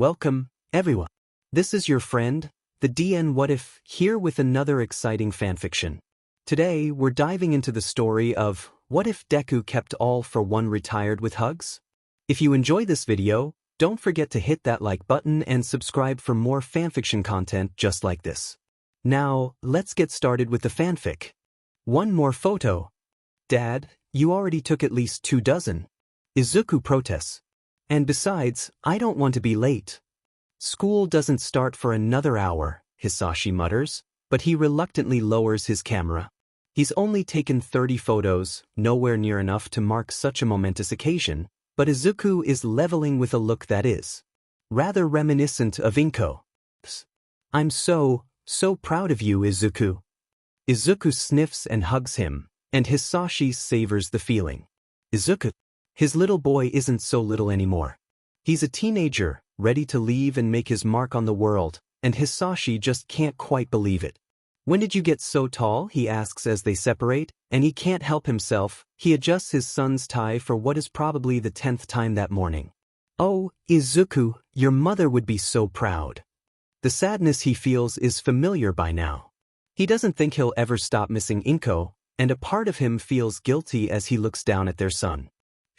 Welcome, everyone. This is your friend, the DN What If, here with another exciting fanfiction. Today, we're diving into the story of What If Deku Kept All for One Retired with Hugs? If you enjoy this video, don't forget to hit that like button and subscribe for more fanfiction content just like this. Now, let's get started with the fanfic. One more photo. Dad, you already took at least 2 dozen. Izuku protests. And besides, I don't want to be late. School doesn't start for another hour, Hisashi mutters, but he reluctantly lowers his camera. He's only taken 30 photos, nowhere near enough to mark such a momentous occasion, but Izuku is leveling with a look that is rather reminiscent of Inko. I'm so proud of you, Izuku. Izuku sniffs and hugs him, and Hisashi savors the feeling. Izuku, his little boy isn't so little anymore. He's a teenager, ready to leave and make his mark on the world, and Hisashi just can't quite believe it. When did you get so tall? He asks as they separate, and he can't help himself. He adjusts his son's tie for what is probably the 10th time that morning. Oh, Izuku, your mother would be so proud. The sadness he feels is familiar by now. He doesn't think he'll ever stop missing Inko, and a part of him feels guilty as he looks down at their son.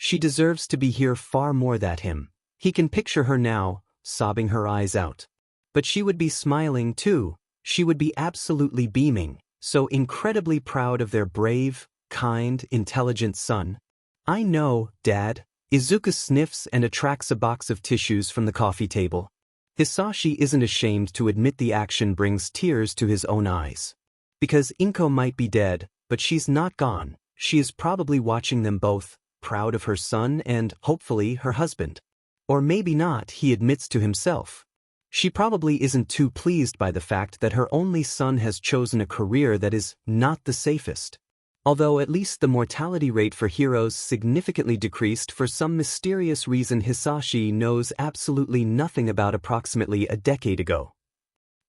She deserves to be here far more than him. He can picture her now, sobbing her eyes out. But she would be smiling too. She would be absolutely beaming, so incredibly proud of their brave, kind, intelligent son. I know, Dad. Izuku sniffs and attracts a box of tissues from the coffee table. Hisashi isn't ashamed to admit the action brings tears to his own eyes. Because Inko might be dead, but she's not gone. She is probably watching them both, proud of her son and, hopefully, her husband. Or maybe not, he admits to himself. She probably isn't too pleased by the fact that her only son has chosen a career that is not the safest. Although at least the mortality rate for heroes significantly decreased for some mysterious reason Hisashi knows absolutely nothing about approximately a decade ago.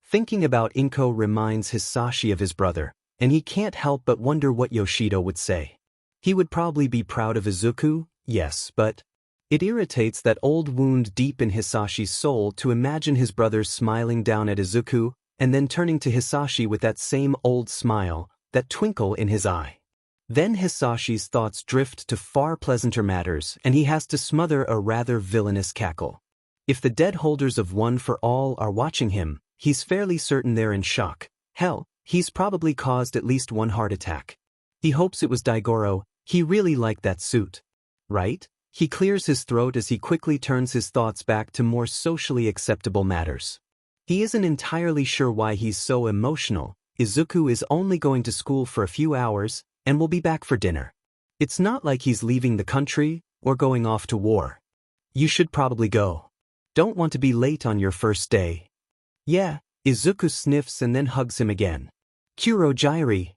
Thinking about Inko reminds Hisashi of his brother, and he can't help but wonder what Yoshito would say. He would probably be proud of Izuku, yes, but it irritates that old wound deep in Hisashi's soul to imagine his brother smiling down at Izuku and then turning to Hisashi with that same old smile, that twinkle in his eye. Then Hisashi's thoughts drift to far pleasanter matters and he has to smother a rather villainous cackle. If the dead holders of One for All are watching him, he's fairly certain they're in shock. Hell, he's probably caused at least one heart attack. He hopes it was Daigoro. He really liked that suit. Right? He clears his throat as he quickly turns his thoughts back to more socially acceptable matters. He isn't entirely sure why he's so emotional. Izuku is only going to school for a few hours and will be back for dinner. It's not like he's leaving the country or going off to war. You should probably go. Don't want to be late on your first day. Yeah, Izuku sniffs and then hugs him again. Kurogyri.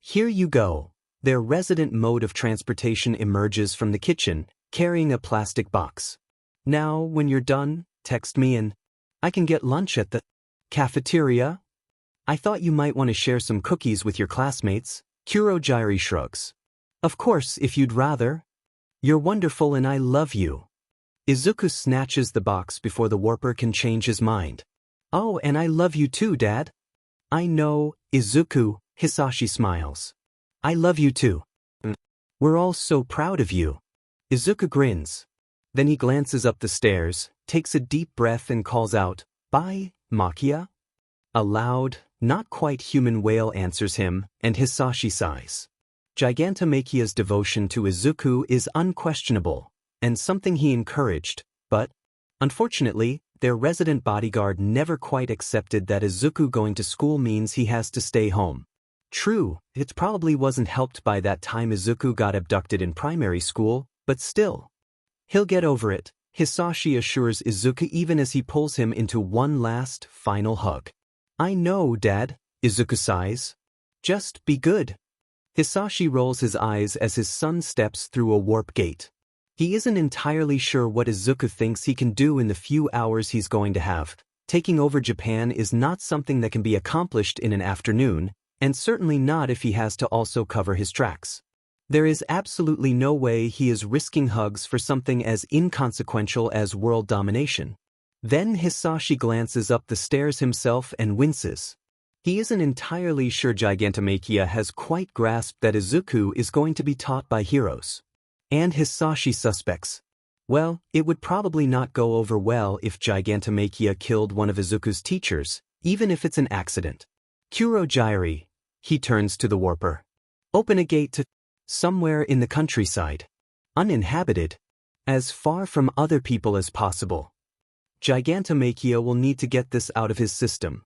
Here you go. Their resident mode of transportation emerges from the kitchen, carrying a plastic box. Now, when you're done, text me and I can get lunch at the cafeteria. I thought you might want to share some cookies with your classmates. Kurogyri shrugs. Of course, if you'd rather. You're wonderful and I love you. Izuku snatches the box before the warper can change his mind. Oh, and I love you too, Dad. I know, Izuku, Hisashi smiles. I love you too. We're all so proud of you. Izuku grins. Then he glances up the stairs, takes a deep breath and calls out, Bye, Makia. A loud, not quite human wail answers him, and Hisashi sighs. Gigantamakia's devotion to Izuku is unquestionable, and something he encouraged, but, unfortunately, their resident bodyguard never quite accepted that Izuku going to school means he has to stay home. True, it probably wasn't helped by that time Izuku got abducted in primary school, but still. He'll get over it, Hisashi assures Izuku even as he pulls him into one last, final hug. I know, Dad, Izuku sighs. Just be good. Hisashi rolls his eyes as his son steps through a warp gate. He isn't entirely sure what Izuku thinks he can do in the few hours he's going to have. Taking over Japan is not something that can be accomplished in an afternoon, and certainly not if he has to also cover his tracks. There is absolutely no way he is risking hugs for something as inconsequential as world domination. Then Hisashi glances up the stairs himself and winces. He isn't entirely sure Gigantomachia has quite grasped that Izuku is going to be taught by heroes. And Hisashi suspects. Well, it would probably not go over well if Gigantomachia killed one of Izuku's teachers, even if it's an accident. Kurogyri. He turns to the warper. Open a gate to somewhere in the countryside. Uninhabited. As far from other people as possible. Gigantomachia will need to get this out of his system.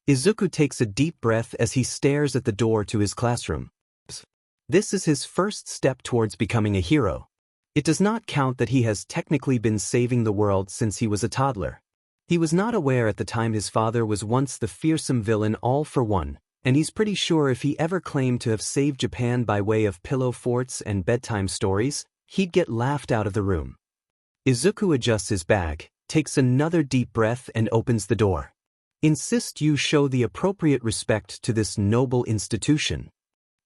Izuku takes a deep breath as he stares at the door to his classroom. This is his first step towards becoming a hero. It does not count that he has technically been saving the world since he was a toddler. He was not aware at the time his father was once the fearsome villain All for One, and he's pretty sure if he ever claimed to have saved Japan by way of pillow forts and bedtime stories, he'd get laughed out of the room. Izuku adjusts his bag, takes another deep breath and opens the door. Insist you show the appropriate respect to this noble institution.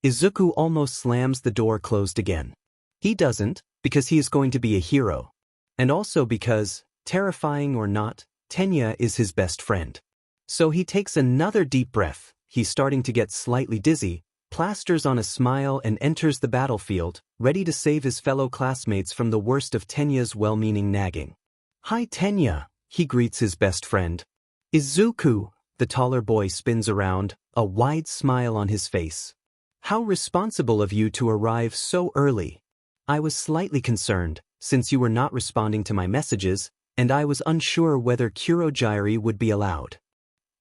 Izuku almost slams the door closed again. He doesn't, because he is going to be a hero. And also because, terrifying or not, Tenya is his best friend. So he takes another deep breath, he's starting to get slightly dizzy, plasters on a smile and enters the battlefield, ready to save his fellow classmates from the worst of Tenya's well-meaning nagging. Hi Tenya, he greets his best friend. Izuku, the taller boy spins around, a wide smile on his face. How responsible of you to arrive so early. I was slightly concerned, since you were not responding to my messages, and I was unsure whether Kurogyri would be allowed.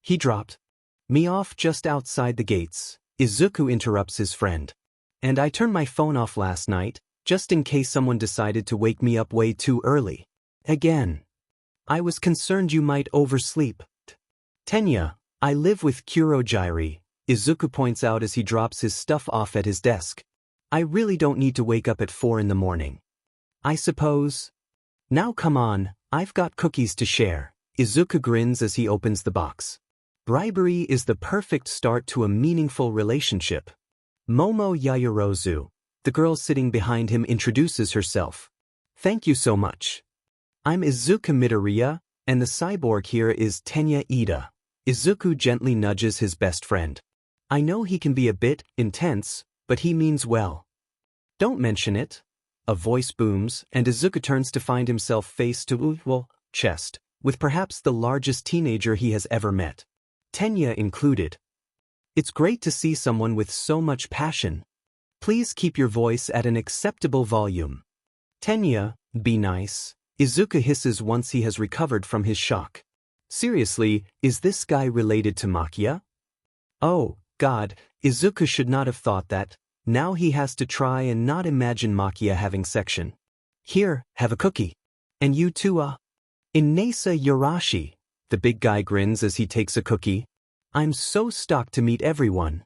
He dropped me off just outside the gates. Izuku interrupts his friend. And I turned my phone off last night, just in case someone decided to wake me up way too early. Again. I was concerned you might oversleep. Tenya, I live with Kurogyri, Izuku points out as he drops his stuff off at his desk. I really don't need to wake up at 4 in the morning. I suppose. Now come on, I've got cookies to share. Izuku grins as he opens the box. Bribery is the perfect start to a meaningful relationship. Momo Yayorozu, the girl sitting behind him, introduces herself. Thank you so much. I'm Izuku Midoriya, and the cyborg here is Tenya Ida. Izuku gently nudges his best friend. I know he can be a bit intense, but he means well. Don't mention it. A voice booms, and Izuku turns to find himself face to chest, with perhaps the largest teenager he has ever met. Tenya included. It's great to see someone with so much passion. Please keep your voice at an acceptable volume. Tenya, be nice. Izuku hisses once he has recovered from his shock. Seriously, is this guy related to Makia? Oh, God, Izuku should not have thought that. Now he has to try and not imagine Makia having section. Here, have a cookie. And you too, Inasa Yorashi. The big guy grins as he takes a cookie. I'm so stoked to meet everyone.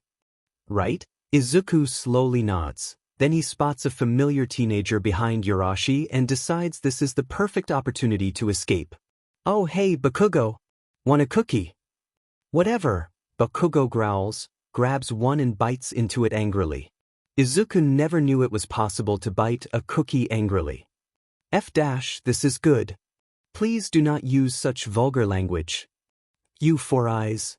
Right? Izuku slowly nods. Then he spots a familiar teenager behind Yorashi and decides this is the perfect opportunity to escape. Oh hey Bakugo. Want a cookie? Whatever, Bakugo growls, grabs one and bites into it angrily. Izuku never knew it was possible to bite a cookie angrily. This is good. Please do not use such vulgar language. You four eyes.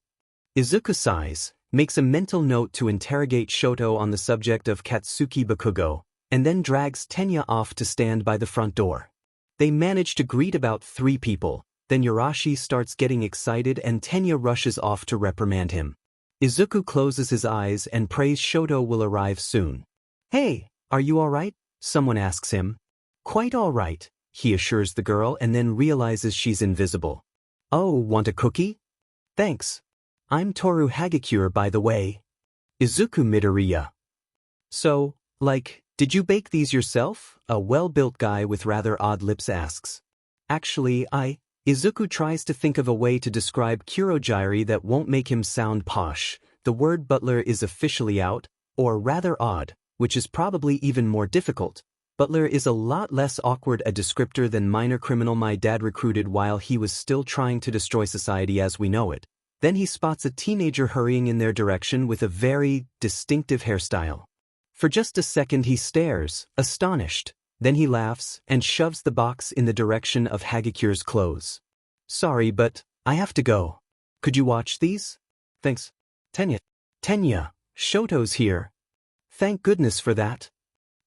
Izuku sighs, makes a mental note to interrogate Shoto on the subject of Katsuki Bakugo, and then drags Tenya off to stand by the front door. They manage to greet about 3 people, then Yorashi starts getting excited and Tenya rushes off to reprimand him. Izuku closes his eyes and prays Shoto will arrive soon. Hey, are you alright? Someone asks him. Quite alright, he assures the girl and then realizes she's invisible. Oh, want a cookie? Thanks. I'm Toru Hagakure by the way. Izuku Midoriya. So, did you bake these yourself? A well-built guy with rather odd lips asks. Actually, Izuku tries to think of a way to describe Kurogyri that won't make him sound posh. The word butler is officially out, or rather odd, which is probably even more difficult. Butler is a lot less awkward a descriptor than minor criminal my dad recruited while he was still trying to destroy society as we know it. Then he spots a teenager hurrying in their direction with a very distinctive hairstyle. For just a second he stares, astonished. Then he laughs and shoves the box in the direction of Hagakure's clothes. Sorry, but I have to go. Could you watch these? Thanks. Tenya. Tenya, Shoto's here. Thank goodness for that.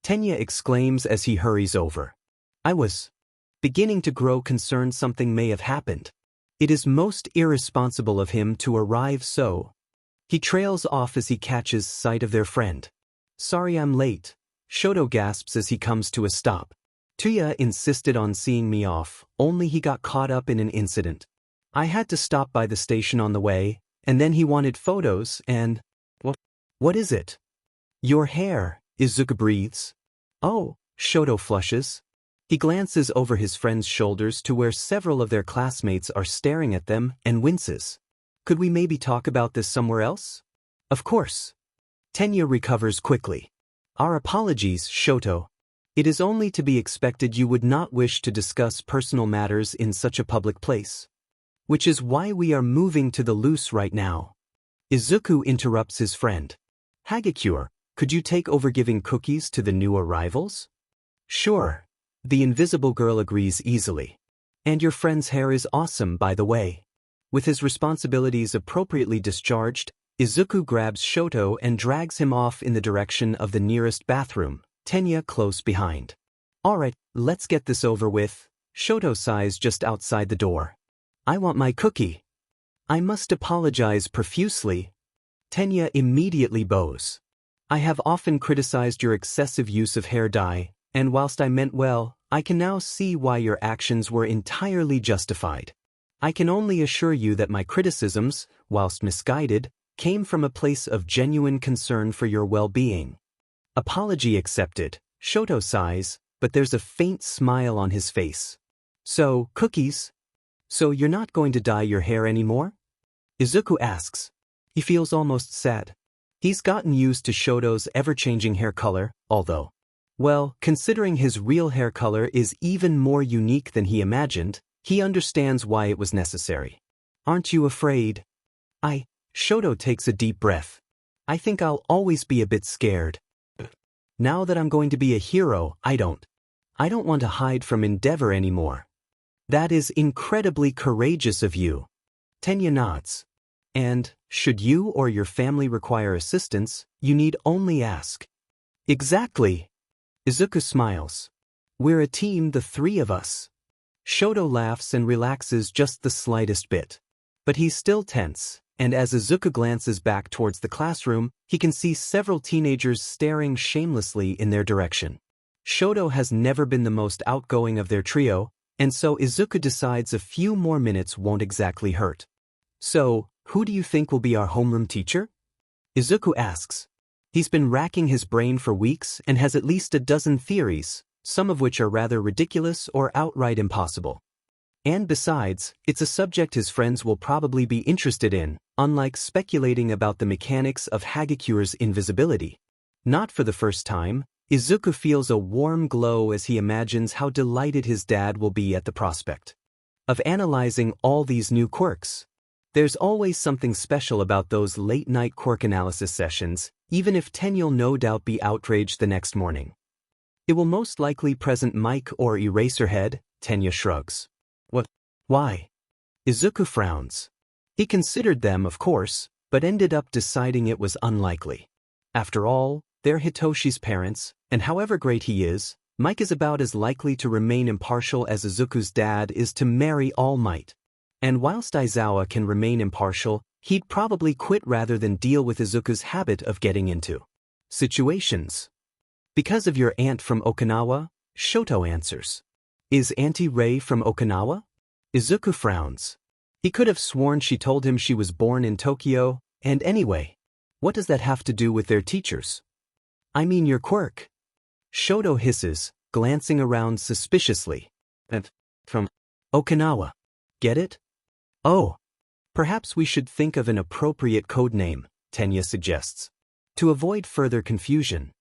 Tenya exclaims as he hurries over. I was beginning to grow concerned something may have happened. It is most irresponsible of him to arrive so. He trails off as he catches sight of their friend. Sorry I'm late. Shoto gasps as he comes to a stop. Tuya insisted on seeing me off, only he got caught up in an incident. I had to stop by the station on the way, and then he wanted photos and… What is it? Your hair, Izuku breathes. Oh, Shoto flushes. He glances over his friend's shoulders to where several of their classmates are staring at them and winces. Could we maybe talk about this somewhere else? Of course. Tenya recovers quickly. Our apologies, Shoto. It is only to be expected you would not wish to discuss personal matters in such a public place. Which is why we are moving to the loose right now. Izuku interrupts his friend. Hagakure, could you take over giving cookies to the new arrivals? Sure. The invisible girl agrees easily. And your friend's hair is awesome, by the way. With his responsibilities appropriately discharged, Izuku grabs Shoto and drags him off in the direction of the nearest bathroom, Tenya close behind. Alright, let's get this over with. Shoto sighs just outside the door. I want my cookie. I must apologize profusely. Tenya immediately bows. I have often criticized your excessive use of hair dye, and whilst I meant well, I can now see why your actions were entirely justified. I can only assure you that my criticisms, whilst misguided, came from a place of genuine concern for your well-being. Apology accepted, Shoto sighs, but there's a faint smile on his face. So, cookies? So you're not going to dye your hair anymore? Izuku asks. He feels almost sad. He's gotten used to Shoto's ever-changing hair color, although, well, considering his real hair color is even more unique than he imagined, he understands why it was necessary. Aren't you afraid? Shoto takes a deep breath. I think I'll always be a bit scared. Now that I'm going to be a hero, I don't want to hide from Endeavor anymore. That is incredibly courageous of you. Tenya nods. And, should you or your family require assistance, you need only ask. Exactly. Izuku smiles. We're a team, the three of us. Shoto laughs and relaxes just the slightest bit. But he's still tense, and as Izuku glances back towards the classroom, he can see several teenagers staring shamelessly in their direction. Shoto has never been the most outgoing of their trio, and so Izuku decides a few more minutes won't exactly hurt. So, who do you think will be our homeroom teacher? Izuku asks. He's been racking his brain for weeks and has at least a dozen theories, some of which are rather ridiculous or outright impossible. And besides, it's a subject his friends will probably be interested in, unlike speculating about the mechanics of Hagakure's invisibility. Not for the first time, Izuku feels a warm glow as he imagines how delighted his dad will be at the prospect of analyzing all these new quirks. There's always something special about those late-night quirk analysis sessions, even if Tenya'll no doubt be outraged the next morning. It will most likely present Mike or Eraserhead, Tenya shrugs. What? Why? Izuku frowns. He considered them, of course, but ended up deciding it was unlikely. After all, they're Hitoshi's parents, and however great he is, Mike is about as likely to remain impartial as Izuku's dad is to marry All Might. And whilst Aizawa can remain impartial, he'd probably quit rather than deal with Izuku's habit of getting into situations. Because of your aunt from Okinawa? Shoto answers. Is Auntie Rei from Okinawa? Izuku frowns. He could have sworn she told him she was born in Tokyo, and anyway, what does that have to do with their teachers? I mean your quirk. Shoto hisses, glancing around suspiciously. From Okinawa. Get it? Oh. Perhaps we should think of an appropriate code name, Tenya suggests. To avoid further confusion.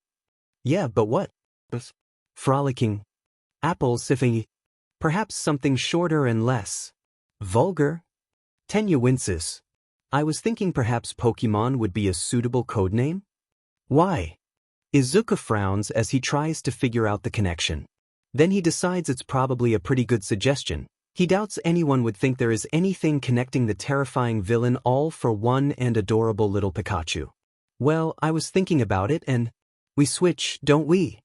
Yeah, but what? Frolicking. Apple sipping. Perhaps something shorter and less vulgar? Tenya winces. I was thinking perhaps Pokemon would be a suitable code name? Why? Izuku frowns as he tries to figure out the connection. Then he decides it's probably a pretty good suggestion. He doubts anyone would think there is anything connecting the terrifying villain All for One and adorable little Pikachu. Well, I was thinking about it and we switch, don't we?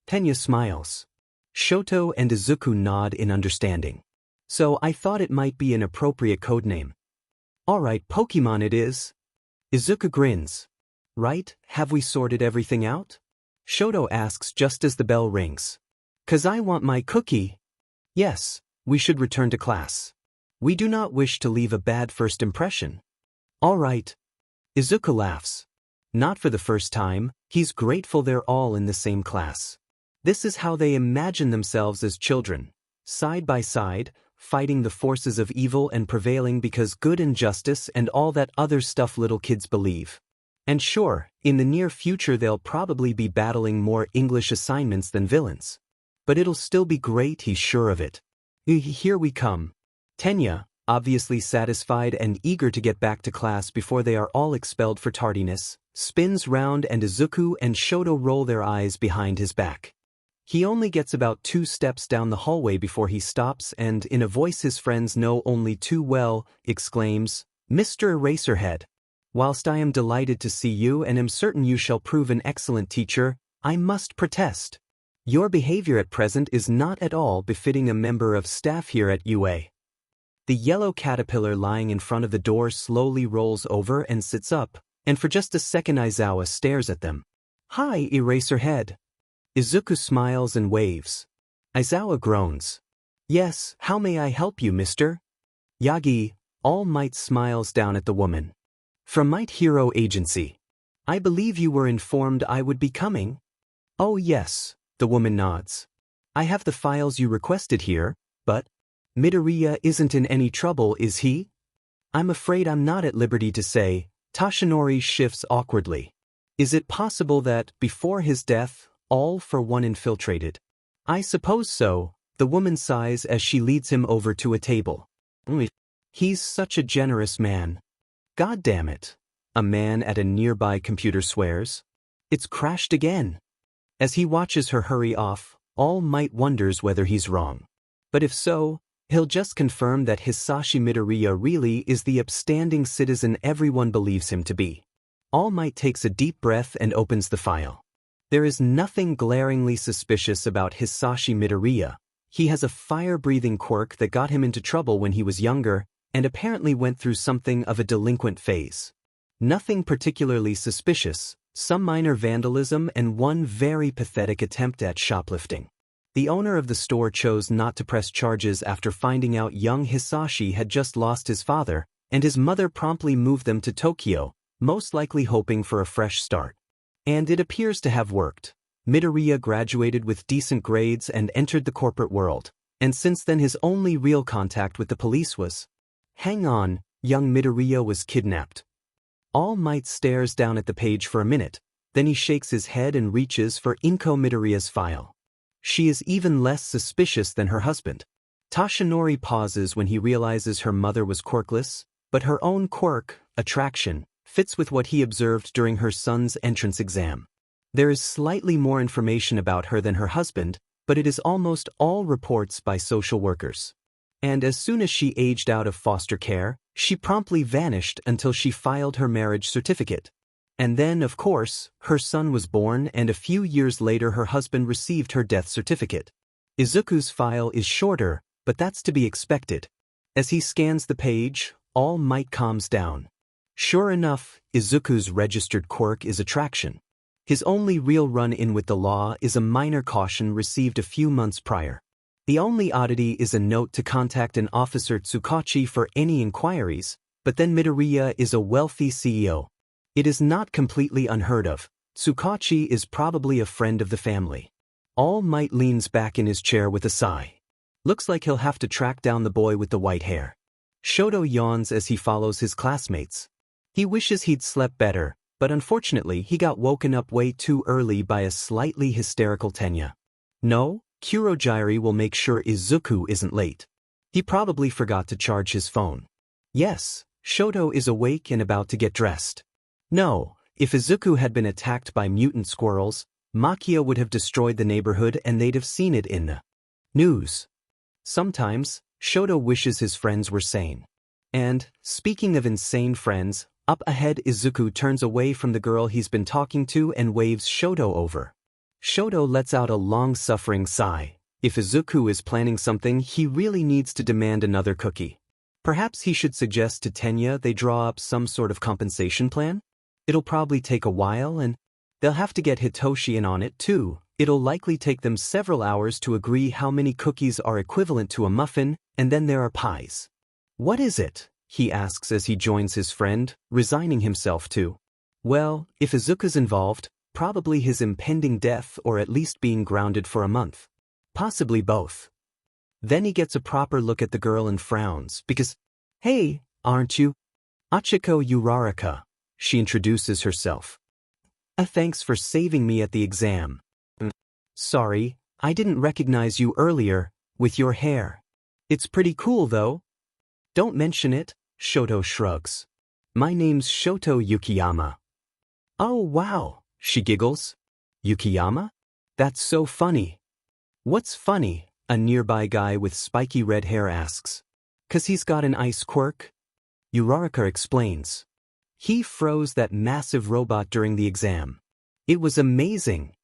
Tenya smiles. Shoto and Izuku nod in understanding. So I thought it might be an appropriate codename. Alright, Pokemon it is. Izuku grins. Right, have we sorted everything out? Shoto asks just as the bell rings. 'Cause I want my cookie. Yes, we should return to class. We do not wish to leave a bad first impression. Alright. Izuku laughs. Not for the first time, he's grateful they're all in the same class. This is how they imagine themselves as children, side by side, fighting the forces of evil and prevailing because good and justice and all that other stuff little kids believe. And sure, in the near future they'll probably be battling more English assignments than villains. But it'll still be great, he's sure of it. Here we come. Tenya, obviously satisfied and eager to get back to class before they are all expelled for tardiness, spins round and Izuku and Shoto roll their eyes behind his back. He only gets about 2 steps down the hallway before he stops and, in a voice his friends know only too well, exclaims, "Mr. Eraserhead. Whilst I am delighted to see you and am certain you shall prove an excellent teacher, I must protest. Your behavior at present is not at all befitting a member of staff here at UA." The yellow caterpillar lying in front of the door slowly rolls over and sits up, and for just a second Aizawa stares at them. "Hi, Eraserhead." Izuku smiles and waves. Aizawa groans. "Yes, how may I help you, mister?" Yagi, All Might smiles down at the woman. "From Might Hero Agency. I believe you were informed I would be coming?" "Oh yes," the woman nods. "I have the files you requested here, but Midoriya isn't in any trouble, is he?" "I'm afraid I'm not at liberty to say." Toshinori shifts awkwardly. "Is it possible that, before his death, All for One infiltrated?" "I suppose so," the woman sighs as she leads him over to a table. "He's such a generous man." "God damn it," a man at a nearby computer swears. "It's crashed again." As he watches her hurry off, All Might wonders whether he's wrong. But if so, he'll just confirm that Hisashi Midoriya really is the upstanding citizen everyone believes him to be. All Might takes a deep breath and opens the file. There is nothing glaringly suspicious about Hisashi Midoriya. He has a fire-breathing quirk that got him into trouble when he was younger, and apparently went through something of a delinquent phase. Nothing particularly suspicious, some minor vandalism and one very pathetic attempt at shoplifting. The owner of the store chose not to press charges after finding out young Hisashi had just lost his father, and his mother promptly moved them to Tokyo, most likely hoping for a fresh start. And it appears to have worked. Midoriya graduated with decent grades and entered the corporate world, and since then his only real contact with the police was... Hang on, young Midoriya was kidnapped. All Might stares down at the page for a minute, then he shakes his head and reaches for Inko Midoriya's file. She is even less suspicious than her husband. Toshinori pauses when he realizes her mother was quirkless, but her own quirk, attraction, fits with what he observed during her son's entrance exam. There is slightly more information about her than her husband, but it is almost all reports by social workers. And as soon as she aged out of foster care, she promptly vanished until she filed her marriage certificate. And then, of course, her son was born and a few years later her husband received her death certificate. Izuku's file is shorter, but that's to be expected. As he scans the page, All Might calms down. Sure enough, Izuku's registered quirk is attraction. His only real run-in with the law is a minor caution received a few months prior. The only oddity is a note to contact an officer Tsukachi for any inquiries, but then Midoriya is a wealthy CEO. It is not completely unheard of. Tsukachi is probably a friend of the family. All Might leans back in his chair with a sigh. Looks like he'll have to track down the boy with the white hair. Shoto yawns as he follows his classmates. He wishes he'd slept better, but unfortunately he got woken up way too early by a slightly hysterical Tenya. No, Kurogiri will make sure Izuku isn't late. He probably forgot to charge his phone. Yes, Shoto is awake and about to get dressed. No, if Izuku had been attacked by mutant squirrels, Makia would have destroyed the neighborhood and they'd have seen it in the news. Sometimes, Shoto wishes his friends were sane. And, speaking of insane friends, up ahead Izuku turns away from the girl he's been talking to and waves Shoto over. Shoto lets out a long-suffering sigh. If Izuku is planning something, he really needs to demand another cookie. Perhaps he should suggest to Tenya they draw up some sort of compensation plan? It'll probably take a while and they'll have to get Hitoshi in on it too. It'll likely take them several hours to agree how many cookies are equivalent to a muffin, and then there are pies. What is it? He asks as he joins his friend, resigning himself to. Well, if Izuku's involved, probably his impending death or at least being grounded for a month. Possibly both. Then he gets a proper look at the girl and frowns because, hey, aren't you? Achiko Uraraka. She introduces herself. Thanks for saving me at the exam. Sorry, I didn't recognize you earlier, with your hair. It's pretty cool though. Don't mention it, Shoto shrugs. My name's Shoto Yukiyama. Oh wow, she giggles. Yukiyama? That's so funny. What's funny? A nearby guy with spiky red hair asks. 'Cause he's got an ice quirk? Uraraka explains. He froze that massive robot during the exam. It was amazing.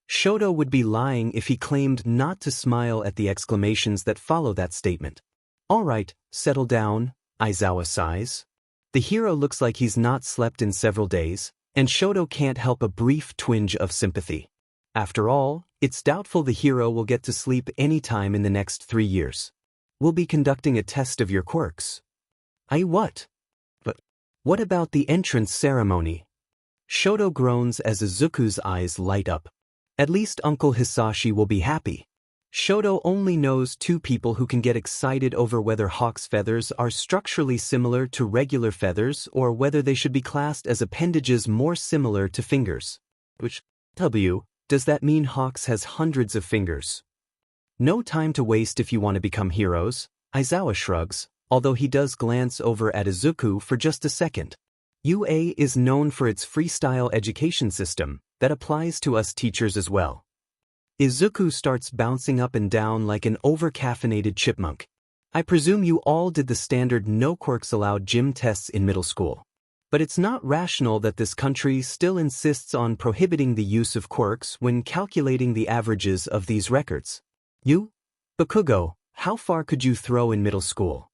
Shoto would be lying if he claimed not to smile at the exclamations that follow that statement. Alright, settle down, Aizawa sighs. The hero looks like he's not slept in several days, and Shoto can't help a brief twinge of sympathy. After all, it's doubtful the hero will get to sleep any time in the next 3 years. We'll be conducting a test of your quirks. What? But what about the entrance ceremony? Shoto groans as Izuku's eyes light up. At least Uncle Hisashi will be happy. Shoto only knows 2 people who can get excited over whether hawk's feathers are structurally similar to regular feathers or whether they should be classed as appendages more similar to fingers. Which, does that mean Hawks has hundreds of fingers? No time to waste if you want to become heroes, Aizawa shrugs, although he does glance over at Izuku for just a second. UA is known for its freestyle education system that applies to us teachers as well. Izuku starts bouncing up and down like an over-caffeinated chipmunk. I presume you all did the standard no quirks allowed gym tests in middle school. But it's not rational that this country still insists on prohibiting the use of quirks when calculating the averages of these records. You? Bakugo, how far could you throw in middle school?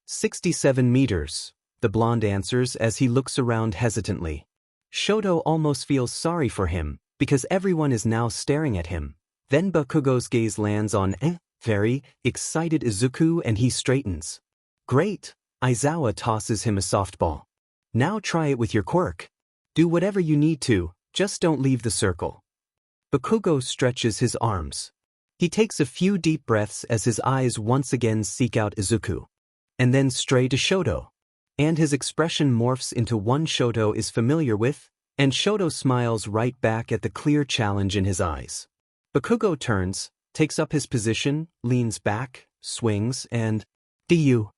67 meters, the blonde answers as he looks around hesitantly. Shoto almost feels sorry for him, because everyone is now staring at him. Then Bakugo's gaze lands on very excited Izuku and he straightens. Great, Aizawa tosses him a softball. Now try it with your quirk. Do whatever you need to, just don't leave the circle. Bakugo stretches his arms. He takes a few deep breaths as his eyes once again seek out Izuku. And then stray to Shoto. And his expression morphs into one Shoto is familiar with, and Shoto smiles right back at the clear challenge in his eyes. Bakugo turns, takes up his position, leans back, swings, and "Du."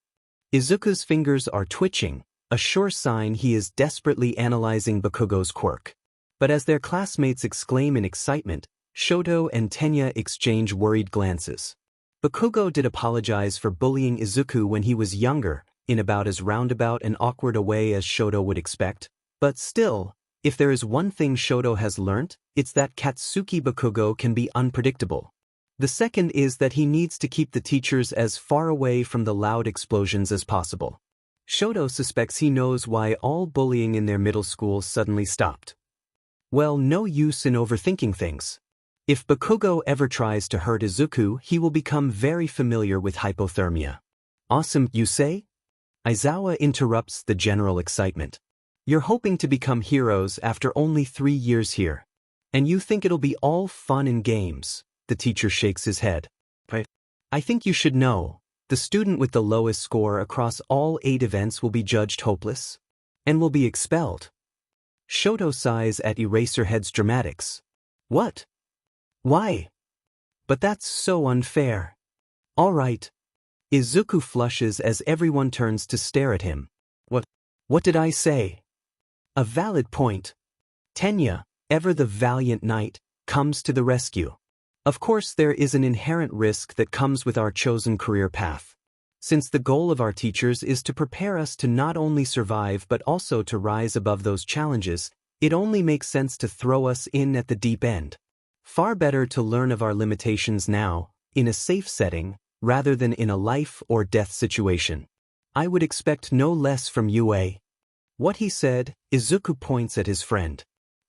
Izuku's fingers are twitching, a sure sign he is desperately analyzing Bakugo's quirk. But as their classmates exclaim in excitement, Shoto and Tenya exchange worried glances. Bakugo did apologize for bullying Izuku when he was younger, in about as roundabout and awkward a way as Shoto would expect. But still, if there is one thing Shoto has learnt, it's that Katsuki Bakugo can be unpredictable. The second is that he needs to keep the teachers as far away from the loud explosions as possible. Shoto suspects he knows why all bullying in their middle school suddenly stopped. Well, no use in overthinking things. If Bakugo ever tries to hurt Izuku, he will become very familiar with hypothermia. Awesome, you say? Aizawa interrupts the general excitement. You're hoping to become heroes after only 3 years here. And you think it'll be all fun and games, the teacher shakes his head. Right. I think you should know. The student with the lowest score across all 8 events will be judged hopeless and will be expelled. Shoto sighs at Eraserhead's dramatics. What? Why? But that's so unfair. All right. Izuku flushes as everyone turns to stare at him. What did I say? A valid point. Tenya, ever the valiant knight, comes to the rescue. Of course there is an inherent risk that comes with our chosen career path. Since the goal of our teachers is to prepare us to not only survive but also to rise above those challenges, it only makes sense to throw us in at the deep end. Far better to learn of our limitations now, in a safe setting, rather than in a life or death situation. I would expect no less from UA. What he said, Izuku points at his friend.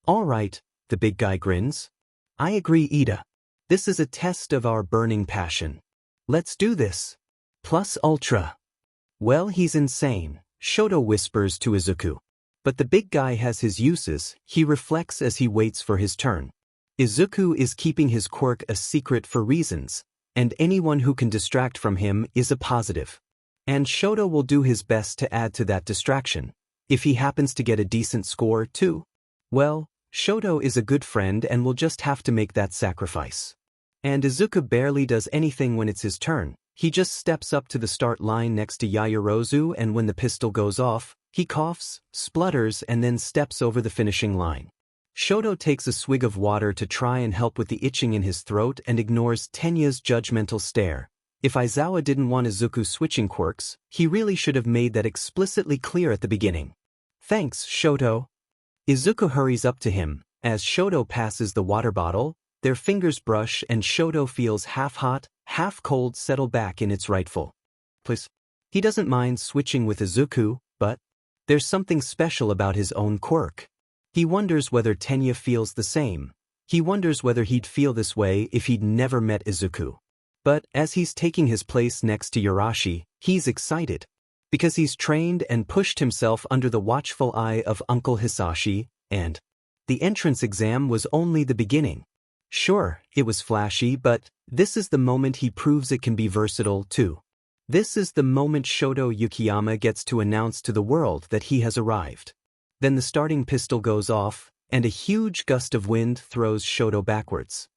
All right, the big guy grins. I agree, Ida. This is a test of our burning passion. Let's do this. Plus ultra. Well, he's insane, Shoto whispers to Izuku. But the big guy has his uses, he reflects as he waits for his turn. Izuku is keeping his quirk a secret for reasons, and anyone who can distract from him is a positive. And Shoto will do his best to add to that distraction, if he happens to get a decent score too. Well, Shoto is a good friend and will just have to make that sacrifice. And Izuku barely does anything when it's his turn. He just steps up to the start line next to Yaoyorozu, and when the pistol goes off, he coughs, splutters, and then steps over the finishing line. Shoto takes a swig of water to try and help with the itching in his throat and ignores Tenya's judgmental stare. If Aizawa didn't want Izuku switching quirks, he really should have made that explicitly clear at the beginning. Thanks, Shoto. Izuku hurries up to him. As Shoto passes the water bottle, their fingers brush and Shoto feels half hot, half cold settle back in its rightful place. He doesn't mind switching with Izuku, but there's something special about his own quirk. He wonders whether Tenya feels the same. He wonders whether he'd feel this way if he'd never met Izuku. But as he's taking his place next to Yurashi, he's excited. Because he's trained and pushed himself under the watchful eye of Uncle Hisashi, and the entrance exam was only the beginning. Sure, it was flashy, but this is the moment he proves it can be versatile too. This is the moment Shoto Yukiyama gets to announce to the world that he has arrived. Then the starting pistol goes off, and a huge gust of wind throws Shoto backwards.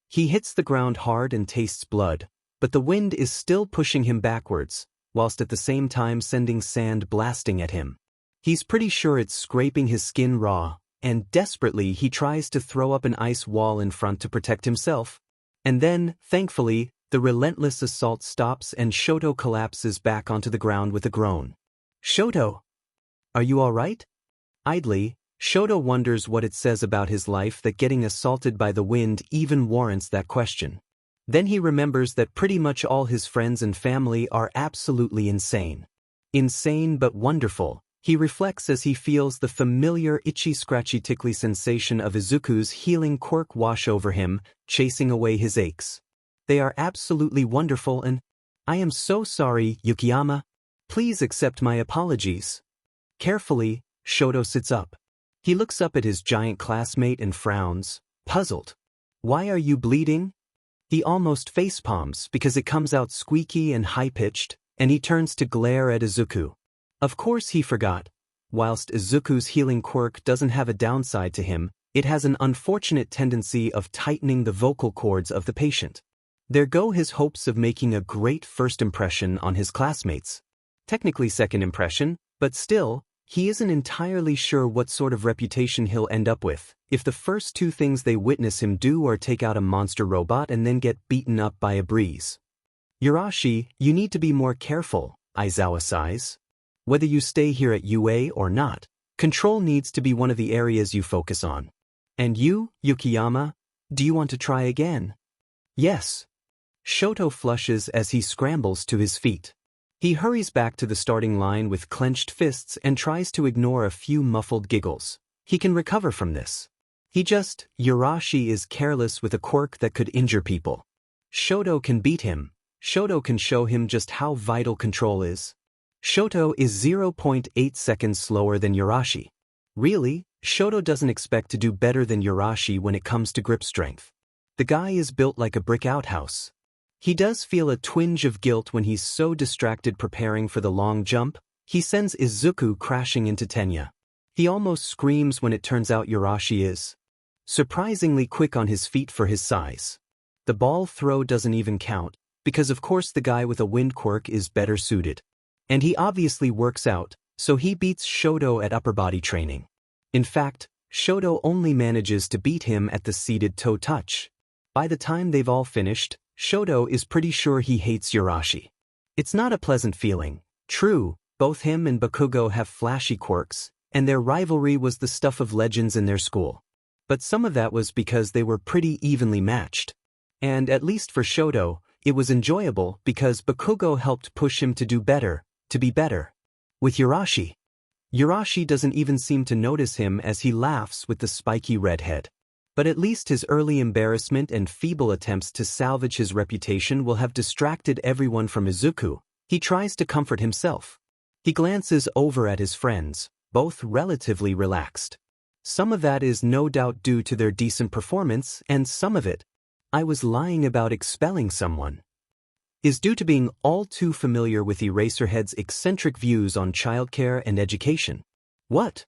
He hits the ground hard and tastes blood, but the wind is still pushing him backwards, whilst at the same time sending sand blasting at him. He's pretty sure it's scraping his skin raw, and desperately he tries to throw up an ice wall in front to protect himself. And then, thankfully, the relentless assault stops and Shoto collapses back onto the ground with a groan. Shoto! Are you all right? Idly, Shoto wonders what it says about his life that getting assaulted by the wind even warrants that question. Then he remembers that pretty much all his friends and family are absolutely insane. Insane but wonderful, he reflects as he feels the familiar itchy scratchy tickly sensation of Izuku's healing quirk wash over him, chasing away his aches. They are absolutely wonderful and, I am so sorry, Yukiyama. Please accept my apologies. Carefully, Shoto sits up. He looks up at his giant classmate and frowns, puzzled. Why are you bleeding? He almost facepalms because it comes out squeaky and high-pitched, and he turns to glare at Izuku. Of course he forgot. Whilst Izuku's healing quirk doesn't have a downside to him, it has an unfortunate tendency of tightening the vocal cords of the patient. There go his hopes of making a great first impression on his classmates. Technically second impression, but still, he isn't entirely sure what sort of reputation he'll end up with if the first two things they witness him do are take out a monster robot and then get beaten up by a breeze. Yurashi, you need to be more careful, Aizawa sighs. Whether you stay here at UA or not, control needs to be one of the areas you focus on. And you, Yukiyama, do you want to try again? Yes. Shoto flushes as he scrambles to his feet. He hurries back to the starting line with clenched fists and tries to ignore a few muffled giggles. He can recover from this. Yurashi is careless with a quirk that could injure people. Shoto can beat him. Shoto can show him just how vital control is. Shoto is 0.8 seconds slower than Yurashi. Really, Shoto doesn't expect to do better than Yurashi when it comes to grip strength. The guy is built like a brick outhouse. He does feel a twinge of guilt when he's so distracted preparing for the long jump. He sends Izuku crashing into Tenya. He almost screams when it turns out Yurashi is surprisingly quick on his feet for his size. The ball throw doesn't even count, because of course the guy with a wind quirk is better suited. And he obviously works out, so he beats Shoto at upper body training. In fact, Shoto only manages to beat him at the seated toe touch. By the time they've all finished, Shoto is pretty sure he hates Yurashi. It's not a pleasant feeling. True, both him and Bakugo have flashy quirks, and their rivalry was the stuff of legends in their school. But some of that was because they were pretty evenly matched. And at least for Shoto, it was enjoyable because Bakugo helped push him to do better, to be better. With Yurashi doesn't even seem to notice him as he laughs with the spiky red head. But at least his early embarrassment and feeble attempts to salvage his reputation will have distracted everyone from Izuku. He tries to comfort himself. He glances over at his friends, both relatively relaxed. Some of that is no doubt due to their decent performance, and some of it, I was lying about expelling someone, is due to being all too familiar with Eraserhead's eccentric views on childcare and education. What?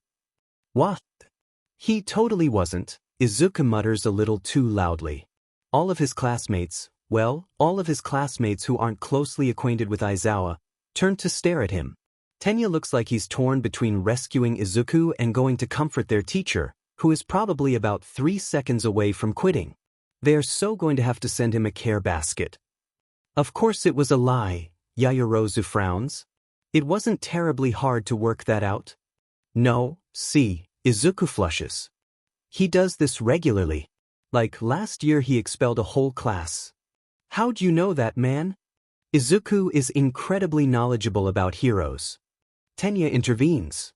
He totally wasn't, Izuku mutters a little too loudly. All of his classmates who aren't closely acquainted with Aizawa, turn to stare at him. Tenya looks like he's torn between rescuing Izuku and going to comfort their teacher, who is probably about 3 seconds away from quitting. They're so going to have to send him a care basket. Of course it was a lie, Yaoyorozu frowns. It wasn't terribly hard to work that out. No, see, Izuku flushes. He does this regularly. Like last year he expelled a whole class. How'd you know that, man? Izuku is incredibly knowledgeable about heroes. Tenya intervenes.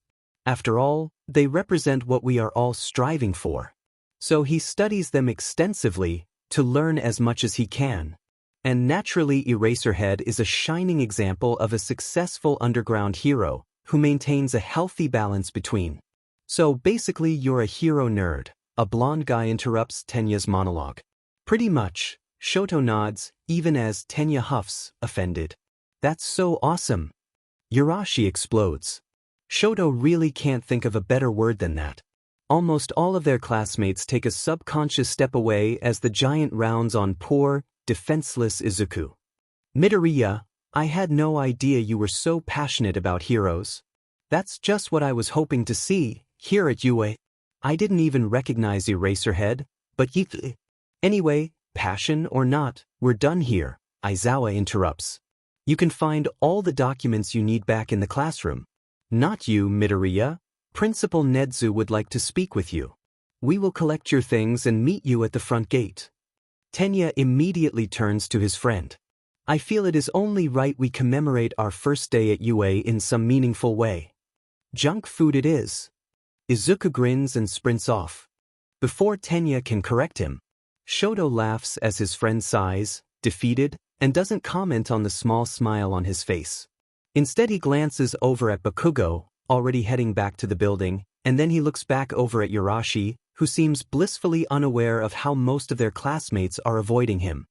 After all, they represent what we are all striving for. So he studies them extensively, to learn as much as he can. And naturally Eraserhead is a shining example of a successful underground hero, who maintains a healthy balance between. So basically you're a hero nerd, a blonde guy interrupts Tenya's monologue. Pretty much, Shoto nods, even as Tenya huffs, offended. That's so awesome. Yurashi explodes. Shoto really can't think of a better word than that. Almost all of their classmates take a subconscious step away as the giant rounds on poor, defenseless Izuku. Midoriya, I had no idea you were so passionate about heroes. That's just what I was hoping to see, here at UA. I didn't even recognize Eraserhead, but anyway, passion or not, we're done here, Aizawa interrupts. You can find all the documents you need back in the classroom. Not you, Midoriya. Principal Nedzu would like to speak with you. We will collect your things and meet you at the front gate. Tenya immediately turns to his friend. I feel it is only right we commemorate our first day at UA in some meaningful way. Junk food it is. Izuku grins and sprints off. Before Tenya can correct him, Shoto laughs as his friend sighs, defeated, and doesn't comment on the small smile on his face. Instead he glances over at Bakugo, already heading back to the building, and then he looks back over at Yurashi, who seems blissfully unaware of how most of their classmates are avoiding him.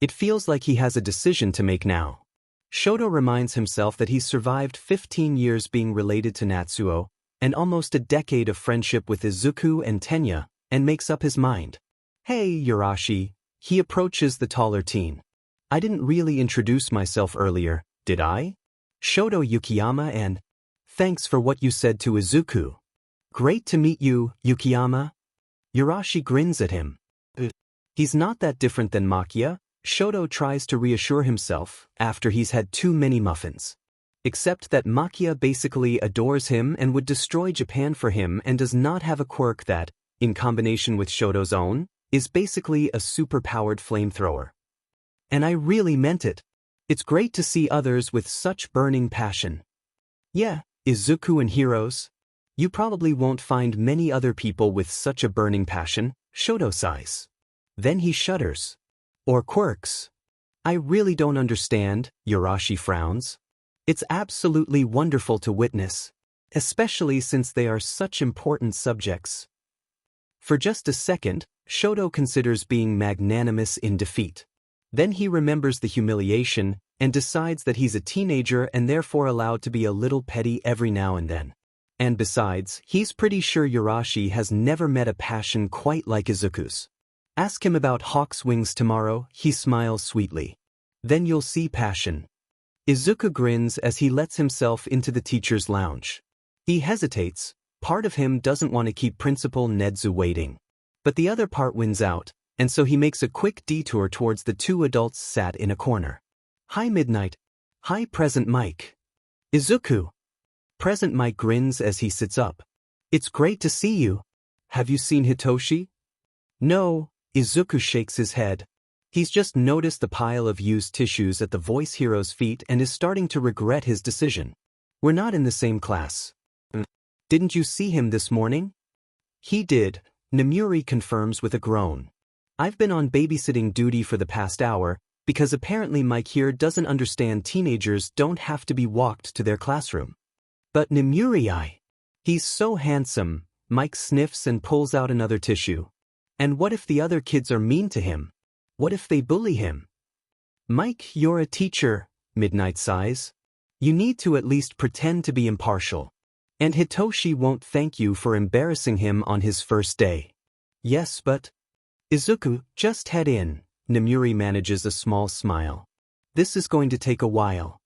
It feels like he has a decision to make now. Shoto reminds himself that he's survived 15 years being related to Natsuo, and almost a decade of friendship with Izuku and Tenya, and makes up his mind. Hey, Yurashi, he approaches the taller teen. I didn't really introduce myself earlier, did I? Shoto Yukiyama and thanks for what you said to Izuku. Great to meet you, Yukiyama. Yurashi grins at him. He's not that different than Makia, Shoto tries to reassure himself after he's had too many muffins. Except that Makia basically adores him and would destroy Japan for him and does not have a quirk that, in combination with Shoto's own, is basically a super-powered flamethrower. And I really meant it. It's great to see others with such burning passion. Yeah, Izuku and heroes. You probably won't find many other people with such a burning passion, Shoto sighs. Then he shudders. Or quirks. I really don't understand, Yurashi frowns. It's absolutely wonderful to witness, especially since they are such important subjects. For just a second, Shoto considers being magnanimous in defeat. Then he remembers the humiliation and decides that he's a teenager and therefore allowed to be a little petty every now and then. And besides, he's pretty sure Yurashi has never met a passion quite like Izuku's. Ask him about Hawk's wings tomorrow, he smiles sweetly. Then you'll see passion. Izuku grins as he lets himself into the teacher's lounge. He hesitates. Part of him doesn't want to keep Principal Nedzu waiting. But the other part wins out, and so he makes a quick detour towards the two adults sat in a corner. Hi Midnight. Hi, Present Mike. Izuku. Present Mike grins as he sits up. It's great to see you. Have you seen Hitoshi? No, Izuku shakes his head. He's just noticed the pile of used tissues at the voice hero's feet and is starting to regret his decision. We're not in the same class. Didn't you see him this morning? He did, Nemuri confirms with a groan. I've been on babysitting duty for the past hour, because apparently Mike here doesn't understand teenagers don't have to be walked to their classroom. But Nemuri, he's so handsome, Mike sniffs and pulls out another tissue. And what if the other kids are mean to him? What if they bully him? Mike, you're a teacher, Midnight sighs. You need to at least pretend to be impartial. And Hitoshi won't thank you for embarrassing him on his first day. Yes, but... Izuku, just head in, Nemuri manages a small smile. This is going to take a while.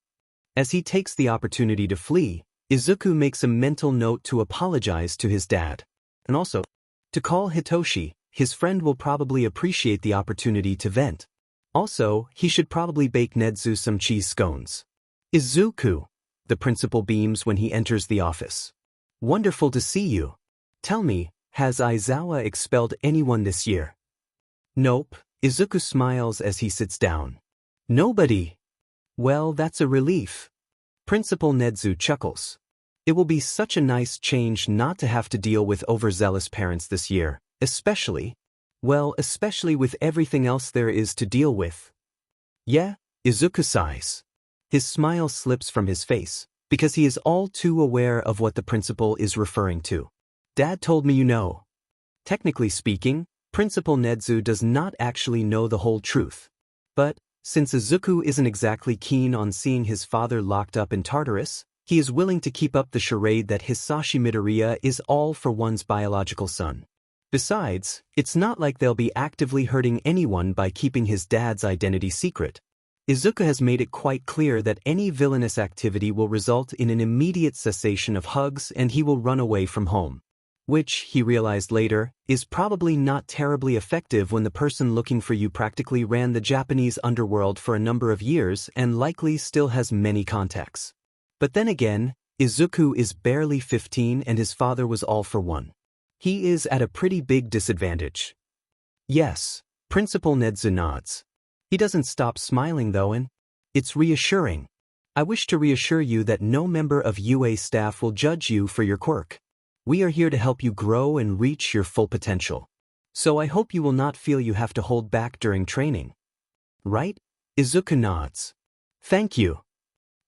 As he takes the opportunity to flee, Izuku makes a mental note to apologize to his dad. And also, to call Hitoshi, his friend will probably appreciate the opportunity to vent. Also, he should probably bake Nedzu some cheese scones. Izuku, the principal beams when he enters the office. Wonderful to see you. Tell me, has Aizawa expelled anyone this year? Nope, Izuku smiles as he sits down. Nobody. Well, that's a relief. Principal Nedzu chuckles. It will be such a nice change not to have to deal with overzealous parents this year, especially with everything else there is to deal with. Yeah, Izuku sighs. His smile slips from his face, because he is all too aware of what the principal is referring to. Dad told me you know. Technically speaking, Principal Nedzu does not actually know the whole truth. But, since Izuku isn't exactly keen on seeing his father locked up in Tartarus, he is willing to keep up the charade that Hisashi Midoriya is all for one's biological son. Besides, it's not like they'll be actively hurting anyone by keeping his dad's identity secret. Izuku has made it quite clear that any villainous activity will result in an immediate cessation of hugs and he will run away from home. Which, he realized later, is probably not terribly effective when the person looking for you practically ran the Japanese underworld for a number of years and likely still has many contacts. But then again, Izuku is barely 15 and his father was all for one. He is at a pretty big disadvantage. Yes, Principal Nedzu nods. He doesn't stop smiling though, and it's reassuring. I wish to reassure you that no member of UA staff will judge you for your quirk. We are here to help you grow and reach your full potential. So I hope you will not feel you have to hold back during training. Right? Izuku nods. Thank you.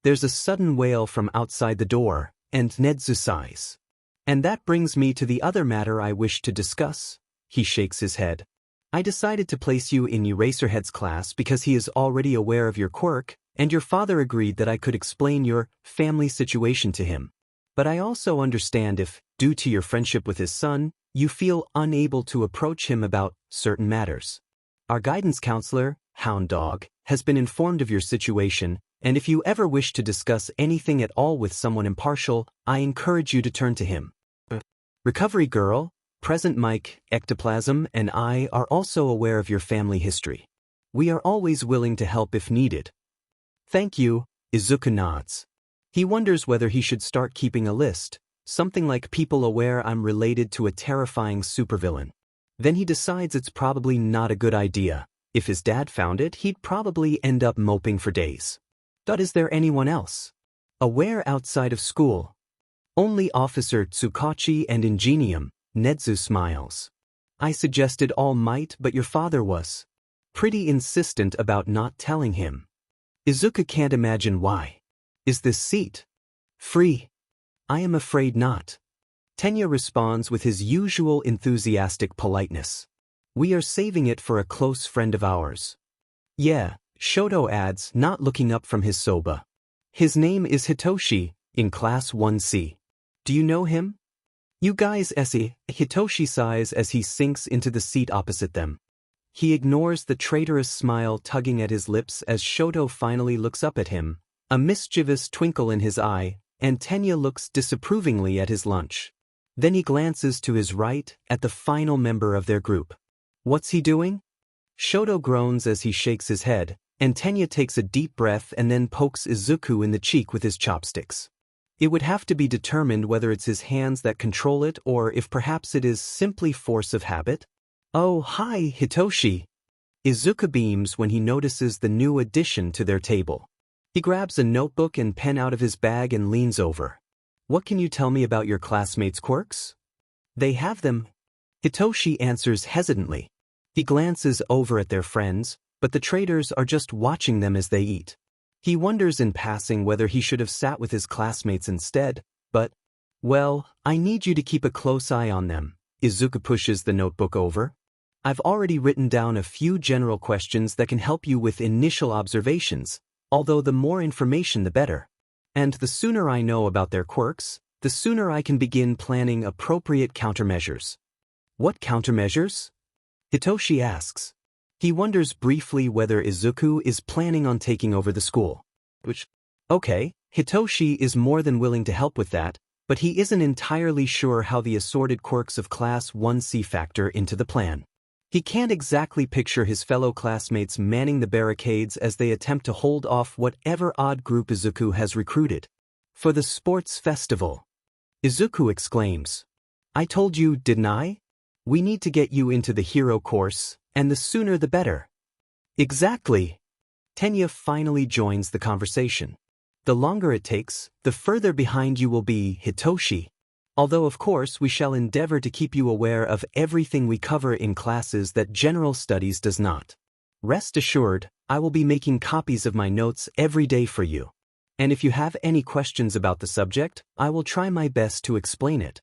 There's a sudden wail from outside the door, and Nedzu sighs. And that brings me to the other matter I wish to discuss. He shakes his head. I decided to place you in Eraserhead's class because he is already aware of your quirk, and your father agreed that I could explain your family situation to him. But I also understand if, due to your friendship with his son, you feel unable to approach him about certain matters. Our guidance counselor, Hound Dog, has been informed of your situation, and if you ever wish to discuss anything at all with someone impartial, I encourage you to turn to him. Recovery Girl, Present Mike, Ectoplasm, and I are also aware of your family history. We are always willing to help if needed. Thank you, Izuku nods. He wonders whether he should start keeping a list, something like people aware I'm related to a terrifying supervillain. Then he decides it's probably not a good idea. If his dad found it, he'd probably end up moping for days. But is there anyone else? Aware outside of school? Only Officer Tsukachi and Ingenium, Nedzu smiles. I suggested All Might, but your father was pretty insistent about not telling him. Izuku can't imagine why. Is this seat free? I am afraid not. Tenya responds with his usual enthusiastic politeness. We are saving it for a close friend of ours. Yeah, Shoto adds, not looking up from his soba. His name is Hitoshi, in Class 1C. Do you know him? You guys Essie, Hitoshi sighs as he sinks into the seat opposite them. He ignores the traitorous smile tugging at his lips as Shoto finally looks up at him, a mischievous twinkle in his eye, and Tenya looks disapprovingly at his lunch. Then he glances to his right, at the final member of their group. What's he doing? Shoto groans as he shakes his head, And Tenya takes a deep breath and then pokes Izuku in the cheek with his chopsticks. It would have to be determined whether it's his hands that control it or if perhaps it is simply force of habit. Oh, hi, Hitoshi. Izuku beams when he notices the new addition to their table. He grabs a notebook and pen out of his bag and leans over. What can you tell me about your classmates' quirks? They have them. Hitoshi answers hesitantly. He glances over at their friends, but the traders are just watching them as they eat. He wonders in passing whether he should have sat with his classmates instead, but, well, I need you to keep a close eye on them. Izuku pushes the notebook over. I've already written down a few general questions that can help you with initial observations, although the more information the better. And the sooner I know about their quirks, the sooner I can begin planning appropriate countermeasures. What countermeasures? Hitoshi asks. He wonders briefly whether Izuku is planning on taking over the school. Okay, Hitoshi is more than willing to help with that, but he isn't entirely sure how the assorted quirks of Class 1C factor into the plan. He can't exactly picture his fellow classmates manning the barricades as they attempt to hold off whatever odd group Izuku has recruited. For the sports festival. Izuku exclaims. I told you, didn't I? We need to get you into the hero course, and the sooner the better. Exactly. Tenya finally joins the conversation. The longer it takes, the further behind you will be, Hitoshi. Although of course we shall endeavor to keep you aware of everything we cover in classes that general studies does not. Rest assured, I will be making copies of my notes every day for you. And if you have any questions about the subject, I will try my best to explain it.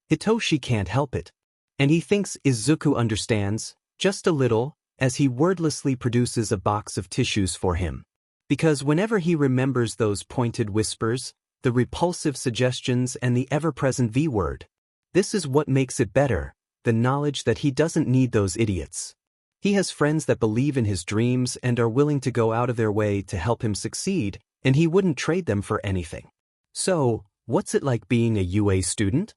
Hitoshi can't help it. And he thinks Izuku understands, just a little, as he wordlessly produces a box of tissues for him. Because whenever he remembers those pointed whispers, the repulsive suggestions and the ever-present V-word, this is what makes it better, the knowledge that he doesn't need those idiots. He has friends that believe in his dreams and are willing to go out of their way to help him succeed, and he wouldn't trade them for anything. So, what's it like being a UA student?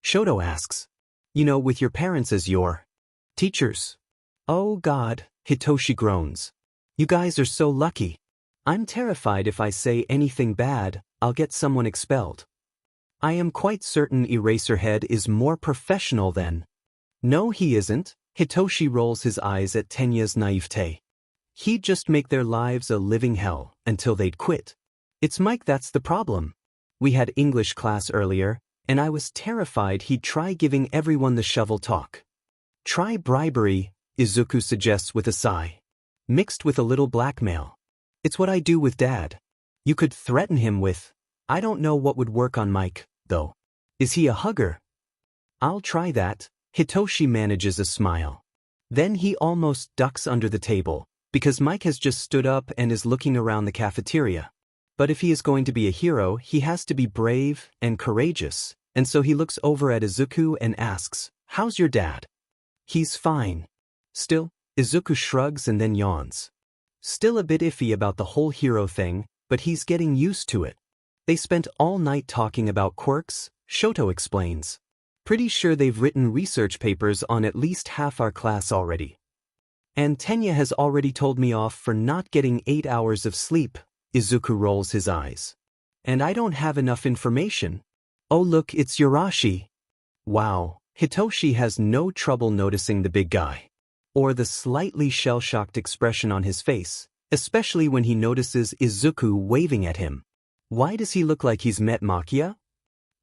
Shoto asks. You know, with your parents as your teachers. Oh God, Hitoshi groans. You guys are so lucky. I'm terrified if I say anything bad, I'll get someone expelled. I am quite certain Eraserhead is more professional than. No, he isn't. Hitoshi rolls his eyes at Tenya's naivete. He'd just make their lives a living hell until they'd quit. It's Mike that's the problem. We had English class earlier, and I was terrified he'd try giving everyone the shovel talk. Try bribery, Izuku suggests with a sigh. Mixed with a little blackmail. It's what I do with Dad. You could threaten him with, I don't know what would work on Mike, though. Is he a hugger? I'll try that. Hitoshi manages a smile. Then he almost ducks under the table, because Mike has just stood up and is looking around the cafeteria. But if he is going to be a hero, he has to be brave and courageous, and so he looks over at Izuku and asks, How's your dad? He's fine. Still, Izuku shrugs and then yawns. Still a bit iffy about the whole hero thing, but he's getting used to it. They spent all night talking about quirks, Shoto explains. Pretty sure they've written research papers on at least half our class already. And Tenya has already told me off for not getting 8 hours of sleep. Izuku rolls his eyes. And I don't have enough information. Oh look, it's Yurashi. Wow, Hitoshi has no trouble noticing the big guy. Or the slightly shell-shocked expression on his face, especially when he notices Izuku waving at him. Why does he look like he's met Makia?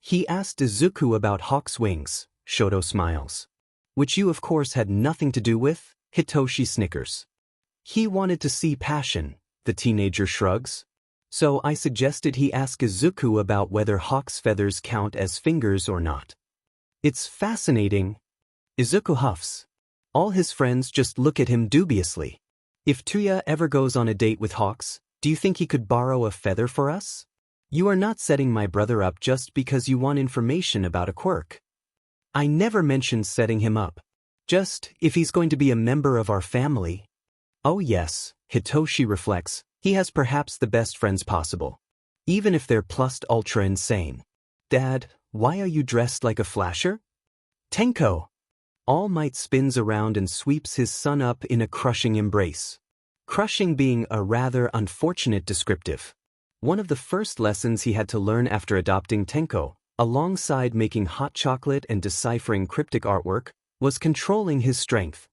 He asked Izuku about Hawk's wings, Shoto smiles. Which you of course had nothing to do with, Hitoshi snickers. He wanted to see passion. The teenager shrugs. So I suggested he ask Izuku about whether Hawk's feathers count as fingers or not. It's fascinating. Izuku huffs. All his friends just look at him dubiously. If Tuya ever goes on a date with Hawks, do you think he could borrow a feather for us? You are not setting my brother up just because you want information about a quirk. I never mentioned setting him up. Just, if he's going to be a member of our family. Oh yes. Hitoshi reflects, he has perhaps the best friends possible. Even if they're plus ultra insane. Dad, why are you dressed like a flasher? Tenko! All Might spins around and sweeps his son up in a crushing embrace. Crushing being a rather unfortunate descriptive. One of the first lessons he had to learn after adopting Tenko, alongside making hot chocolate and deciphering cryptic artwork, was controlling his strength.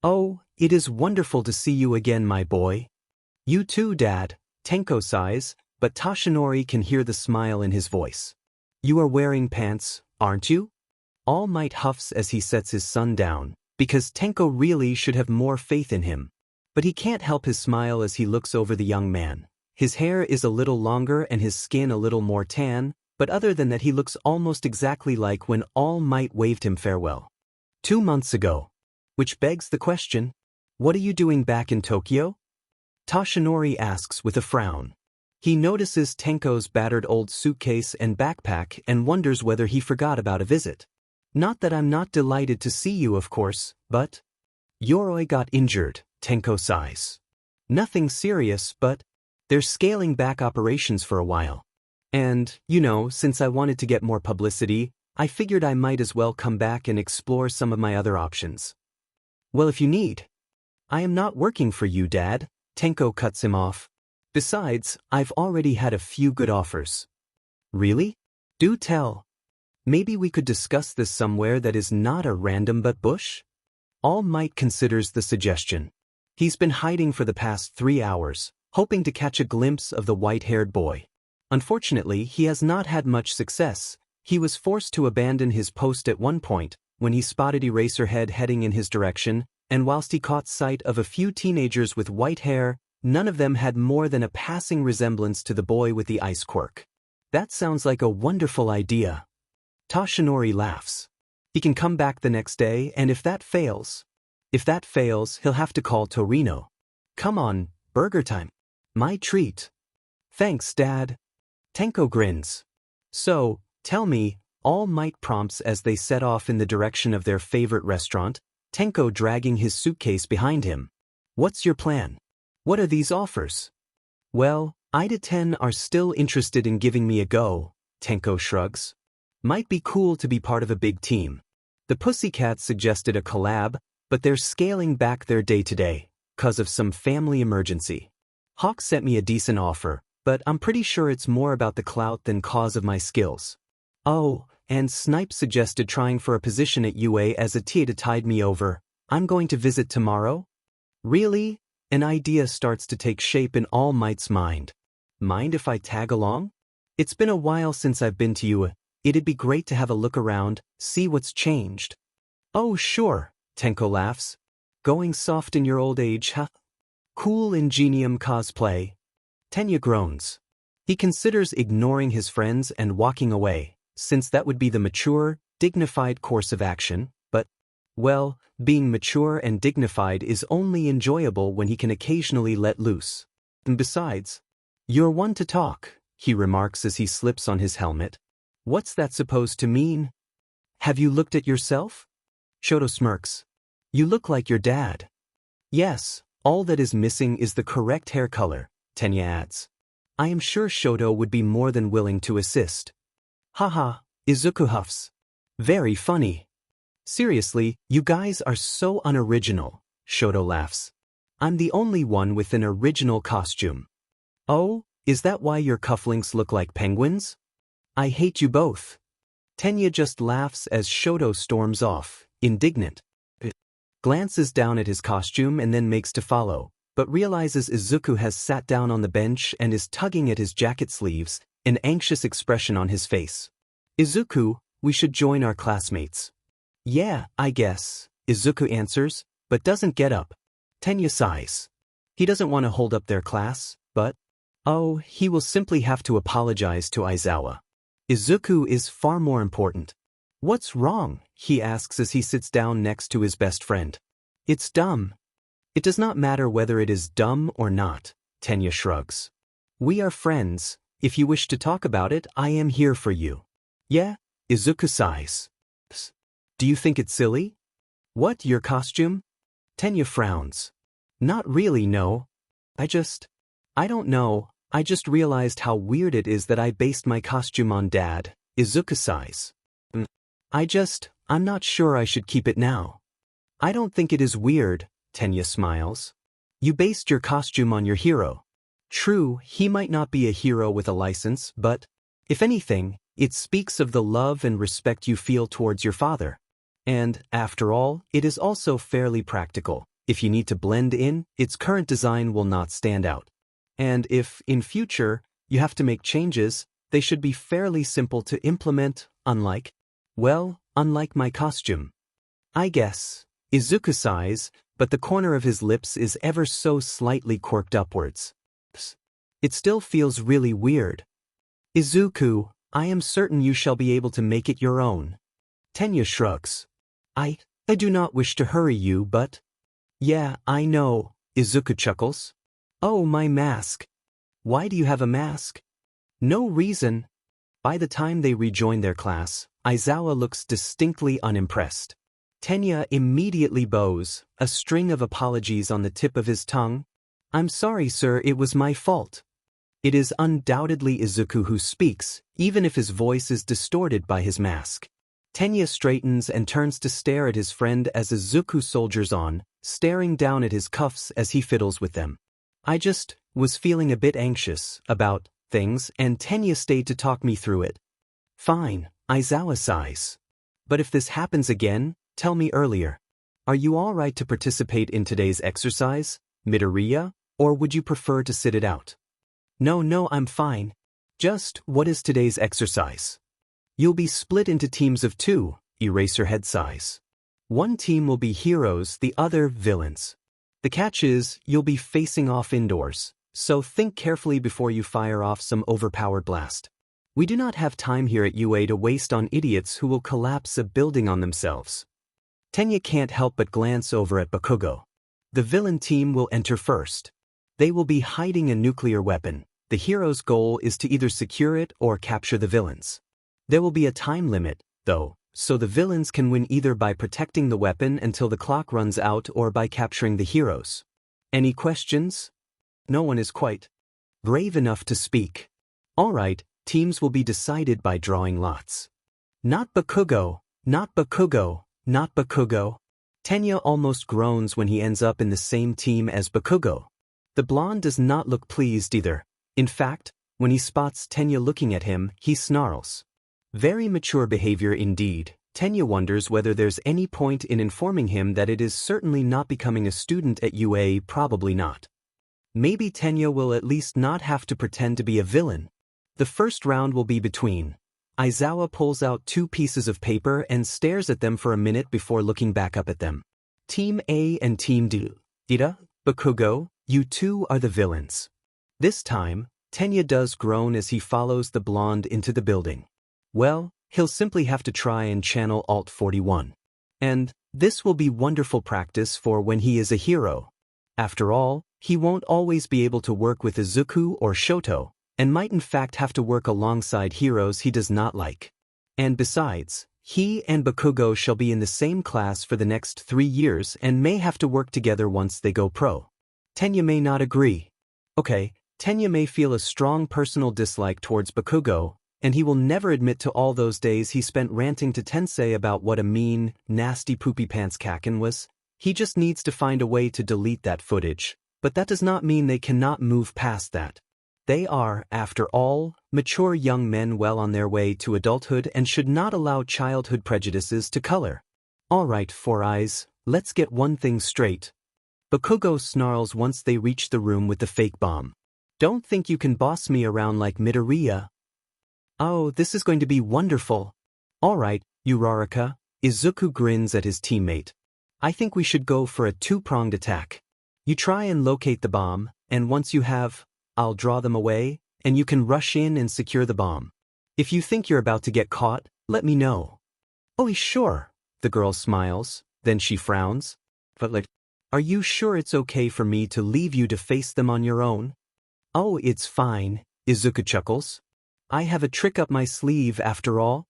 "Oh, it is wonderful to see you again, my boy." "You too, Dad," Tenko sighs, but Toshinori can hear the smile in his voice. "You are wearing pants, aren't you?" All Might huffs as he sets his son down, because Tenko really should have more faith in him. But he can't help his smile as he looks over the young man. His hair is a little longer and his skin a little more tan, but other than that he looks almost exactly like when All Might waved him farewell 2 months ago. Which begs the question, what are you doing back in Tokyo? Toshinori asks with a frown. He notices Tenko's battered old suitcase and backpack and wonders whether he forgot about a visit. "Not that I'm not delighted to see you, of course, but..." "Yoroi got injured," Tenko sighs. "Nothing serious, but they're scaling back operations for a while. And, since I wanted to get more publicity, I figured I might as well come back and explore some of my other options." "Well, if you need." "I am not working for you, Dad," Tenko cuts him off. "Besides, I've already had a few good offers." "Really? Do tell. Maybe we could discuss this somewhere that is not a random but bush?" All Might considers the suggestion. He's been hiding for the past 3 hours, hoping to catch a glimpse of the white-haired boy. Unfortunately, he has not had much success. He was forced to abandon his post at one point, when he spotted Eraserhead heading in his direction, and whilst he caught sight of a few teenagers with white hair, none of them had more than a passing resemblance to the boy with the ice quirk. "That sounds like a wonderful idea." Toshinori laughs. He can come back the next day, and if that fails, he'll have to call Torino. "Come on, burger time. My treat." "Thanks, Dad." Tenko grins. "So, tell me," All Might prompts as they set off in the direction of their favorite restaurant, Tenko dragging his suitcase behind him. "What's your plan? What are these offers?" "Well, Ida 10 are still interested in giving me a go," Tenko shrugs. "Might be cool to be part of a big team. The Pussycats suggested a collab, but they're scaling back their day-to-day, 'cause of some family emergency. Hawk sent me a decent offer, but I'm pretty sure it's more about the clout than cause of my skills. Oh, and Snipe suggested trying for a position at UA as a TA to tide me over. I'm going to visit tomorrow?" "Really?" An idea starts to take shape in All Might's mind. "Mind if I tag along? It's been a while since I've been to UA. It'd be great to have a look around, see what's changed." "Oh sure," Tenko laughs. "Going soft in your old age, huh? Cool Ingenium cosplay." Tenya groans. He considers ignoring his friends and walking away, since that would be the mature, dignified course of action, but, well, being mature and dignified is only enjoyable when he can occasionally let loose. And besides, "You're one to talk," he remarks as he slips on his helmet. "What's that supposed to mean?" "Have you looked at yourself?" Shoto smirks. "You look like your dad." "Yes, all that is missing is the correct hair color," Tenya adds. "I am sure Shoto would be more than willing to assist." "Haha," Izuku huffs. "Very funny." "Seriously, you guys are so unoriginal," Shoto laughs. "I'm the only one with an original costume." "Oh, is that why your cufflinks look like penguins? I hate you both." Tenya just laughs as Shoto storms off, indignant. Glances down at his costume and then makes to follow, but realizes Izuku has sat down on the bench and is tugging at his jacket sleeves, an anxious expression on his face. "Izuku, we should join our classmates." "Yeah, I guess," Izuku answers, but doesn't get up. Tenya sighs. He doesn't want to hold up their class, but, oh, he will simply have to apologize to Aizawa. Izuku is far more important. "What's wrong?" he asks as he sits down next to his best friend. "It's dumb." "It does not matter whether it is dumb or not," Tenya shrugs. "We are friends. If you wish to talk about it, I am here for you." "Yeah?" Izuku sighs. "Do you think it's silly?" "What, your costume?" Tenya frowns. "Not really, no. I don't know, I just realized how weird it is that I based my costume on Dad," Izuku sighs. I'm not sure I should keep it now." "I don't think it is weird," Tenya smiles. You based your costume on your hero. True, he might not be a hero with a license, but, if anything, it speaks of the love and respect you feel towards your father. And, after all, it is also fairly practical. If you need to blend in, its current design will not stand out. And if, in future, you have to make changes, they should be fairly simple to implement, unlike my costume. I guess. Izuku sighs, but the corner of his lips is ever so slightly quirked upwards. It still feels really weird. Izuku, I am certain you shall be able to make it your own. Tenya shrugs. I do not wish to hurry you, but… Yeah, I know, Izuku chuckles. Oh, my mask. Why do you have a mask? No reason. By the time they rejoin their class, Aizawa looks distinctly unimpressed. Tenya immediately bows, a string of apologies on the tip of his tongue. I'm sorry, sir, it was my fault. It is undoubtedly Izuku who speaks, even if his voice is distorted by his mask. Tenya straightens and turns to stare at his friend as Izuku soldiers on, staring down at his cuffs as he fiddles with them. I just was feeling a bit anxious about things, and Tenya stayed to talk me through it. Fine, Aizawa sighs. But if this happens again, tell me earlier. Are you all right to participate in today's exercise, Midoriya, or would you prefer to sit it out? No, I'm fine. Just, what is today's exercise? You'll be split into teams of 2, Eraserhead sighs. One team will be heroes, the other villains. The catch is, you'll be facing off indoors, so think carefully before you fire off some overpowered blast. We do not have time here at UA to waste on idiots who will collapse a building on themselves. Tenya can't help but glance over at Bakugo. The villain team will enter first. They will be hiding a nuclear weapon. The hero's goal is to either secure it or capture the villains. There will be a time limit, though, so the villains can win either by protecting the weapon until the clock runs out or by capturing the heroes. Any questions? No one is quite brave enough to speak. All right, teams will be decided by drawing lots. Not Bakugo, not Bakugo, not Bakugo. Tenya almost groans when he ends up in the same team as Bakugo. The blonde does not look pleased either. In fact, when he spots Tenya looking at him, he snarls. Very mature behavior indeed. Tenya wonders whether there's any point in informing him that it is certainly not becoming a student at UA, probably not. Maybe Tenya will at least not have to pretend to be a villain. The first round will be between. Aizawa pulls out 2 pieces of paper and stares at them for a minute before looking back up at them. Team A and Team D. Ida, Bakugo, you two are the villains. This time, Tenya does groan as he follows the blonde into the building. Well, he'll simply have to try and channel Alt 41. And this will be wonderful practice for when he is a hero. After all, he won't always be able to work with Izuku or Shoto, and might in fact have to work alongside heroes he does not like. And besides, he and Bakugo shall be in the same class for the next 3 years and may have to work together once they go pro. Tenya may not agree. Okay, Tenya may feel a strong personal dislike towards Bakugo, and he will never admit to all those days he spent ranting to Tensei about what a mean, nasty poopy pants Kaken was. He just needs to find a way to delete that footage, but that does not mean they cannot move past that. They are, after all, mature young men well on their way to adulthood and should not allow childhood prejudices to color. All right, Four Eyes, let's get one thing straight. Bakugo snarls once they reach the room with the fake bomb. Don't think you can boss me around like Midoriya. Oh, this is going to be wonderful. All right, Uraraka. Izuku grins at his teammate. I think we should go for a 2-pronged attack. You try and locate the bomb, and once you have, I'll draw them away, and you can rush in and secure the bomb. If you think you're about to get caught, let me know. Oh, sure. The girl smiles, then she frowns. But are you sure it's okay for me to leave you to face them on your own? Oh, it's fine, Izuku chuckles. I have a trick up my sleeve after all.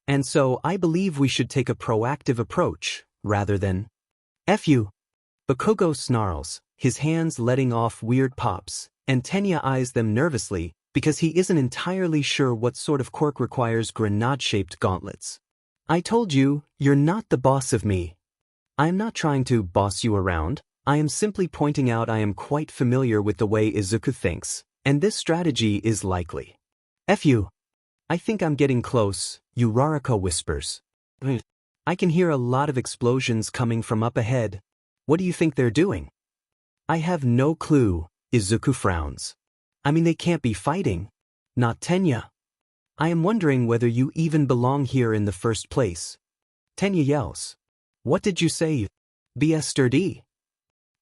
And so I believe we should take a proactive approach, rather than… F you. Bakugo snarls, his hands letting off weird pops, and Tenya eyes them nervously, because he isn't entirely sure what sort of quirk requires grenade-shaped gauntlets. I told you, you're not the boss of me. I'm not trying to boss you around. I am simply pointing out I am quite familiar with the way Izuku thinks, and this strategy is likely. F you. I think I'm getting close, Uraraka whispers. I can hear a lot of explosions coming from up ahead. What do you think they're doing? I have no clue, Izuku frowns. I mean, they can't be fighting. Not Tenya. I am wondering whether you even belong here in the first place. Tenya yells. What did you say? BS sturdy.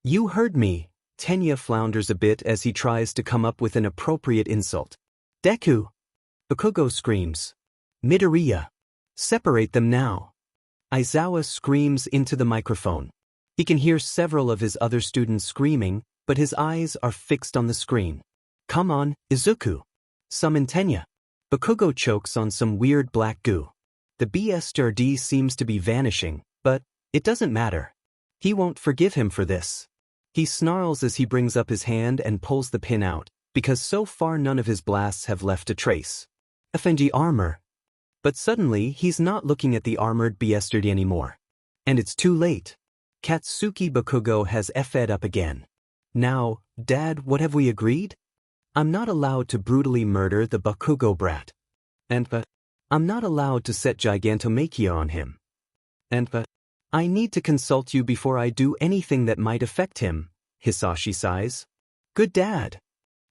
You heard me. Tenya flounders a bit as he tries to come up with an appropriate insult. Deku. Bakugo screams. Midoriya. Separate them now. Aizawa screams into the microphone. He can hear several of his other students screaming, but his eyes are fixed on the screen. Come on, Izuku. Summon Tenya. Bakugo chokes on some weird black goo. The BSRD seems to be vanishing, but it doesn't matter. He won't forgive him for this. He snarls as he brings up his hand and pulls the pin out, because so far none of his blasts have left a trace. FNG armor. But suddenly he's not looking at the armored BSRD anymore. And it's too late. Katsuki Bakugo has F'd up again. Now, Dad, what have we agreed? I'm not allowed to brutally murder the Bakugo brat. But I'm not allowed to set Gigantomachia on him. But I need to consult you before I do anything that might affect him, Hisashi sighs. Good dad.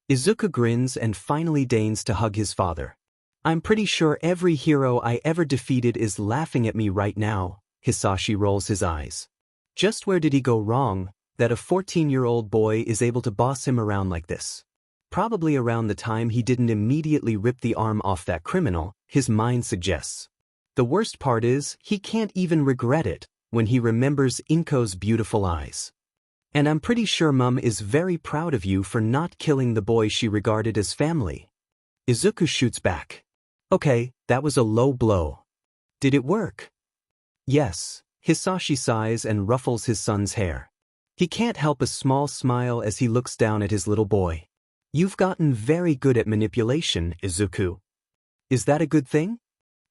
Izuku grins and finally deigns to hug his father. I'm pretty sure every hero I ever defeated is laughing at me right now, Hisashi rolls his eyes. Just where did he go wrong, that a 14-year-old boy is able to boss him around like this? Probably around the time he didn't immediately rip the arm off that criminal, his mind suggests. The worst part is, he can't even regret it when he remembers Inko's beautiful eyes. And I'm pretty sure Mum is very proud of you for not killing the boy she regarded as family. Izuku shoots back. Okay, that was a low blow. Did it work? Yes, Hisashi sighs and ruffles his son's hair. He can't help a small smile as he looks down at his little boy. You've gotten very good at manipulation, Izuku. Is that a good thing?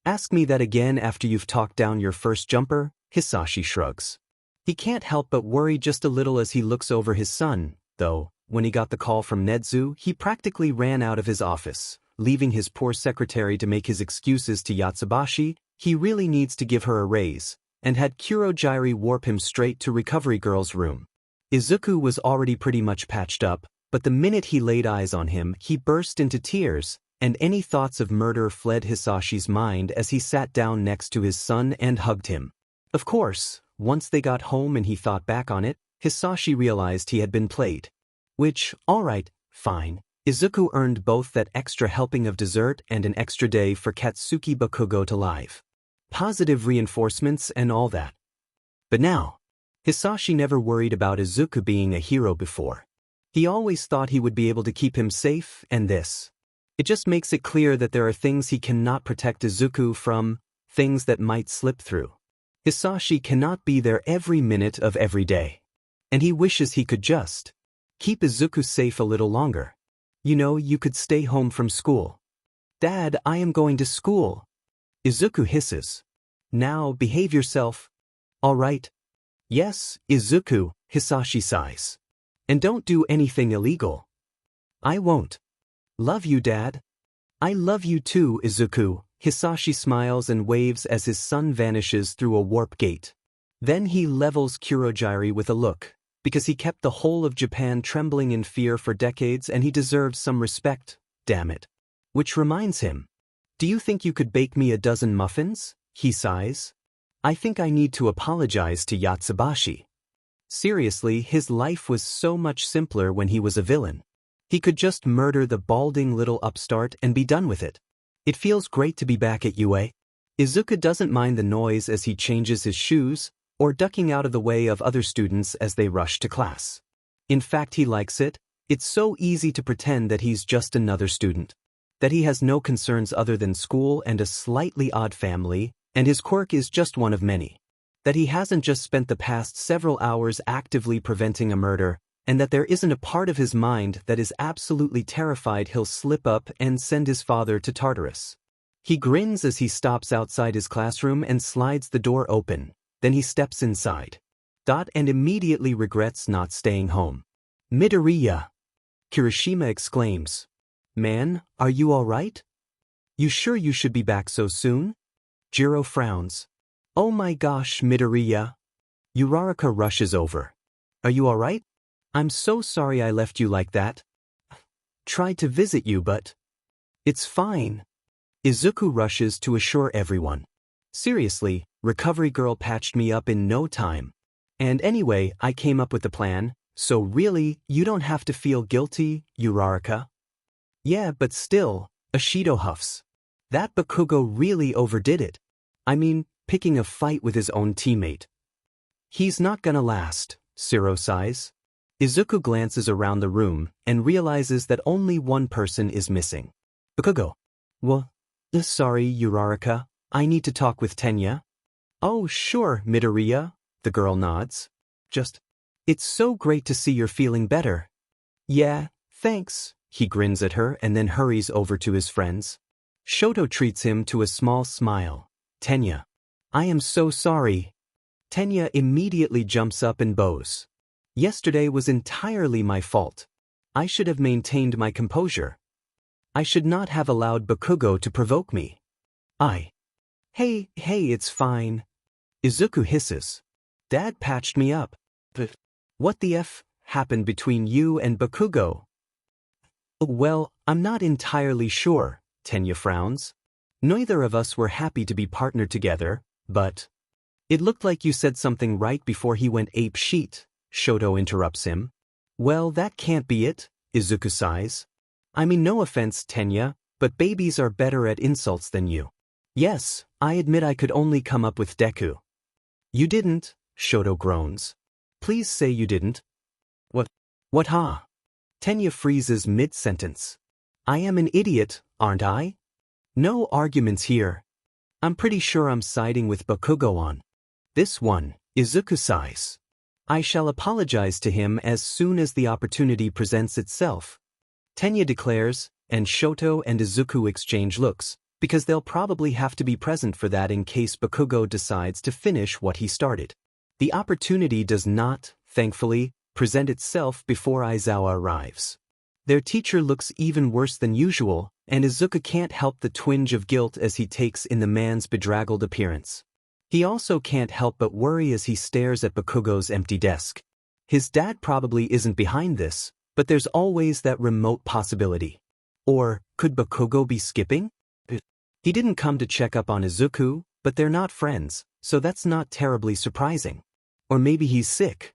Ask me that again after you've talked down your first jumper, Hisashi shrugs. He can't help but worry just a little as he looks over his son, though, when he got the call from Nedzu, he practically ran out of his office, leaving his poor secretary to make his excuses to Yatsubashi. He really needs to give her a raise, and had Kurogiri warp him straight to Recovery Girl's room. Izuku was already pretty much patched up, but the minute he laid eyes on him, he burst into tears, and any thoughts of murder fled Hisashi's mind as he sat down next to his son and hugged him. Of course, once they got home and he thought back on it, Hisashi realized he had been played. Which, alright, fine. Izuku earned both that extra helping of dessert and an extra day for Katsuki Bakugo to live. Positive reinforcements and all that. But now, Hisashi never worried about Izuku being a hero before. He always thought he would be able to keep him safe, and this. It just makes it clear that there are things he cannot protect Izuku from, things that might slip through. Hisashi cannot be there every minute of every day. And he wishes he could just keep Izuku safe a little longer. You know, you could stay home from school. Dad, I am going to school. Izuku hisses. Now, behave yourself. All right. Yes, Izuku, Hisashi sighs. And don't do anything illegal. I won't. Love you, Dad. I love you too, Izuku. Hisashi smiles and waves as his son vanishes through a warp gate. Then he levels Kurogiri with a look, because he kept the whole of Japan trembling in fear for decades and he deserves some respect, damn it. Which reminds him. Do you think you could bake me a dozen muffins? He sighs. I think I need to apologize to Yatsubashi. Seriously, his life was so much simpler when he was a villain. He could just murder the balding little upstart and be done with it. It feels great to be back at UA. Izuku doesn't mind the noise as he changes his shoes, or ducking out of the way of other students as they rush to class. In fact, he likes it. It's so easy to pretend that he's just another student. That he has no concerns other than school and a slightly odd family, and his quirk is just one of many. That he hasn't just spent the past several hours actively preventing a murder, and that there isn't a part of his mind that is absolutely terrified he'll slip up and send his father to Tartarus. He grins as he stops outside his classroom and slides the door open, then he steps inside. And immediately regrets not staying home. Midoriya! Kirishima exclaims. Man, are you alright? You sure you should be back so soon? Jiro frowns. Oh my gosh, Midoriya. Uraraka rushes over. Are you alright? I'm so sorry I left you like that. Tried to visit you but... It's fine. Izuku rushes to assure everyone. Seriously, recovery girl patched me up in no time. And anyway, I came up with the plan, so really, you don't have to feel guilty, Uraraka. Yeah, but still, Ashido huffs. That Bakugo really overdid it. I mean, picking a fight with his own teammate. He's not gonna last, Siro sighs. Izuku glances around the room and realizes that only one person is missing. Bakugo. Well, sorry, Uraraka. I need to talk with Tenya. Oh, sure, Midoriya, the girl nods. It's so great to see you're feeling better. Yeah, thanks, he grins at her and then hurries over to his friends. Shoto treats him to a small smile. Tenya. I am so sorry. Tenya immediately jumps up and bows. Yesterday was entirely my fault. I should have maintained my composure. I should not have allowed Bakugo to provoke me. Hey, it's fine. Izuku hisses. Dad patched me up. But what the F happened between you and Bakugo? Well, I'm not entirely sure, Tenya frowns. Neither of us were happy to be partnered together, but... It looked like you said something right before he went apeshit, Shoto interrupts him. Well, that can't be it, Izuku sighs. I mean no offense, Tenya, but babies are better at insults than you. Yes, I admit I could only come up with Deku. You didn't, Shoto groans. Please say you didn't. What ha? Tenya freezes mid-sentence. I am an idiot, aren't I? No arguments here. I'm pretty sure I'm siding with Bakugo on this one, Izuku sighs. I shall apologize to him as soon as the opportunity presents itself. Tenya declares, and Shoto and Izuku exchange looks, because they'll probably have to be present for that in case Bakugo decides to finish what he started. The opportunity does not, thankfully, present itself before Aizawa arrives. Their teacher looks even worse than usual, and Izuku can't help the twinge of guilt as he takes in the man's bedraggled appearance. He also can't help but worry as he stares at Bakugo's empty desk. His dad probably isn't behind this, but there's always that remote possibility. Or, could Bakugo be skipping? He didn't come to check up on Izuku, but they're not friends, so that's not terribly surprising. Or maybe he's sick.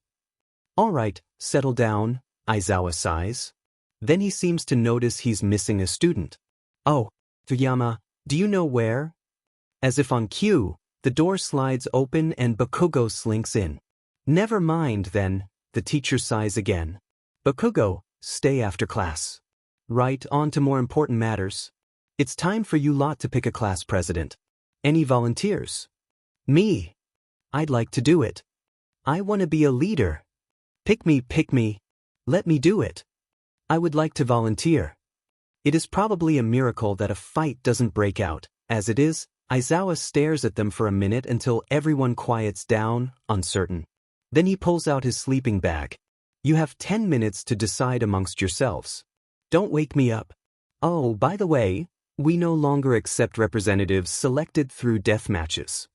Alright, settle down, Aizawa sighs. Then he seems to notice he's missing a student. Oh, Toyama, do you know where? As if on cue, the door slides open and Bakugo slinks in. Never mind then, the teacher sighs again. Bakugo, stay after class. Right, on to more important matters. It's time for you lot to pick a class president. Any volunteers? Me. I'd like to do it. I want to be a leader. Pick me. Let me do it. I would like to volunteer. It is probably a miracle that a fight doesn't break out. As it is, Aizawa stares at them for a minute until everyone quiets down, uncertain. Then he pulls out his sleeping bag. You have 10 minutes to decide amongst yourselves. Don't wake me up. Oh, by the way, we no longer accept representatives selected through death matches.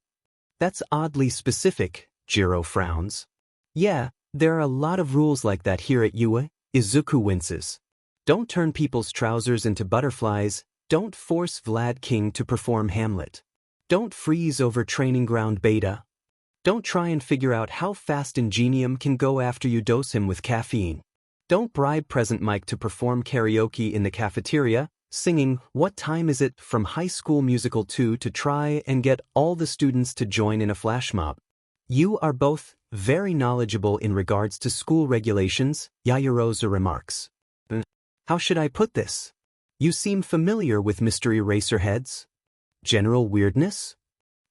That's oddly specific, Jiro frowns. Yeah, there are a lot of rules like that here at UA, Izuku winces. Don't turn people's trousers into butterflies, don't force Vlad King to perform Hamlet. Don't freeze over training ground beta. Don't try and figure out how fast Ingenium can go after you dose him with caffeine. Don't bribe Present Mike to perform karaoke in the cafeteria, singing What Time Is It from High School Musical 2 to try and get all the students to join in a flash mob. You are both very knowledgeable in regards to school regulations, Yayarosa remarks. How should I put this? You seem familiar with Mystery Eraserheads? General weirdness?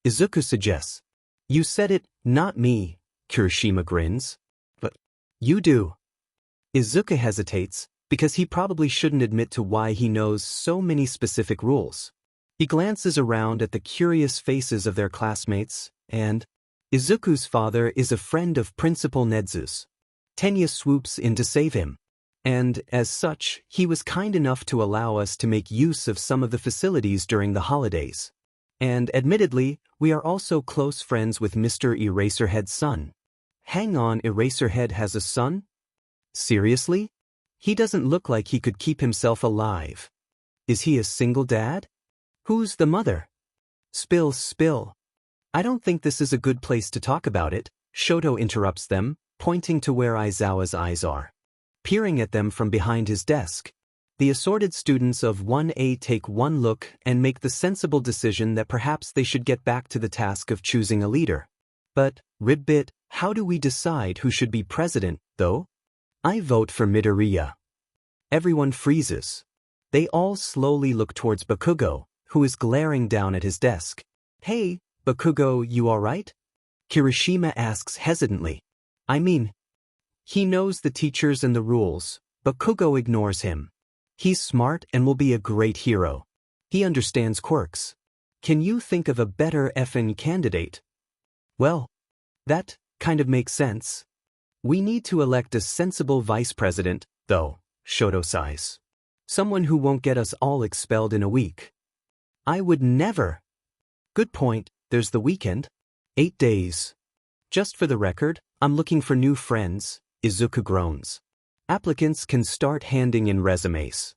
Izuku suggests. You said it, not me, Kirishima grins. But you do. Izuku hesitates, because he probably shouldn't admit to why he knows so many specific rules. He glances around at the curious faces of their classmates, and Izuku's father is a friend of Principal Nedzu's. Tenya swoops in to save him. And, as such, he was kind enough to allow us to make use of some of the facilities during the holidays. And, admittedly, we are also close friends with Mr. Eraserhead's son. Hang on, Eraserhead has a son? Seriously? He doesn't look like he could keep himself alive. Is he a single dad? Who's the mother? Spill. I don't think this is a good place to talk about it, Shoto interrupts them, pointing to where Aizawa's eyes are. Peering at them from behind his desk. The assorted students of 1A take one look and make the sensible decision that perhaps they should get back to the task of choosing a leader. But, Ribbit, how do we decide who should be president, though? I vote for Midoriya. Everyone freezes. They all slowly look towards Bakugo, who is glaring down at his desk. Hey, Bakugo, you alright? Kirishima asks hesitantly. I mean, he knows the teachers and the rules, Bakugo ignores him. He's smart and will be a great hero. He understands quirks. Can you think of a better effing candidate? Well, that kind of makes sense. We need to elect a sensible vice president, though, Shoto sighs. Someone who won't get us all expelled in a week. I would never. Good point, there's the weekend. 8 days. Just for the record, I'm looking for new friends, Izuku groans. Applicants can start handing in resumes.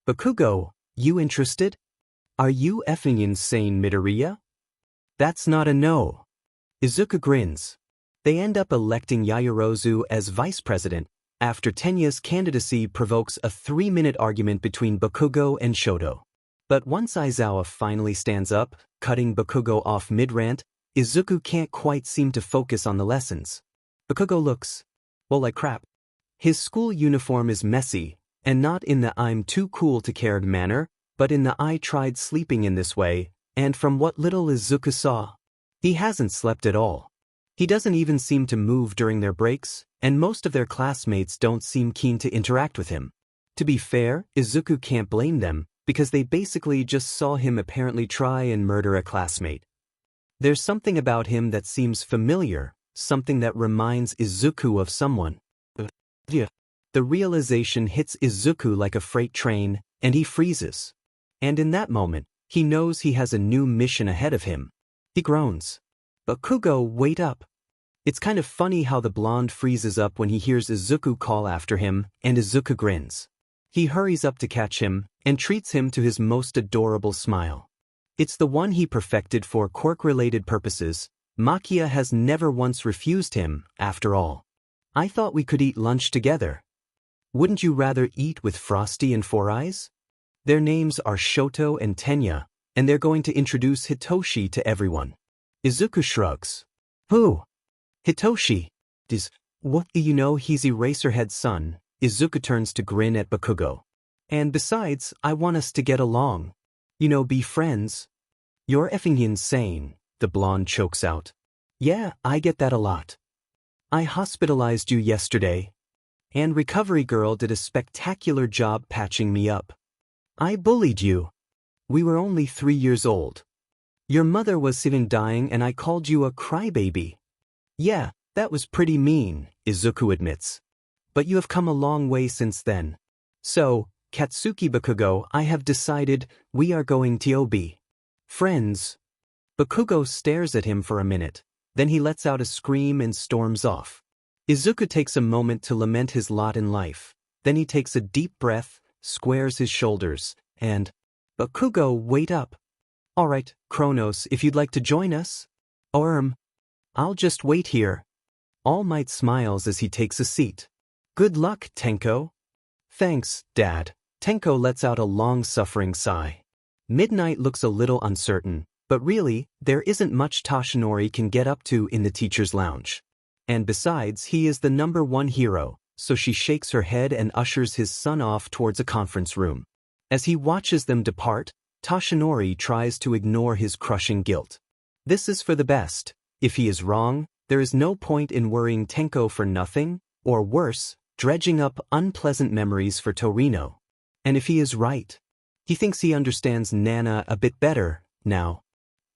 Bakugo, you interested? Are you effing insane, Midoriya? That's not a no. Izuku grins. They end up electing Yaoyorozu as vice president, after Tenya's candidacy provokes a 3-minute argument between Bakugo and Shoto. But once Aizawa finally stands up, cutting Bakugo off mid-rant, Izuku can't quite seem to focus on the lessons. Bakugo looks, well, like crap. His school uniform is messy, and not in the I'm too cool to care manner, but in the I tried sleeping in this way, and from what little Izuku saw, he hasn't slept at all. He doesn't even seem to move during their breaks, and most of their classmates don't seem keen to interact with him. To be fair, Izuku can't blame them, because they basically just saw him apparently try and murder a classmate. There's something about him that seems familiar, something that reminds Izuku of someone. The realization hits Izuku like a freight train, and he freezes. And in that moment, he knows he has a new mission ahead of him. He groans. Bakugo, wait up. It's kind of funny how the blonde freezes up when he hears Izuku call after him, and Izuku grins. He hurries up to catch him, and treats him to his most adorable smile. It's the one he perfected for quirk-related purposes. Makia has never once refused him, after all. I thought we could eat lunch together. Wouldn't you rather eat with Frosty and Four Eyes? Their names are Shoto and Tenya, and they're going to introduce Hitoshi to everyone. Izuku shrugs. Who? Hitoshi. What do you know, he's Eraserhead's son. Izuku turns to grin at Bakugo. And besides, I want us to get along. Be friends. You're effing insane, the blonde chokes out. Yeah, I get that a lot. I hospitalized you yesterday. And Recovery Girl did a spectacular job patching me up. I bullied you. We were only 3 years old. Your mother was sitting dying and I called you a crybaby. Yeah, that was pretty mean, Izuku admits. But you have come a long way since then. So, Katsuki Bakugo, I have decided we are going to be friends. Bakugo stares at him for a minute. Then he lets out a scream and storms off. Izuku takes a moment to lament his lot in life. Then he takes a deep breath, squares his shoulders, and, Bakugo, wait up. Alright, Kronos, if you'd like to join us. I'll just wait here. All Might smiles as he takes a seat. Good luck, Tenko. Thanks, Dad. Tenko lets out a long-suffering sigh. Midnight looks a little uncertain, but really, there isn't much Toshinori can get up to in the teacher's lounge. And besides, he is the #1 hero, so she shakes her head and ushers his son off towards a conference room. As he watches them depart, Toshinori tries to ignore his crushing guilt. This is for the best. If he is wrong, there is no point in worrying Tenko for nothing, or worse, dredging up unpleasant memories for Torino. And if he is right, he thinks he understands Nana a bit better now.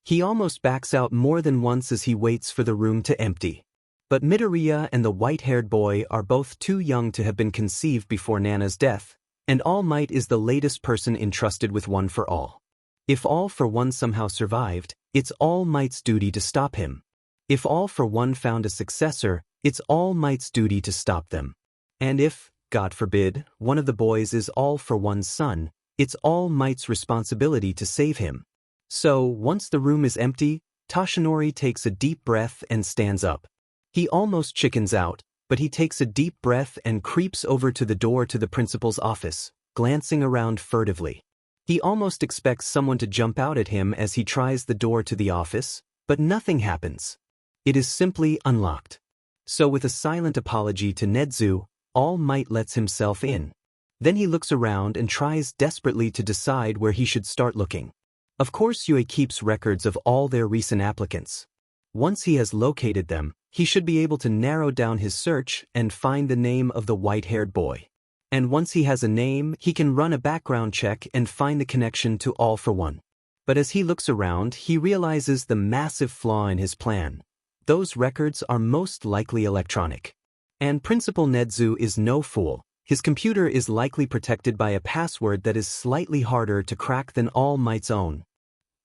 He almost backs out more than once as he waits for the room to empty. But Midoriya and the white-haired boy are both too young to have been conceived before Nana's death, and All Might is the latest person entrusted with One for All. If All for One somehow survived, it's All Might's duty to stop him. If All for One found a successor, it's All Might's duty to stop them. And if, God forbid, one of the boys is All for One's son, it's All Might's responsibility to save him. So, once the room is empty, Toshinori takes a deep breath and stands up. He almost chickens out, but he takes a deep breath and creeps over to the door to the principal's office, glancing around furtively. He almost expects someone to jump out at him as he tries the door to the office, but nothing happens. It is simply unlocked. So with a silent apology to Nedzu, All Might lets himself in. Then he looks around and tries desperately to decide where he should start looking. Of course Yui keeps records of all their recent applicants. Once he has located them, he should be able to narrow down his search and find the name of the white-haired boy. And once he has a name, he can run a background check and find the connection to All for One. But as he looks around, he realizes the massive flaw in his plan. Those records are most likely electronic. And Principal Nedzu is no fool. His computer is likely protected by a password that is slightly harder to crack than All Might's own.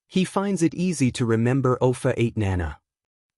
He finds it easy to remember Ofa 8 Nana.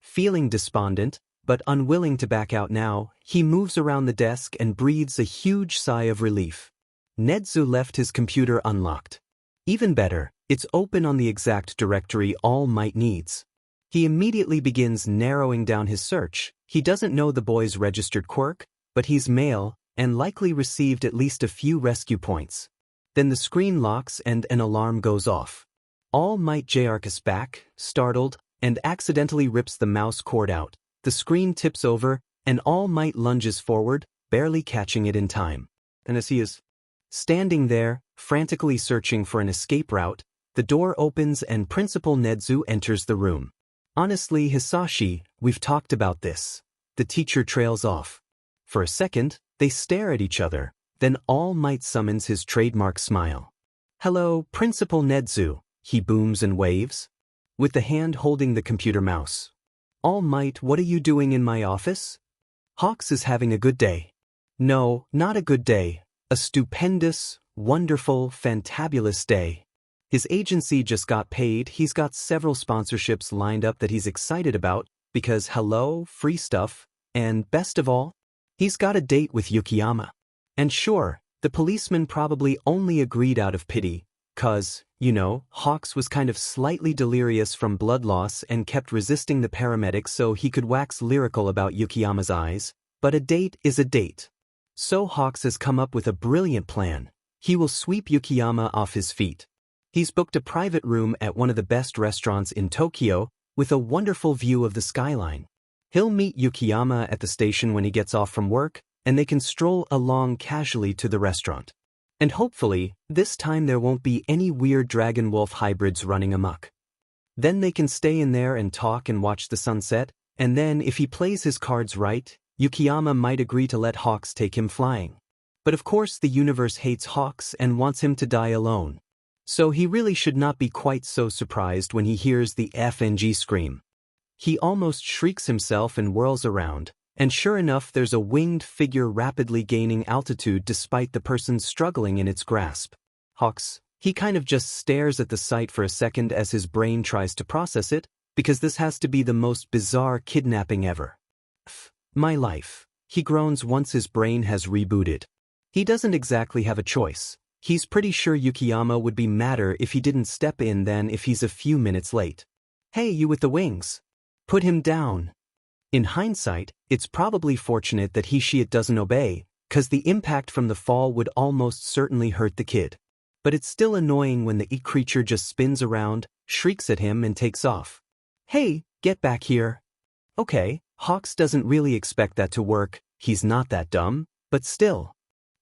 Feeling despondent, but unwilling to back out now, he moves around the desk and breathes a huge sigh of relief. Nedzu left his computer unlocked. Even better, it's open on the exact directory All Might needs. He immediately begins narrowing down his search. He doesn't know the boy's registered quirk, but he's male, and likely received at least a few rescue points. Then the screen locks and an alarm goes off. All Might jerks back, startled, and accidentally rips the mouse cord out. The screen tips over, and All Might lunges forward, barely catching it in time. And as he is standing there, frantically searching for an escape route, the door opens and Principal Nedzu enters the room. Honestly, Hisashi, we've talked about this. The teacher trails off. For a second, they stare at each other, then All Might summons his trademark smile. Hello, Principal Nedzu, he booms and waves, with the hand holding the computer mouse. All Might, what are you doing in my office? Hawks is having a good day. No, not a good day. A stupendous, wonderful, fantabulous day. His agency just got paid. He's got several sponsorships lined up that he's excited about because hello, free stuff, and best of all, he's got a date with Yukiyama. And sure, the policeman probably only agreed out of pity, 'cause, Hawks was kind of slightly delirious from blood loss and kept resisting the paramedics so he could wax lyrical about Yukiyama's eyes, but a date is a date. So Hawks has come up with a brilliant plan. He will sweep Yukiyama off his feet. He's booked a private room at one of the best restaurants in Tokyo with a wonderful view of the skyline. He'll meet Yukiyama at the station when he gets off from work, and they can stroll along casually to the restaurant. And hopefully, this time there won't be any weird dragon-wolf hybrids running amok. Then they can stay in there and talk and watch the sunset, and then if he plays his cards right, Yukiyama might agree to let Hawks take him flying. But of course the universe hates Hawks and wants him to die alone. So he really should not be quite so surprised when he hears the FNG scream. He almost shrieks himself and whirls around, and sure enough there's a winged figure rapidly gaining altitude despite the person struggling in its grasp. Hawks, he kind of just stares at the sight for a second as his brain tries to process it, because this has to be the most bizarre kidnapping ever. My life, he groans once his brain has rebooted. He doesn't exactly have a choice. He's pretty sure Yukiyama would be madder if he didn't step in than if he's a few minutes late. Hey, you with the wings. Put him down. In hindsight, it's probably fortunate that it doesn't obey, 'cause the impact from the fall would almost certainly hurt the kid. But it's still annoying when the creature just spins around, shrieks at him and takes off. Hey, get back here. Okay, Hawks doesn't really expect that to work, he's not that dumb, but still.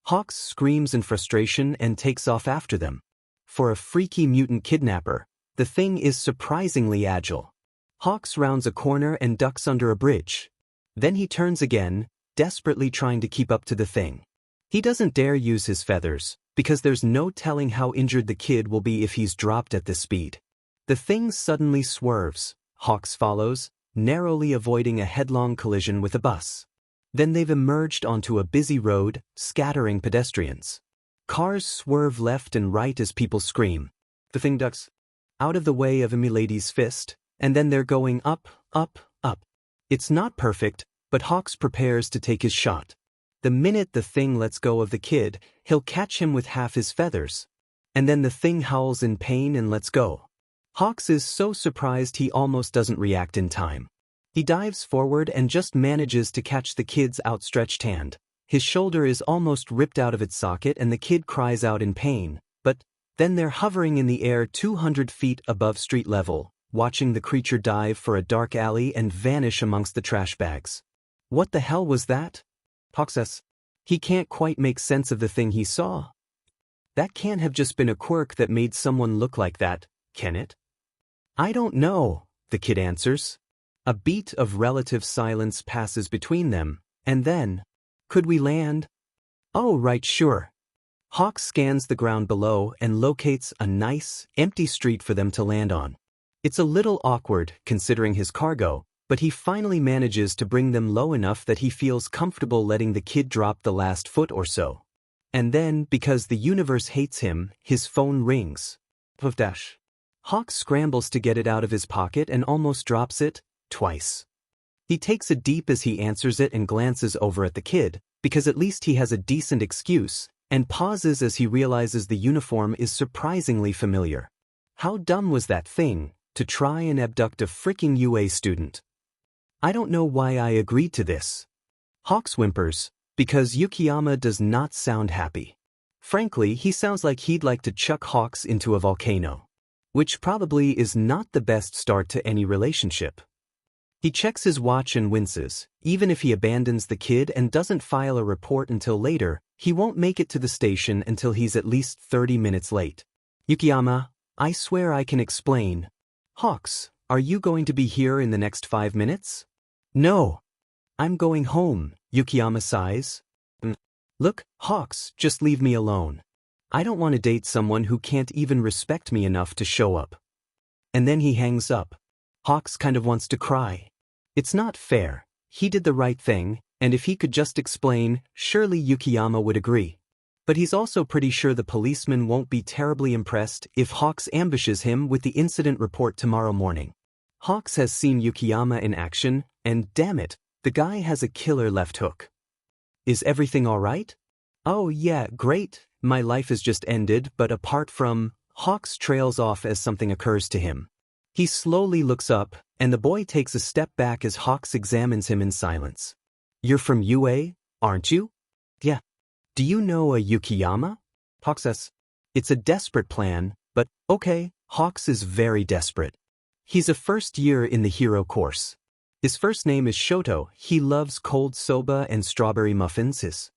Hawks screams in frustration and takes off after them. For a freaky mutant kidnapper, the thing is surprisingly agile. Hawks rounds a corner and ducks under a bridge. Then he turns again, desperately trying to keep up to the thing. He doesn't dare use his feathers, because there's no telling how injured the kid will be if he's dropped at this speed. The thing suddenly swerves. Hawks follows, narrowly avoiding a headlong collision with a bus. Then they've emerged onto a busy road, scattering pedestrians. Cars swerve left and right as people scream. The thing ducks out of the way of a milady's fist, and then they're going up, up, up. It's not perfect, but Hawks prepares to take his shot. The minute the thing lets go of the kid, he'll catch him with half his feathers. And then the thing howls in pain and lets go. Hawks is so surprised he almost doesn't react in time. He dives forward and just manages to catch the kid's outstretched hand. His shoulder is almost ripped out of its socket and the kid cries out in pain, but then they're hovering in the air 200 feet above street level, watching the creature dive for a dark alley and vanish amongst the trash bags. What the hell was that? Hawks says. He can't quite make sense of the thing he saw. That can't have just been a quirk that made someone look like that, can it? I don't know, the kid answers. A beat of relative silence passes between them, and then, could we land? Oh, right, sure. Hawks scans the ground below and locates a nice, empty street for them to land on. It's a little awkward, considering his cargo, but he finally manages to bring them low enough that he feels comfortable letting the kid drop the last foot or so. And then, because the universe hates him, his phone rings. Dash. Hawks scrambles to get it out of his pocket and almost drops it, twice. He takes a deep as he answers it and glances over at the kid, because at least he has a decent excuse, and pauses as he realizes the uniform is surprisingly familiar. How dumb was that thing, to try and abduct a freaking UA student? I don't know why I agreed to this. Hawks whimpers, because Yukiyama does not sound happy. Frankly, he sounds like he'd like to chuck Hawks into a volcano. Which probably is not the best start to any relationship. He checks his watch and winces. Even if he abandons the kid and doesn't file a report until later, he won't make it to the station until he's at least 30 minutes late. Yukiyama, I swear I can explain. Hawks, are you going to be here in the next 5 minutes? No. I'm going home, Yukiyama sighs. Look, Hawks, just leave me alone. I don't want to date someone who can't even respect me enough to show up. And then he hangs up. Hawks kind of wants to cry. It's not fair. He did the right thing, and if he could just explain, surely Yukiyama would agree. But he's also pretty sure the policeman won't be terribly impressed if Hawks ambushes him with the incident report tomorrow morning. Hawks has seen Yukiyama in action, and damn it, the guy has a killer left hook. Is everything all right? Oh yeah, great. My life has just ended, but apart from, Hawks trails off as something occurs to him. He slowly looks up, and the boy takes a step back as Hawks examines him in silence. You're from UA, aren't you? Yeah. Do you know a Yukiyama? Hawks says. It's a desperate plan, but okay, Hawks is very desperate. He's a first year in the hero course. His first name is Shoto. He loves cold soba and strawberry muffins. His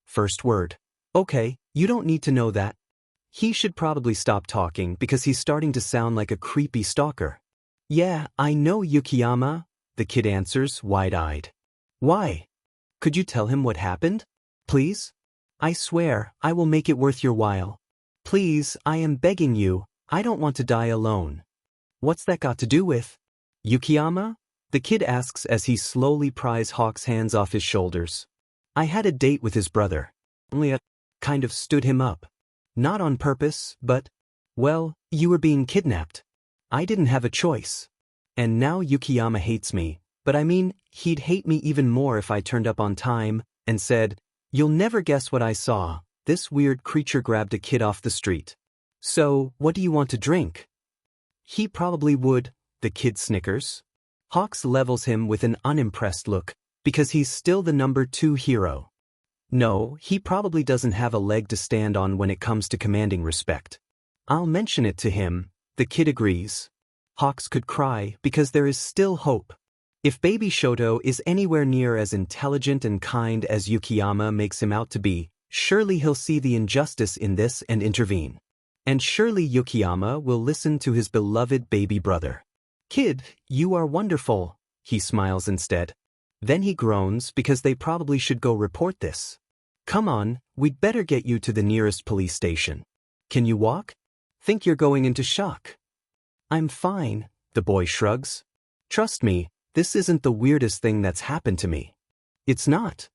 first word. Okay, you don't need to know that. He should probably stop talking because he's starting to sound like a creepy stalker. Yeah, I know Yukiyama, the kid answers, wide-eyed. Why? Could you tell him what happened? Please? I swear, I will make it worth your while. Please, I am begging you, I don't want to die alone. What's that got to do with? Yukiyama? The kid asks as he slowly pries Hawk's hands off his shoulders. I had a date with his brother. Only I kind of stood him up. Not on purpose, but, well, you were being kidnapped. I didn't have a choice. And now Yukiyama hates me, but I mean, he'd hate me even more if I turned up on time and said, you'll never guess what I saw. This weird creature grabbed a kid off the street. So, what do you want to drink? He probably would, the kid snickers. Hawks levels him with an unimpressed look, because he's still the number 2 hero. No, he probably doesn't have a leg to stand on when it comes to commanding respect. I'll mention it to him, the kid agrees. Hawks could cry because there is still hope. If baby Shoto is anywhere near as intelligent and kind as Yukiyama makes him out to be, surely he'll see the injustice in this and intervene. And surely Yukiyama will listen to his beloved baby brother. Kid, you are wonderful, he smiles instead. Then he groans because they probably should go report this. Come on, we'd better get you to the nearest police station. Can you walk? Think you're going into shock. I'm fine, the boy shrugs. Trust me, this isn't the weirdest thing that's happened to me. It's not.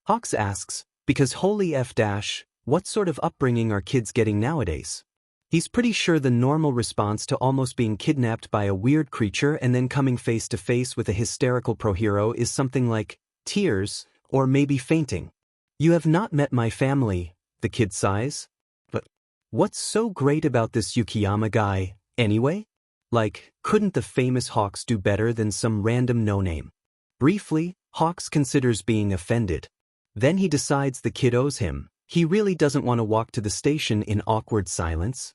Hawks asks, because holy F dash, what sort of upbringing are kids getting nowadays? He's pretty sure the normal response to almost being kidnapped by a weird creature and then coming face to face with a hysterical pro-hero is something like tears or maybe fainting. You have not met my family, the kid sighs. But what's so great about this Yukiyama guy, anyway? Like, couldn't the famous Hawks do better than some random no-name? Briefly, Hawks considers being offended. Then he decides the kid owes him. He really doesn't want to walk to the station in awkward silence.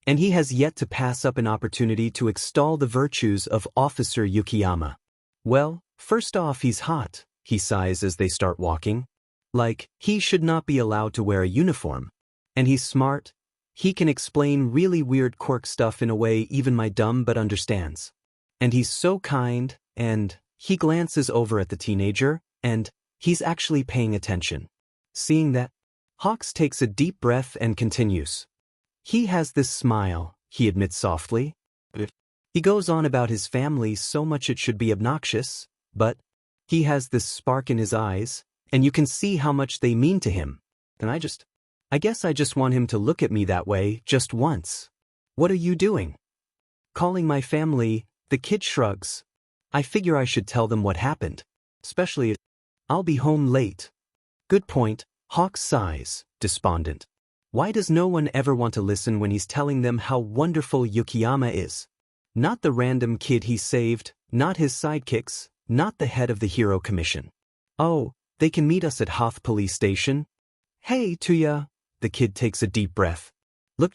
And he has yet to pass up an opportunity to extol the virtues of Officer Yukiyama. Well, first off, he's hot, he sighs as they start walking. Like, he should not be allowed to wear a uniform. And he's smart. He can explain really weird quirk stuff in a way even my dumb but understands. And he's so kind, and he glances over at the teenager, and he's actually paying attention. Seeing that, Hawks takes a deep breath and continues. He has this smile, he admits softly. He goes on about his family so much it should be obnoxious, but he has this spark in his eyes, and you can see how much they mean to him. And I guess I just want him to look at me that way just once. What are you doing? Calling my family, the kid shrugs. I figure I should tell them what happened. Especially if I'll be home late. Good point, Hawks sighs, despondent. Why does no one ever want to listen when he's telling them how wonderful Yukiyama is? Not the random kid he saved, not his sidekicks, not the head of the hero commission. Oh, they can meet us at Hoth police station? Hey, Tuya. The kid takes a deep breath. Look,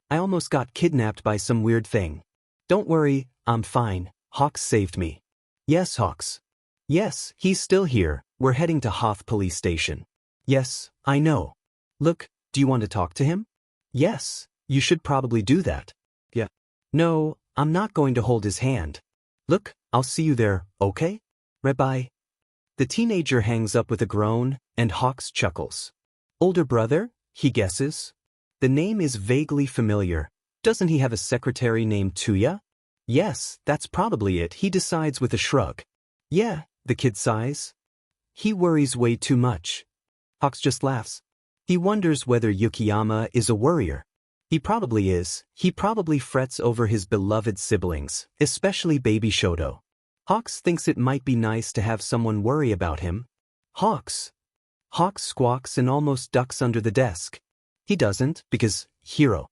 I almost got kidnapped by some weird thing. Don't worry, I'm fine. Hawks saved me. Yes, Hawks. Yes, he's still here. We're heading to Hoth police station. Yes, I know. Look, do you want to talk to him? Yes, you should probably do that. Yeah. No, I'm not going to hold his hand. Look, I'll see you there, okay? Bye. The teenager hangs up with a groan, and Hawks chuckles. Older brother? He guesses. The name is vaguely familiar. Doesn't he have a secretary named Tuya? Yes, that's probably it, he decides with a shrug. Yeah, the kid sighs. He worries way too much. Hawks just laughs. He wonders whether Yukiyama is a worrier. He probably is. He probably frets over his beloved siblings, especially baby Shoto. Hawks thinks it might be nice to have someone worry about him. Hawks squawks and almost ducks under the desk. He doesn't, because hero.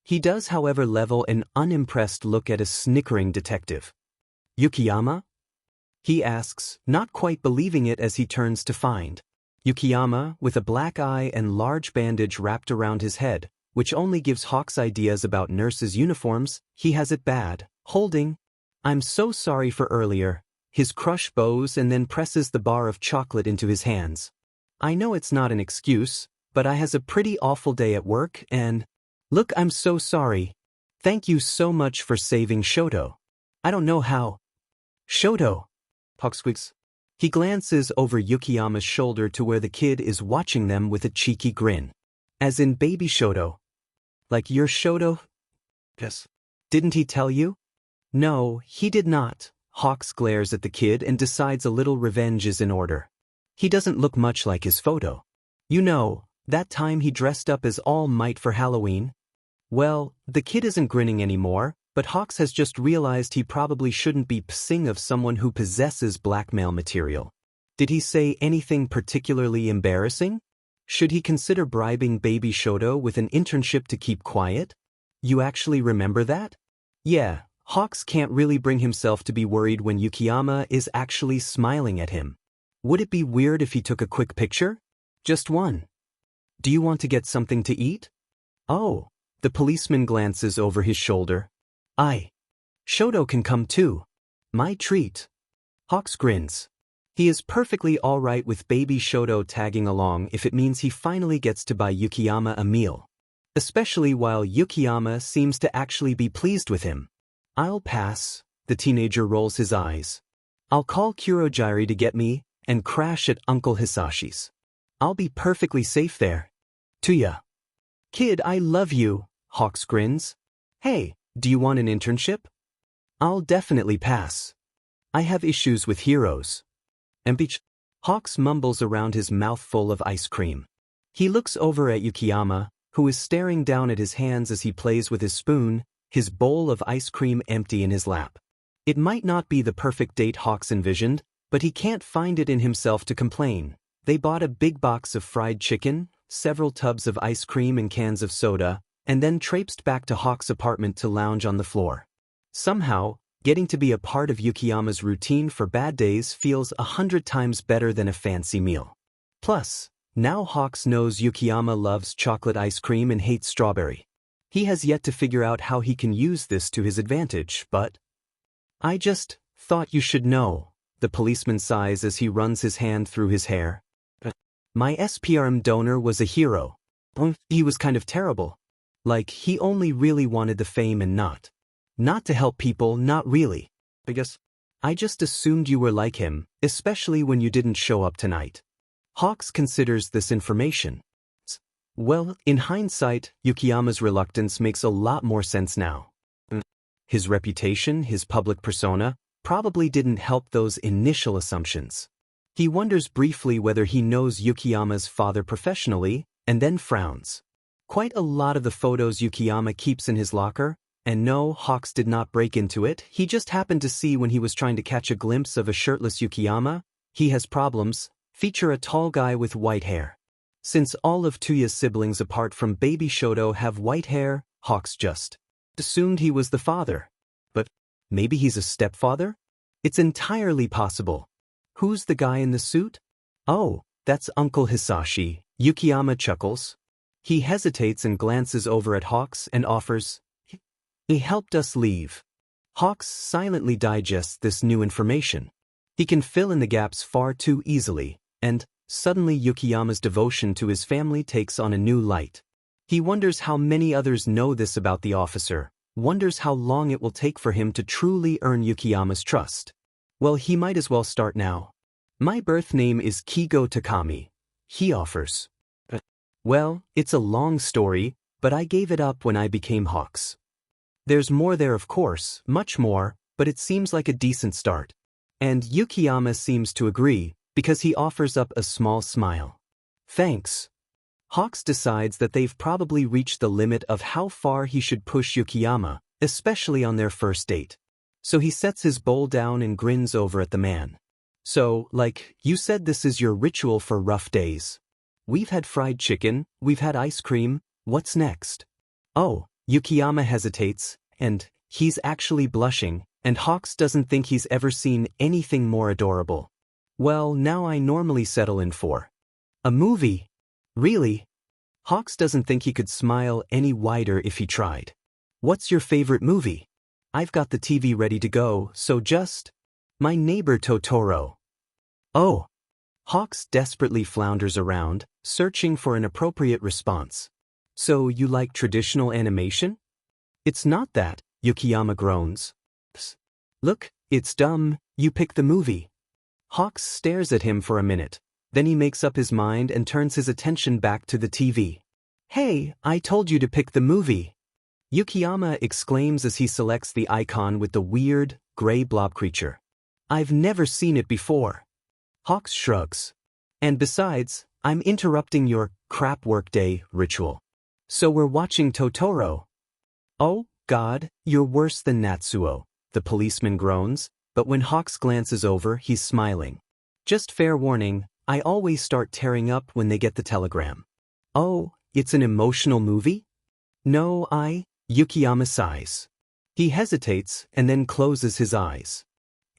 He does, however, level an unimpressed look at a snickering detective. Yukiyama? He asks, not quite believing it as he turns to find Yukiyama, with a black eye and large bandage wrapped around his head, which only gives Hawks ideas about nurses' uniforms. He has it bad, holding. I'm so sorry for earlier. His crush bows and then presses the bar of chocolate into his hands. I know it's not an excuse, but I has a pretty awful day at work and... Look, I'm so sorry. Thank you so much for saving Shoto. I don't know how. Shoto. Hawks squeaks. He glances over Yukiyama's shoulder to where the kid is watching them with a cheeky grin. As in baby Shoto. Like your Shoto? Yes. Didn't he tell you? No, he did not. Hawks glares at the kid and decides a little revenge is in order. He doesn't look much like his photo. You know, that time he dressed up as All Might for Halloween? Well, the kid isn't grinning anymore, but Hawks has just realized he probably shouldn't be pissing of someone who possesses blackmail material. Did he say anything particularly embarrassing? Should he consider bribing baby Shoto with an internship to keep quiet? You actually remember that? Yeah, Hawks can't really bring himself to be worried when Yukiyama is actually smiling at him. Would it be weird if he took a quick picture? Just one. Do you want to get something to eat? Oh, the policeman glances over his shoulder. Shoto can come too. My treat. Hawks grins. He is perfectly alright with baby Shoto tagging along if it means he finally gets to buy Yukiyama a meal. Especially while Yukiyama seems to actually be pleased with him. I'll pass, the teenager rolls his eyes. I'll call Kurojiri to get me, and crash at Uncle Hisashi's. I'll be perfectly safe there. Tuya. Kid, I love you, Hawks grins. Hey, Do you want an internship? I'll definitely pass. I have issues with heroes. Empich. Hawks mumbles around his mouth full of ice cream. He looks over at Yukiyama, who is staring down at his hands as he plays with his spoon, his bowl of ice cream empty in his lap. It might not be the perfect date Hawks envisioned, but he can't find it in himself to complain. They bought a big box of fried chicken, several tubs of ice cream and cans of soda, and then traipsed back to Hawks' apartment to lounge on the floor. Somehow, getting to be a part of Yukiyama's routine for bad days feels 100 times better than a fancy meal. Plus, now Hawks knows Yukiyama loves chocolate ice cream and hates strawberry. He has yet to figure out how he can use this to his advantage, but... I just thought you should know, the policeman sighs as he runs his hand through his hair. My SPRM donor was a hero. He was kind of terrible. Like, he only really wanted the fame and not to help people, not really. I just assumed you were like him, especially when you didn't show up tonight. Hawks considers this information. Well, in hindsight, Yukiyama's reluctance makes a lot more sense now. His reputation, his public persona, probably didn't help those initial assumptions. He wonders briefly whether he knows Yukiyama's father professionally, and then frowns. Quite a lot of the photos Yukiyama keeps in his locker, and no, Hawks did not break into it, he just happened to see when he was trying to catch a glimpse of a shirtless Yukiyama, he has problems, feature a tall guy with white hair. Since all of Tuya's siblings apart from baby Shoto have white hair, Hawks just assumed he was the father. But maybe he's a stepfather? It's entirely possible. Who's the guy in the suit? Oh, that's Uncle Hisashi, Yukiyama chuckles. He hesitates and glances over at Hawks and offers, he helped us leave. Hawks silently digests this new information. He can fill in the gaps far too easily, and suddenly Yukiyama's devotion to his family takes on a new light. He wonders how many others know this about the officer, wonders how long it will take for him to truly earn Yukiyama's trust. Well, he might as well start now. My birth name is Kigo Takami, he offers. Well, it's a long story, but I gave it up when I became Hawks. There's more there, of course, much more, but it seems like a decent start. And Yukiyama seems to agree, because he offers up a small smile. Thanks. Hawks decides that they've probably reached the limit of how far he should push Yukiyama, especially on their first date. So he sets his bowl down and grins over at the man. So, like, you said this is your ritual for rough days. We've had fried chicken, we've had ice cream, what's next? Oh, Yukiyama hesitates, and he's actually blushing, and Hawks doesn't think he's ever seen anything more adorable. Well, now I normally settle in for a movie. Really? Hawks doesn't think he could smile any wider if he tried. What's your favorite movie? I've got the TV ready to go, so just... My Neighbor Totoro. Oh. Hawks desperately flounders around, searching for an appropriate response. So you like traditional animation? It's not that, Yukiyama groans. Psst. Look, it's dumb, you pick the movie. Hawks stares at him for a minute, then he makes up his mind and turns his attention back to the TV. Hey, I told you to pick the movie. Yukiyama exclaims as he selects the icon with the weird, gray blob creature. I've never seen it before. Hawks shrugs. And besides, I'm interrupting your crap workday ritual. So we're watching Totoro. Oh, God, you're worse than Natsuo, the policeman groans, but when Hawks glances over, he's smiling. Just fair warning, I always start tearing up when they get the telegram. Oh, it's an emotional movie? No, Yukiyama sighs. He hesitates and then closes his eyes.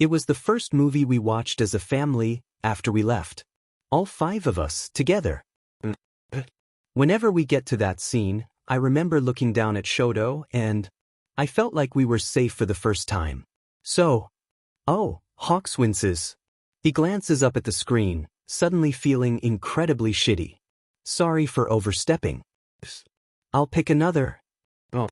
It was the first movie we watched as a family after we left. All 5 of us, together. Whenever we get to that scene, I remember looking down at Shoto and I felt like we were safe for the first time. So, oh, Hawks winces. He glances up at the screen, suddenly feeling incredibly shitty. Sorry for overstepping. I'll pick another. Oh.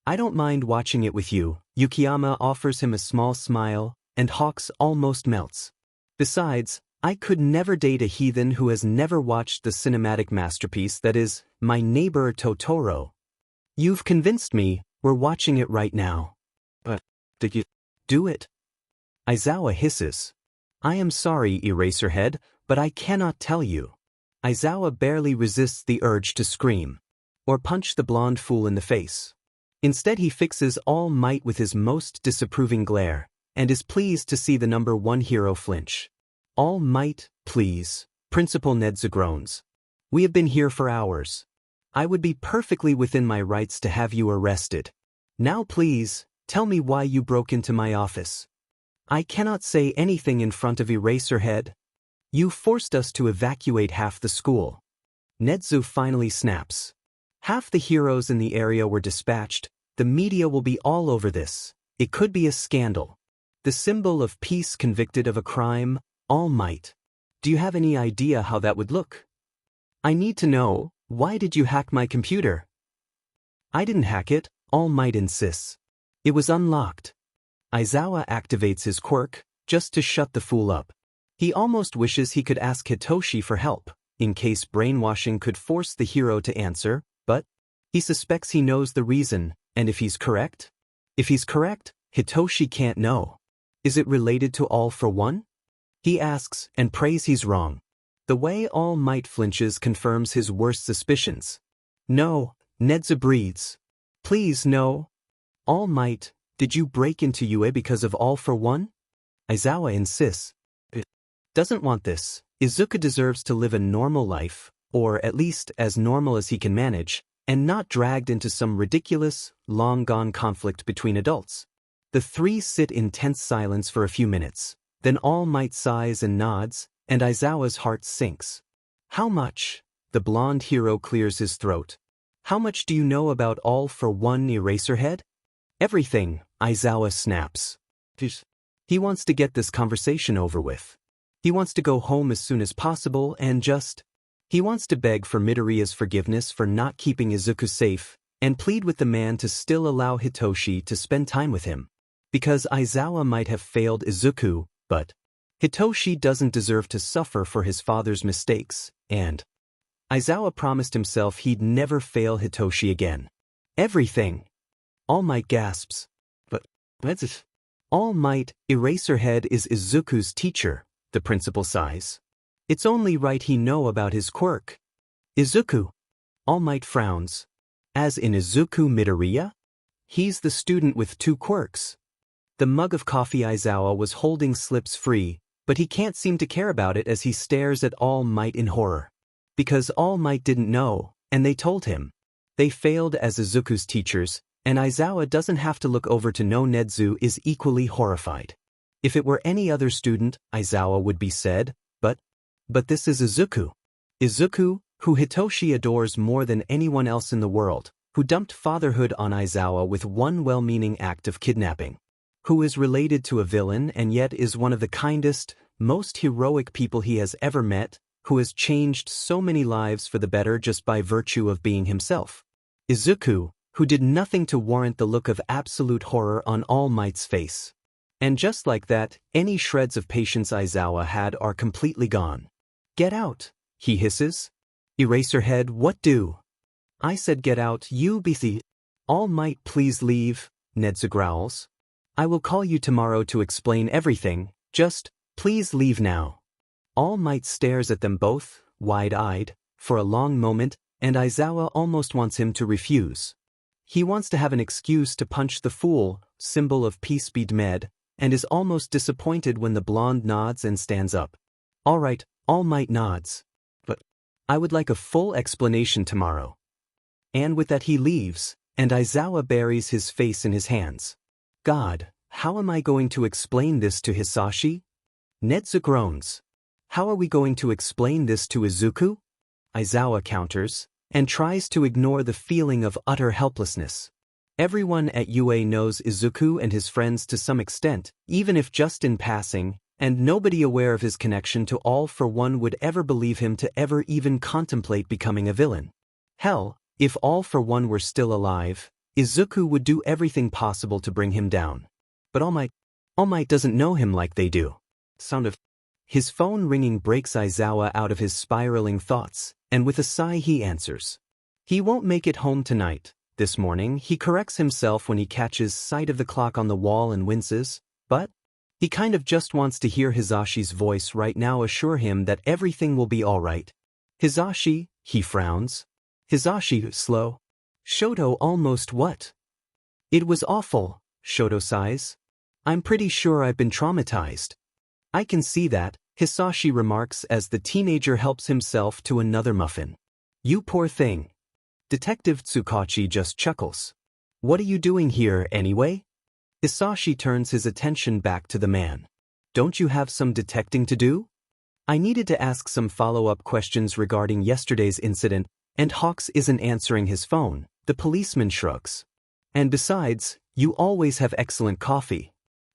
I don't mind watching it with you. Yukiyama offers him a small smile, and Hawks almost melts. Besides, I could never date a heathen who has never watched the cinematic masterpiece that is My Neighbor Totoro. You've convinced me, We're watching it right now. But, did you do it? Aizawa hisses. I am sorry, Eraserhead, but I cannot tell you. Aizawa barely resists the urge to scream or punch the blonde fool in the face. Instead he fixes All Might with his most disapproving glare, and is pleased to see the number 1 hero flinch. All Might, please, Principal Nedza groans. We have been here for hours. I would be perfectly within my rights to have you arrested. Now please, tell me why you broke into my office. I cannot say anything in front of Eraserhead. You forced us to evacuate half the school. Nedzu finally snaps. Half the heroes in the area were dispatched. The media will be all over this. It could be a scandal. The symbol of peace convicted of a crime, All Might. Do you have any idea how that would look? I need to know, why did you hack my computer? I didn't hack it, All Might insists. It was unlocked. Aizawa activates his quirk, just to shut the fool up. He almost wishes he could ask Hitoshi for help, in case brainwashing could force the hero to answer, but he suspects he knows the reason, and if he's correct? If he's correct, Hitoshi can't know. Is it related to All for One? He asks, and prays he's wrong. The way All Might flinches confirms his worst suspicions. No, Nedza breathes. Please no. All Might, did you break into UA because of All for One? Aizawa insists. It doesn't want this. Izuku deserves to live a normal life, or at least as normal as he can manage, and not dragged into some ridiculous, long-gone conflict between adults. The three sit in tense silence for a few minutes, then All Might sighs and nods, and Aizawa's heart sinks. How much? The blonde hero clears his throat. How much do you know about All for One, Eraserhead? Everything, Aizawa snaps. He wants to get this conversation over with. He wants to go home as soon as possible and he wants to beg for Midoriya's forgiveness for not keeping Izuku safe, and plead with the man to still allow Hitoshi to spend time with him. Because Aizawa might have failed Izuku, but Hitoshi doesn't deserve to suffer for his father's mistakes, and Aizawa promised himself he'd never fail Hitoshi again. Everything. All Might gasps. But that's it. All Might, Eraserhead is Izuku's teacher, the principal sighs. It's only right he know about his quirk. Izuku. All Might frowns. As in Izuku Midoriya? He's the student with 2 quirks. The mug of coffee Aizawa was holding slips free, but he can't seem to care about it as he stares at All Might in horror. Because All Might didn't know, and they told him. They failed as Izuku's teachers, and Aizawa doesn't have to look over to know Nedzu is equally horrified. If it were any other student, Aizawa would be said, but this is Izuku. Izuku, who Hitoshi adores more than anyone else in the world, who dumped fatherhood on Aizawa with one well-meaning act of kidnapping. Who is related to a villain and yet is one of the kindest, most heroic people he has ever met, who has changed so many lives for the better just by virtue of being himself. Izuku, who did nothing to warrant the look of absolute horror on All Might's face. And just like that, any shreds of patience Aizawa had are completely gone. Get out, he hisses. Eraserhead, what do? I said get out, you beastie. All Might please leave, Nedza growls. I will call you tomorrow to explain everything, just, please leave now. All Might stares at them both, wide-eyed, for a long moment, and Aizawa almost wants him to refuse. He wants to have an excuse to punch the fool, symbol of peace be d'med, and is almost disappointed when the blonde nods and stands up. All right, All Might nods. But I would like a full explanation tomorrow. And with that he leaves, and Aizawa buries his face in his hands. God, how am I going to explain this to Hisashi? Nedza groans. How are we going to explain this to Izuku? Aizawa counters, and tries to ignore the feeling of utter helplessness. Everyone at UA knows Izuku and his friends to some extent, even if just in passing, and nobody aware of his connection to All for One would ever believe him to ever even contemplate becoming a villain. Hell, if All for One were still alive, Izuku would do everything possible to bring him down. But All Might doesn't know him like they do. Sound of his phone ringing breaks Aizawa out of his spiraling thoughts, and with a sigh he answers. He won't make it home tonight. this morning, he corrects himself when he catches sight of the clock on the wall and winces, but he kind of just wants to hear Hisashi's voice right now assure him that everything will be all right. Hisashi, he frowns. Hisashi, slow. Shoto almost what? It was awful, Shoto sighs. I'm pretty sure I've been traumatized. I can see that, Hisashi remarks as the teenager helps himself to another muffin. You poor thing. Detective Tsukachi just chuckles. What are you doing here, anyway? Hisashi turns his attention back to the man. Don't you have some detecting to do? I needed to ask some follow-up questions regarding yesterday's incident, and Hawks isn't answering his phone, the policeman shrugs. And besides, you always have excellent coffee.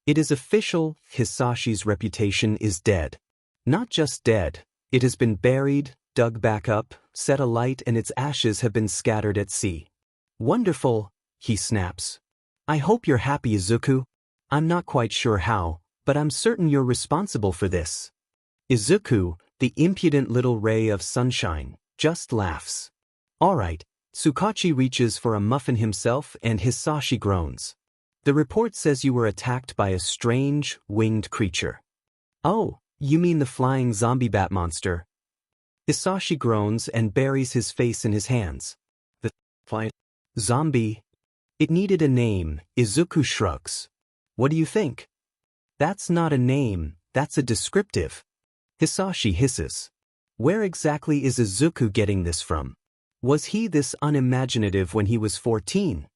It is official, Hisashi's reputation is dead. Not just dead, it has been buried, dug back up, set alight, and its ashes have been scattered at sea. Wonderful, he snaps. I hope you're happy, Izuku. I'm not quite sure how, but I'm certain you're responsible for this. Izuku, the impudent little ray of sunshine, just laughs. All right, Tsukachi reaches for a muffin himself and Hisashi groans. The report says you were attacked by a strange, winged creature. Oh, you mean the flying zombie bat monster? Hisashi groans and buries his face in his hands. The flying zombie? It needed a name, Izuku shrugs. What do you think? That's not a name, that's a descriptive. Hisashi hisses. Where exactly is Izuku getting this from? Was he this unimaginative when he was 14?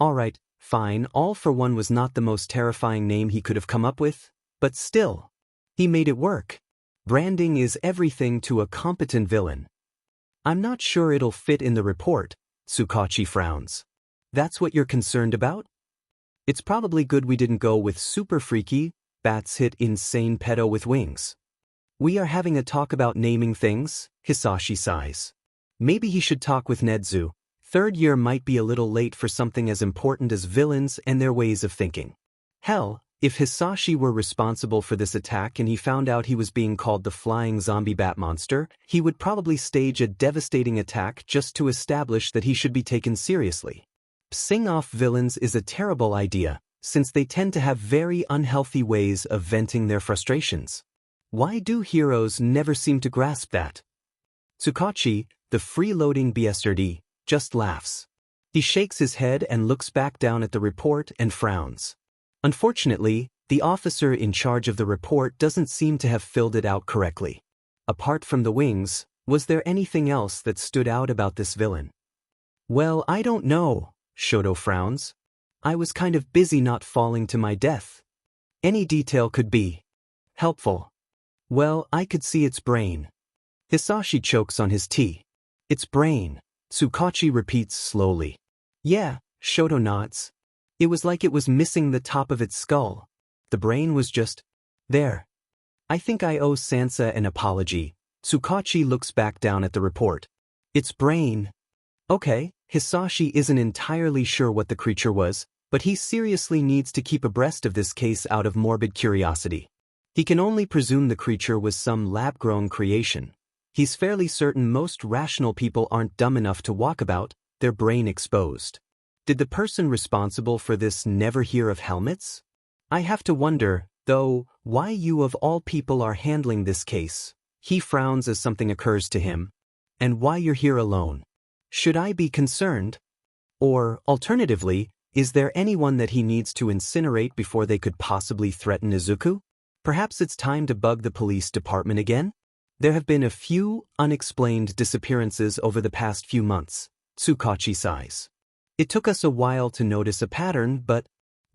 Alright, fine, All for One was not the most terrifying name he could have come up with, but still. He made it work. Branding is everything to a competent villain. I'm not sure it'll fit in the report, Tsukachi frowns. That's what you're concerned about? It's probably good we didn't go with super freaky, bats hit insane pedo with wings. We are having a talk about naming things, Hisashi sighs. Maybe he should talk with Nedzu. Third year might be a little late for something as important as villains and their ways of thinking. Hell, if Hisashi were responsible for this attack and he found out he was being called the flying zombie bat monster, he would probably stage a devastating attack just to establish that he should be taken seriously. Pissing off villains is a terrible idea, since they tend to have very unhealthy ways of venting their frustrations. Why do heroes never seem to grasp that? Tsukachi, the freeloading BSRD, just laughs. He shakes his head and looks back down at the report and frowns. Unfortunately, the officer in charge of the report doesn't seem to have filled it out correctly. Apart from the wings, was there anything else that stood out about this villain? Well, I don't know, Shoto frowns. I was kind of busy not falling to my death. Any detail could be helpful. Well, I could see its brain. Hisashi chokes on his tea. Its brain, Tsukachi repeats slowly. Yeah, Shoto nods. It was like it was missing the top of its skull. The brain was just there. I think I owe Sansa an apology. Tsukachi looks back down at the report. Its brain. Okay, Hisashi isn't entirely sure what the creature was, but he seriously needs to keep abreast of this case out of morbid curiosity. He can only presume the creature was some lab-grown creation. He's fairly certain most rational people aren't dumb enough to walk about, their brain exposed. Did the person responsible for this never hear of helmets? I have to wonder, though, why you of all people are handling this case. He frowns as something occurs to him. And why you're here alone. Should I be concerned? Or, alternatively, is there anyone that he needs to incinerate before they could possibly threaten Izuku? Perhaps it's time to bug the police department again? There have been a few unexplained disappearances over the past few months, Tsukachi sighs. It took us a while to notice a pattern, but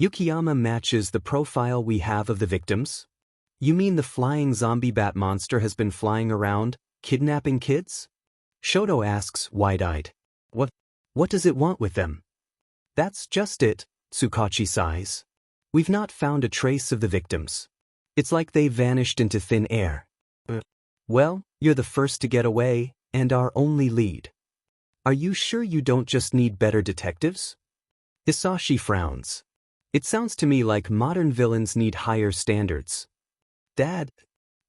Yukiyama matches the profile we have of the victims. You mean the flying zombie bat monster has been flying around, kidnapping kids? Shoto asks, wide-eyed. What does it want with them? That's just it, Tsukachi sighs. We've not found a trace of the victims. It's like they vanished into thin air. Well, you're the first to get away, and our only lead. Are you sure you don't just need better detectives? Hisashi frowns. It sounds to me like modern villains need higher standards. Dad?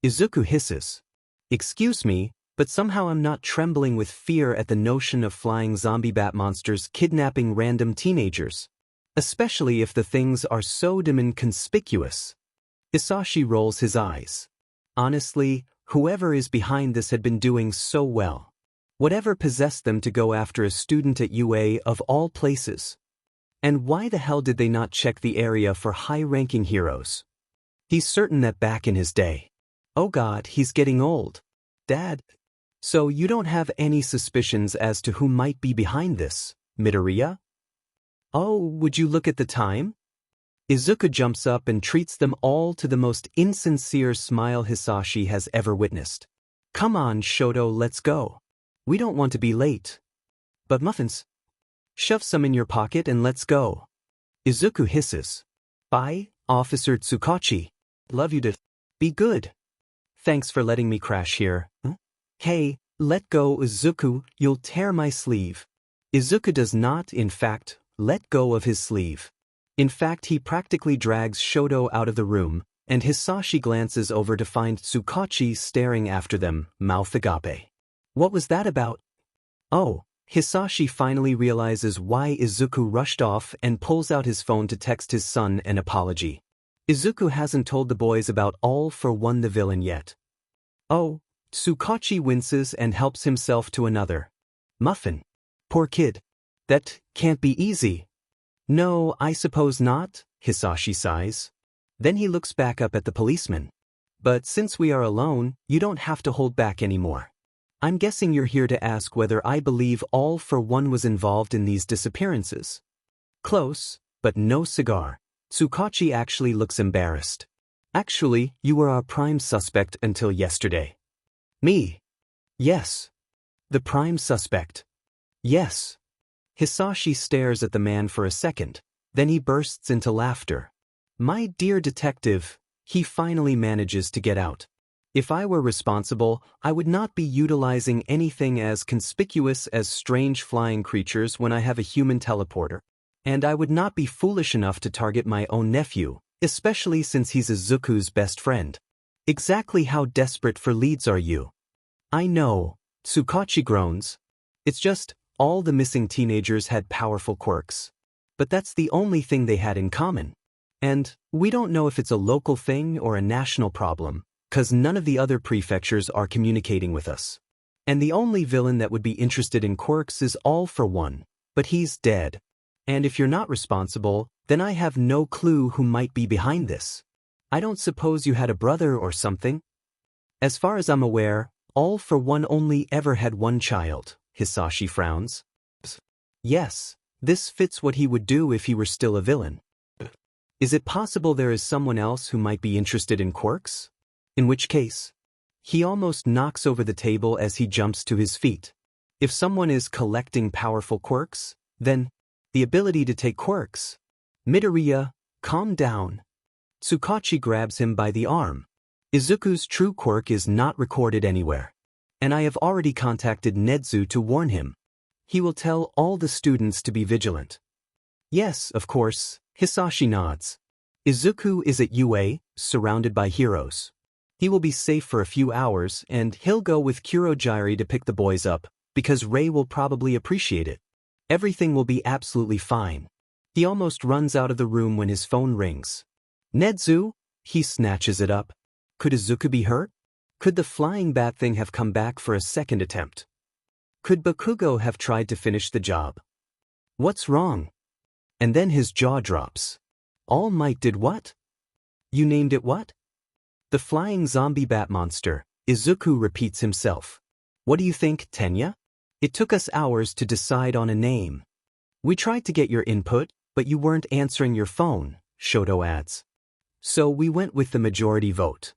Izuku hisses. Excuse me, But somehow I'm not trembling with fear at the notion of flying zombie bat monsters kidnapping random teenagers. Especially if the things are so dim and conspicuous. Hisashi rolls his eyes. Honestly, whoever is behind this had been doing so well. Whatever possessed them to go after a student at UA of all places? And why the hell did they not check the area for high-ranking heroes? He's certain that back in his day. Oh God, he's getting old. Dad. So you don't have any suspicions as to who might be behind this, Midoriya? Oh, would you look at the time? Izuku jumps up and treats them all to the most insincere smile Hisashi has ever witnessed. Come on, Shoto, let's go. We don't want to be late. But muffins? Shove some in your pocket and let's go. Izuku hisses. Bye, Officer Tsukachi. Love you to. Be good. Thanks for letting me crash here. Huh? Hey, let go, Izuku, you'll tear my sleeve. Izuku does not, in fact, let go of his sleeve. In fact, he practically drags Shoto out of the room, and Hisashi glances over to find Tsukachi staring after them, mouth agape. What was that about? Oh, Hisashi finally realizes why Izuku rushed off and pulls out his phone to text his son an apology. Izuku hasn't told the boys about All for One the villain yet. Oh, Tsukachi winces and helps himself to another muffin. Poor kid. That can't be easy. No, I suppose not, Hisashi sighs. Then he looks back up at the policeman. But since we are alone, you don't have to hold back anymore. I'm guessing you're here to ask whether I believe All for One was involved in these disappearances. Close, but no cigar. Tsukachi actually looks embarrassed. Actually, you were our prime suspect until yesterday. Me? Yes. The prime suspect? Yes. Hisashi stares at the man for a second, then he bursts into laughter. My dear detective, he finally manages to get out. If I were responsible, I would not be utilizing anything as conspicuous as strange flying creatures when I have a human teleporter. And I would not be foolish enough to target my own nephew, especially since he's Izuku's best friend. Exactly how desperate for leads are you? I know, Tsukachi groans. It's just, all the missing teenagers had powerful quirks. But that's the only thing they had in common. And we don't know if it's a local thing or a national problem, 'cause none of the other prefectures are communicating with us. And the only villain that would be interested in quirks is All for One, but he's dead. And if you're not responsible, then I have no clue who might be behind this. I don't suppose you had a brother or something? As far as I'm aware, All for One only ever had one child, Hisashi frowns. Yes, this fits what he would do if he were still a villain. Is it possible there is someone else who might be interested in quirks? In which case, he almost knocks over the table as he jumps to his feet. If someone is collecting powerful quirks, then the ability to take quirks. Midoriya, calm down. Tsukachi grabs him by the arm. Izuku's true quirk is not recorded anywhere. And I have already contacted Nedzu to warn him. He will tell all the students to be vigilant. Yes, of course, Hisashi nods. Izuku is at UA, surrounded by heroes. He will be safe for a few hours, and he'll go with Kurogyari to pick the boys up, because Rei will probably appreciate it. Everything will be absolutely fine. He almost runs out of the room when his phone rings. Nedzu? He snatches it up. Could Izuku be hurt? Could the flying bat thing have come back for a second attempt? Could Bakugo have tried to finish the job? What's wrong? And then his jaw drops. All Might did what? You named it what? The flying zombie bat monster, Izuku repeats himself. What do you think, Tenya? It took us hours to decide on a name. We tried to get your input, but you weren't answering your phone, Shoto adds. So we went with the majority vote.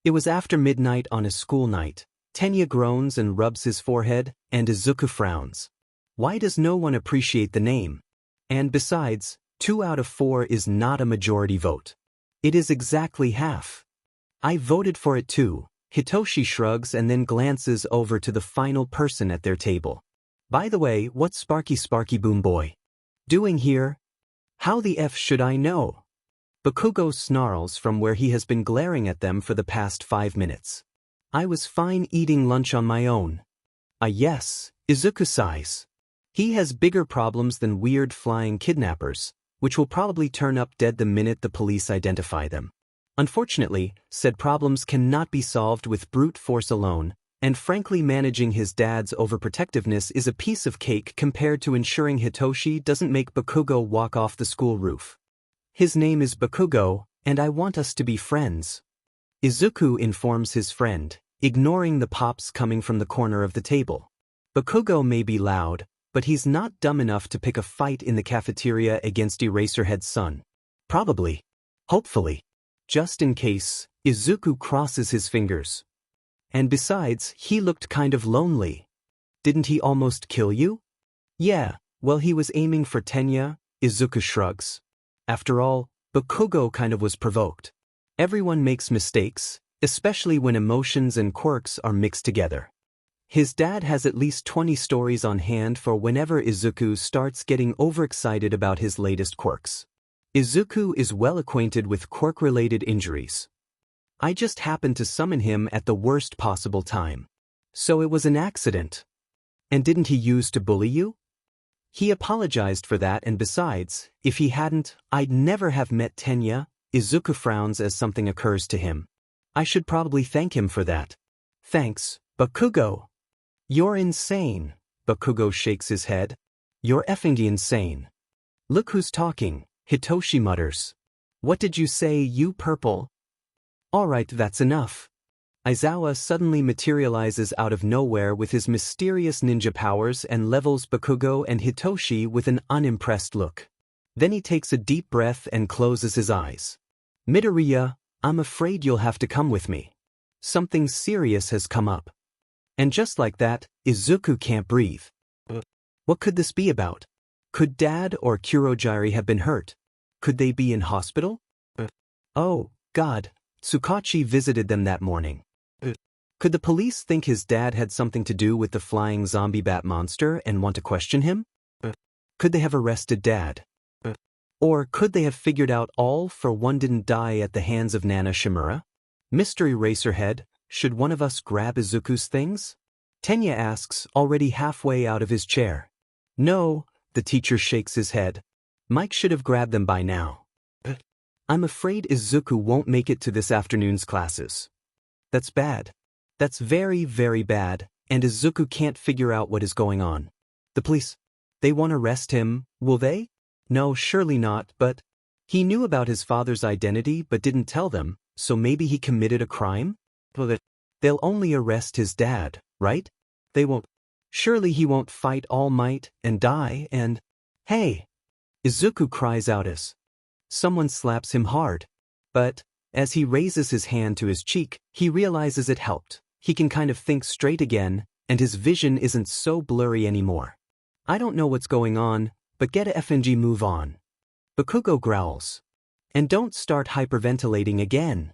It was after midnight on a school night. Tenya groans and rubs his forehead, and Izuku frowns. Why does no one appreciate the name? And besides, 2 out of 4 is not a majority vote. It is exactly half. I voted for it too. Hitoshi shrugs and then glances over to the final person at their table. By the way, what's Sparky Boom Boy doing here? How the F should I know? Bakugo snarls from where he has been glaring at them for the past 5 minutes. I was fine eating lunch on my own. Ah yes, Izuku sighs. He has bigger problems than weird flying kidnappers, which will probably turn up dead the minute the police identify them. Unfortunately, said problems cannot be solved with brute force alone, and frankly managing his dad's overprotectiveness is a piece of cake compared to ensuring Hitoshi doesn't make Bakugo walk off the school roof. His name is Bakugo, and I want us to be friends. Izuku informs his friend, ignoring the pops coming from the corner of the table. Bakugo may be loud, but he's not dumb enough to pick a fight in the cafeteria against Eraserhead's son. Probably. Hopefully. Just in case, Izuku crosses his fingers. And besides, he looked kind of lonely. Didn't he almost kill you? Yeah, well he was aiming for Tenya, Izuku shrugs. After all, Bakugo kind of was provoked. Everyone makes mistakes, especially when emotions and quirks are mixed together. His dad has at least 20 stories on hand for whenever Izuku starts getting overexcited about his latest quirks. Izuku is well acquainted with quirk-related injuries. I just happened to summon him at the worst possible time. So it was an accident. And didn't he use to bully you? He apologized for that, and besides, if he hadn't, I'd never have met Tenya. Izuku frowns as something occurs to him. I should probably thank him for that. Thanks, Bakugo. You're insane. Bakugo shakes his head. You're effing insane. Look who's talking, Hitoshi mutters. What did you say, you purple? Alright, that's enough. Aizawa suddenly materializes out of nowhere with his mysterious ninja powers and levels Bakugo and Hitoshi with an unimpressed look. Then he takes a deep breath and closes his eyes. Midoriya, I'm afraid you'll have to come with me. Something serious has come up. And just like that, Izuku can't breathe. What could this be about? Could Dad or Kurogiri have been hurt? Could they be in hospital? Oh, God, Tsukachi visited them that morning. Could the police think his dad had something to do with the flying zombie bat monster and want to question him? Could they have arrested Dad? Or could they have figured out All for One didn't die at the hands of Nana Shimura? Mystery Racerhead, should one of us grab Izuku's things? Tenya asks, already halfway out of his chair. No, the teacher shakes his head. Mike should have grabbed them by now. I'm afraid Izuku won't make it to this afternoon's classes. That's bad. That's very, very bad, and Izuku can't figure out what is going on. The police, they won't arrest him, will they? No, surely not, but he knew about his father's identity but didn't tell them, so maybe he committed a crime? They'll only arrest his dad, right? They won't. Surely he won't fight All Might and die and… Hey! Izuku cries out as someone slaps him hard. But, as he raises his hand to his cheek, he realizes it helped. He can kind of think straight again, and his vision isn't so blurry anymore. I don't know what's going on, but get a FNG move on. Bakugo growls. And don't start hyperventilating again.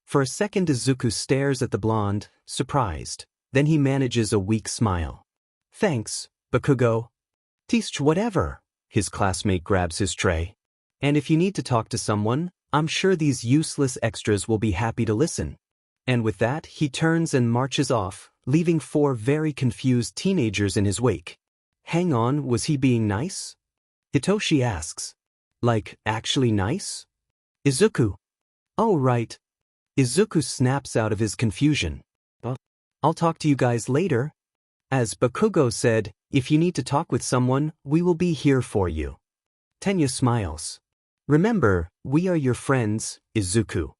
For a second Izuku stares at the blonde, surprised. Then he manages a weak smile. Thanks, Bakugo. Teach whatever. His classmate grabs his tray. And if you need to talk to someone, I'm sure these useless extras will be happy to listen. And with that, he turns and marches off, leaving 4 very confused teenagers in his wake. Hang on, was he being nice? Hitoshi asks. Like, actually nice? Izuku. Oh, right. Izuku snaps out of his confusion. I'll talk to you guys later. As Bakugo said, if you need to talk with someone, we will be here for you. Tenya smiles. Remember, we are your friends, Izuku.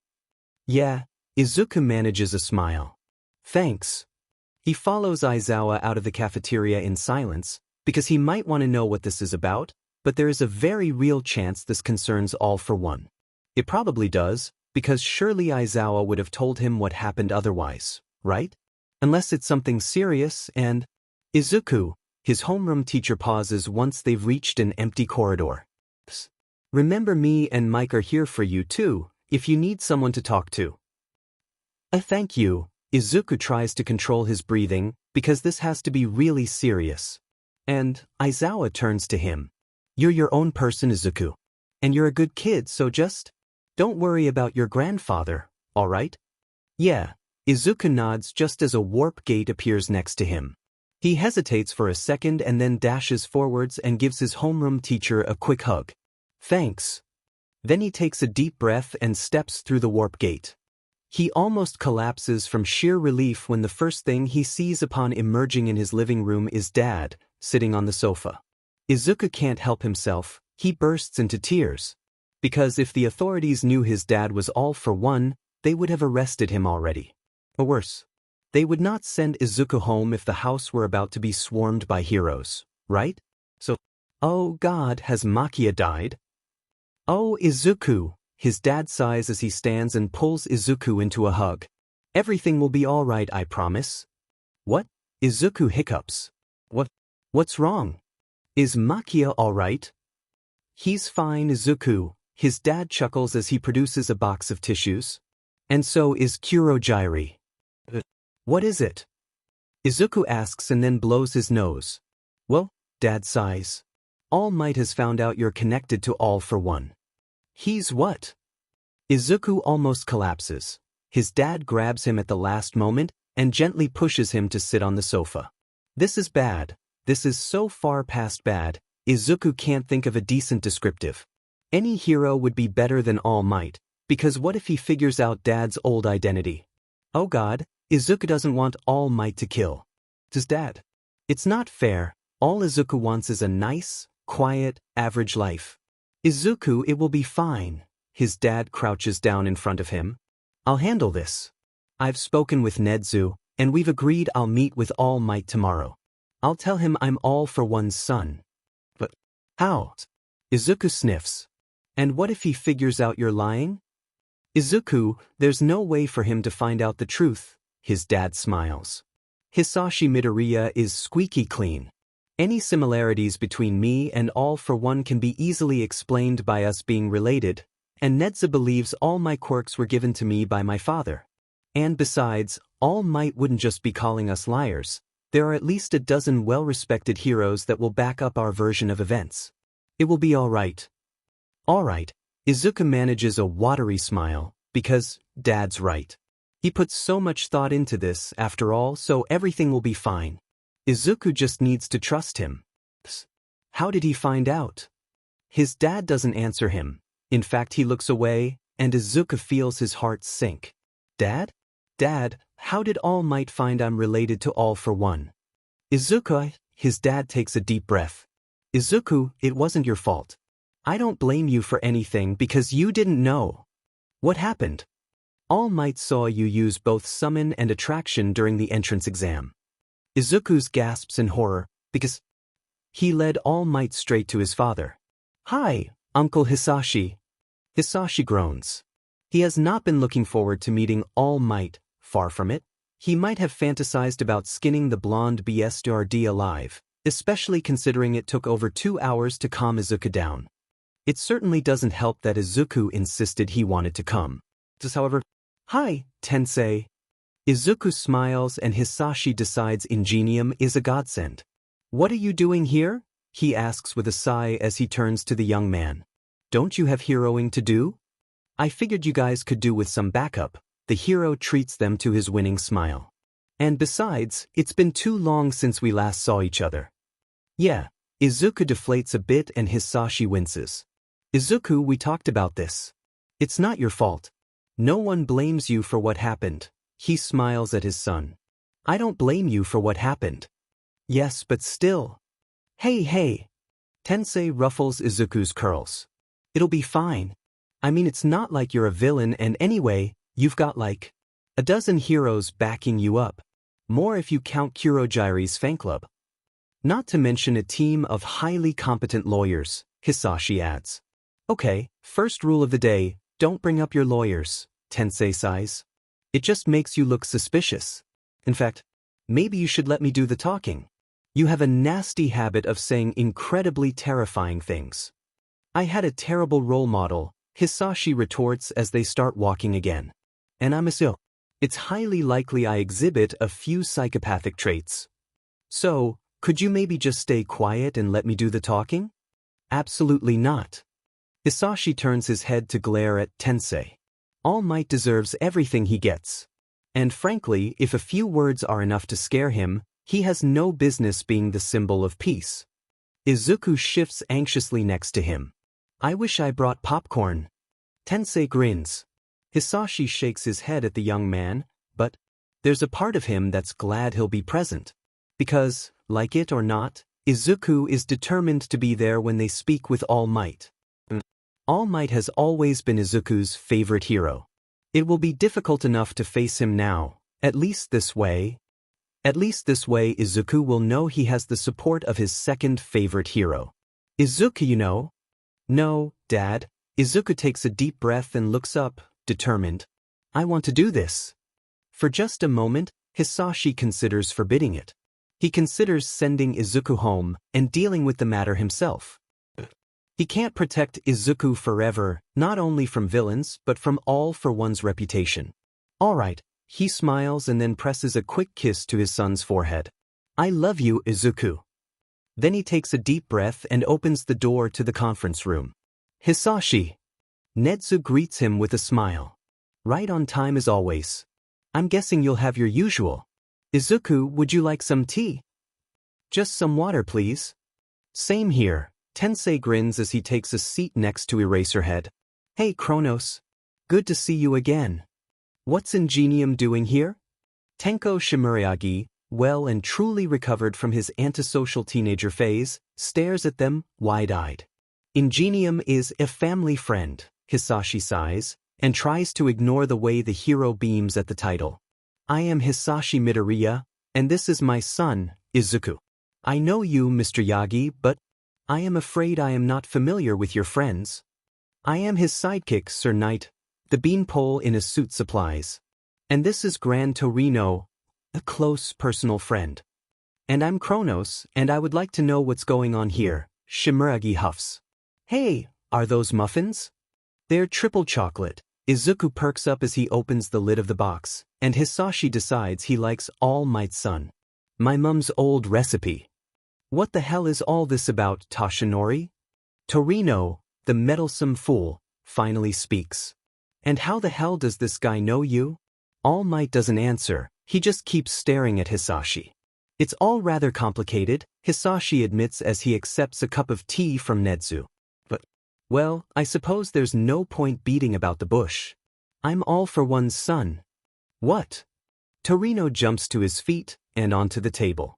Yeah, Izuku manages a smile. Thanks. He follows Aizawa out of the cafeteria in silence, because he might want to know what this is about, but there is a very real chance this concerns All for One. It probably does, because surely Aizawa would have told him what happened otherwise, right? Unless it's something serious and… Izuku, his homeroom teacher pauses once they've reached an empty corridor. Remember, me and Mike are here for you too, if you need someone to talk to. Thank you. Izuku tries to control his breathing, because this has to be really serious. And Aizawa turns to him. You're your own person, Izuku. And you're a good kid, so just… don't worry about your grandfather, alright? Yeah. Izuku nods just as a warp gate appears next to him. He hesitates for a second and then dashes forwards and gives his homeroom teacher a quick hug. Thanks. Then he takes a deep breath and steps through the warp gate. He almost collapses from sheer relief when the first thing he sees upon emerging in his living room is Dad, sitting on the sofa. Izuku can't help himself, he bursts into tears. Because if the authorities knew his dad was all for one, they would have arrested him already. Or worse, they would not send Izuku home if the house were about to be swarmed by heroes, right? So, oh God, has Makia died? Oh, Izuku, his dad sighs as he stands and pulls Izuku into a hug. Everything will be all right, I promise. What? Izuku hiccups. What's wrong? Is Makia all right? He's fine, Izuku, his dad chuckles as he produces a box of tissues. And so is Kurogyri. What is it? Izuku asks and then blows his nose. Well, Dad sighs. All Might has found out you're connected to All for One. He's what? Izuku almost collapses. His dad grabs him at the last moment and gently pushes him to sit on the sofa. This is bad. This is so far past bad, Izuku can't think of a decent descriptive. Any hero would be better than All Might, because what if he figures out Dad's old identity? Oh God, Izuku doesn't want All Might to kill. Does Dad? It's not fair. All Izuku wants is a nice, quiet, average life. Izuku, it will be fine. His dad crouches down in front of him. I'll handle this. I've spoken with Nedzu, and we've agreed I'll meet with All Might tomorrow. I'll tell him I'm All for One's son. But how? Izuku sniffs. And what if he figures out you're lying? Izuku, there's no way for him to find out the truth. His dad smiles. Hisashi Midoriya is squeaky clean. Any similarities between me and All for One can be easily explained by us being related, and Nedza believes all my quirks were given to me by my father. And besides, All Might wouldn't just be calling us liars. There are at least a dozen well-respected heroes that will back up our version of events. It will be all right. All right. Izuku manages a watery smile, because Dad's right. He puts so much thought into this, after all, so everything will be fine. Izuku just needs to trust him. How did he find out? His dad doesn't answer him. In fact, he looks away, and Izuku feels his heart sink. Dad? Dad, how did All Might find I'm related to All for One? Izuku, his dad takes a deep breath. Izuku, it wasn't your fault. I don't blame you for anything because you didn't know. What happened? All Might saw you use both summon and attraction during the entrance exam. Izuku's gasps in horror, because he led All Might straight to his father. Hi, Uncle Hisashi. Hisashi groans. He has not been looking forward to meeting All Might, far from it. He might have fantasized about skinning the blonde BSRD alive, especially considering it took over 2 hours to calm Izuku down. It certainly doesn't help that Izuku insisted he wanted to come. However, hi, Tensei. Izuku smiles and Hisashi decides Ingenium is a godsend. What are you doing here? He asks with a sigh as he turns to the young man. Don't you have heroing to do? I figured you guys could do with some backup. The hero treats them to his winning smile. And besides, it's been too long since we last saw each other. Yeah, Izuku deflates a bit and Hisashi winces. Izuku, we talked about this. It's not your fault. No one blames you for what happened. He smiles at his son. I don't blame you for what happened. Yes, but still. Hey. Tensei ruffles Izuku's curls. It'll be fine. I mean, it's not like you're a villain, and anyway, you've got like a dozen heroes backing you up. More if you count Kurogyri's fan club. Not to mention a team of highly competent lawyers, Hisashi adds. Okay, first rule of the day, don't bring up your lawyers, Tensei sighs. It just makes you look suspicious. In fact, maybe you should let me do the talking. You have a nasty habit of saying incredibly terrifying things. I had a terrible role model, Hisashi retorts as they start walking again. And I'm ill. It's highly likely I exhibit a few psychopathic traits. So, could you maybe just stay quiet and let me do the talking? Absolutely not. Hisashi turns his head to glare at Tensei. All Might deserves everything he gets. And frankly, if a few words are enough to scare him, he has no business being the symbol of peace. Izuku shifts anxiously next to him. I wish I brought popcorn. Tensei grins. Hisashi shakes his head at the young man, but there's a part of him that's glad he'll be present. Because, like it or not, Izuku is determined to be there when they speak with All Might. All Might has always been Izuku's favorite hero. It will be difficult enough to face him now, at least this way. At least this way Izuku will know he has the support of his second favorite hero. Izuku, you know? No, Dad. Izuku takes a deep breath and looks up, determined. I want to do this. For just a moment, Hisashi considers forbidding it. He considers sending Izuku home and dealing with the matter himself. He can't protect Izuku forever, not only from villains but from all for one's reputation. All right, he smiles and then presses a quick kiss to his son's forehead. I love you, Izuku. Then he takes a deep breath and opens the door to the conference room. Hisashi. Netsu greets him with a smile. Right on time as always. I'm guessing you'll have your usual. Izuku, would you like some tea? Just some water, please. Same here. Tensei grins as he takes a seat next to Eraserhead. Hey, Kronos. Good to see you again. What's Ingenium doing here? Tenko Shimuragi, well and truly recovered from his antisocial teenager phase, stares at them, wide-eyed. Ingenium is a family friend, Hisashi sighs, and tries to ignore the way the hero beams at the title. I am Hisashi Midoriya, and this is my son, Izuku. I know you, Mr. Yagi, but I am afraid I am not familiar with your friends. I am his sidekick, Sir Knight, the beanpole in his suit supplies. And this is Gran Torino, a close personal friend. And I'm Kronos, and I would like to know what's going on here, Shimuragi huffs. Hey, are those muffins? They're triple chocolate. Izuku perks up as he opens the lid of the box, and Hisashi decides he likes All Might's son. My mum's old recipe. What the hell is all this about, Toshinori? Torino, the meddlesome fool, finally speaks. And how the hell does this guy know you? All Might doesn't answer, he just keeps staring at Hisashi. It's all rather complicated, Hisashi admits as he accepts a cup of tea from Netsu. But, well, I suppose there's no point beating about the bush. I'm all for one's son. What? Torino jumps to his feet and onto the table.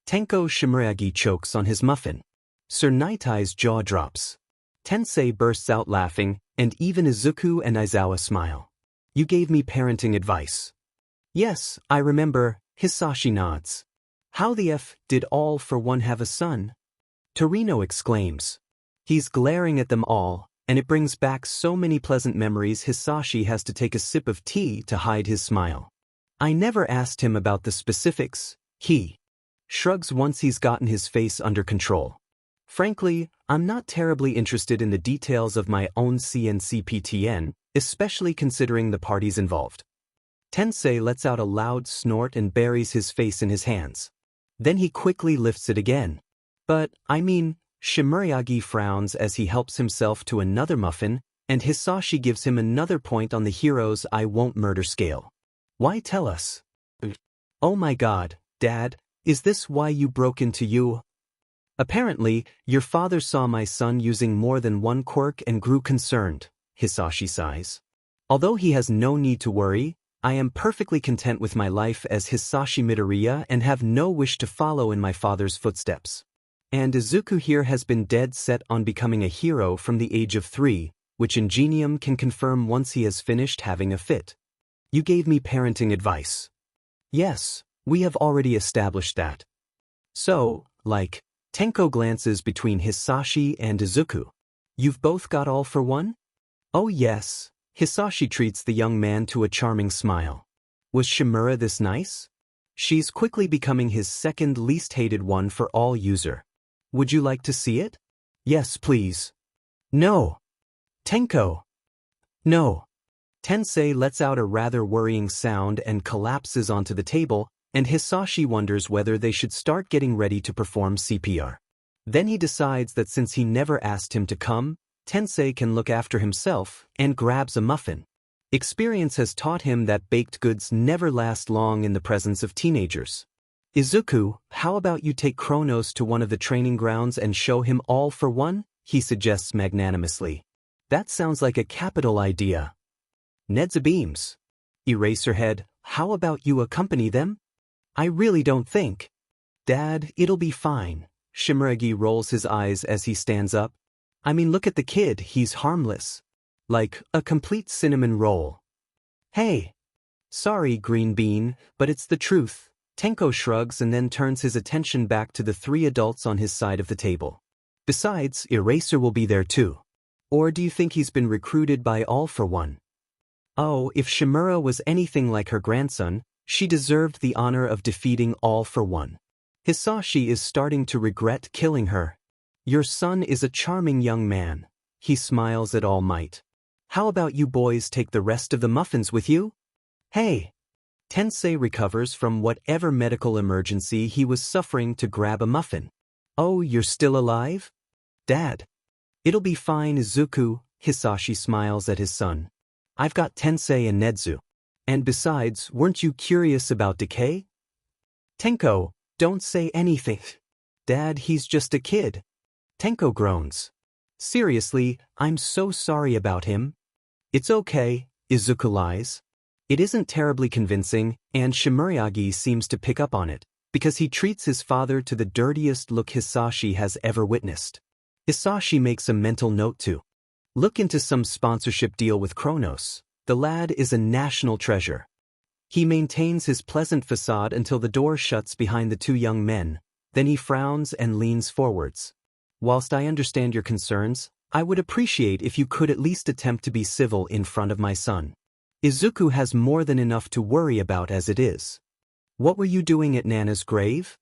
Tenko Shimuragi chokes on his muffin. Sir Nightai's jaw drops. Tensei bursts out laughing, and even Izuku and Aizawa smile. You gave me parenting advice. Yes, I remember, Hisashi nods. How the F did All for One have a son? Torino exclaims. He's glaring at them all, and it brings back so many pleasant memories Hisashi has to take a sip of tea to hide his smile. I never asked him about the specifics, he shrugs once he's gotten his face under control. Frankly, I'm not terribly interested in the details of my own CNCPTN, especially considering the parties involved. Tensei lets out a loud snort and buries his face in his hands. Then he quickly lifts it again. But, I mean, Shimuragi frowns as he helps himself to another muffin, and Hisashi gives him another point on the hero's I won't murder scale. Why tell us? Oh my god, Dad, is this why you broke into you? Apparently, your father saw my son using more than one quirk and grew concerned, Hisashi sighs. Although he has no need to worry, I am perfectly content with my life as Hisashi Midoriya and have no wish to follow in my father's footsteps. And Izuku here has been dead set on becoming a hero from the age of 3, which Ingenium can confirm once he has finished having a fit. You gave me parenting advice. Yes, we have already established that. So, like, Tenko glances between Hisashi and Izuku. You've both got All for One? Oh yes. Hisashi treats the young man to a charming smile. Was Shimura this nice? She's quickly becoming his second least hated one for all user. Would you like to see it? Yes, please. No. Tenko. No. Tensei lets out a rather worrying sound and collapses onto the table, and Hisashi wonders whether they should start getting ready to perform CPR. Then he decides that since he never asked him to come, Tensei can look after himself, and grabs a muffin. Experience has taught him that baked goods never last long in the presence of teenagers. Izuku, how about you take Kronos to one of the training grounds and show him all for one? He suggests magnanimously. That sounds like a capital idea. Nedza beams. Eraserhead, how about you accompany them? I really don't think. Dad, it'll be fine. Shimuragi rolls his eyes as he stands up. I mean, look at the kid, he's harmless. Like a complete cinnamon roll. Hey. Sorry, Green Bean, but it's the truth. Tenko shrugs and then turns his attention back to the three adults on his side of the table. Besides, Eraser will be there too. Or do you think he's been recruited by All for One? Oh, if Shimura was anything like her grandson, she deserved the honor of defeating All for One. Hisashi is starting to regret killing her. Your son is a charming young man. He smiles at All Might. How about you boys take the rest of the muffins with you? Hey! Tensei recovers from whatever medical emergency he was suffering to grab a muffin. Oh, you're still alive? Dad. It'll be fine, Izuku. Hisashi smiles at his son. I've got Tensei and Nedzu. And besides, weren't you curious about Decay? Tenko, don't say anything. Dad, he's just a kid. Tenko groans. Seriously, I'm so sorry about him. It's okay, Izuku lies. It isn't terribly convincing, and Shimuragi seems to pick up on it, because he treats his father to the dirtiest look Hisashi has ever witnessed. Hisashi makes a mental note to look into some sponsorship deal with Kronos. The lad is a national treasure. He maintains his pleasant facade until the door shuts behind the two young men, then he frowns and leans forwards. Whilst I understand your concerns, I would appreciate if you could at least attempt to be civil in front of my son. Izuku has more than enough to worry about as it is. What were you doing at Nana's grave?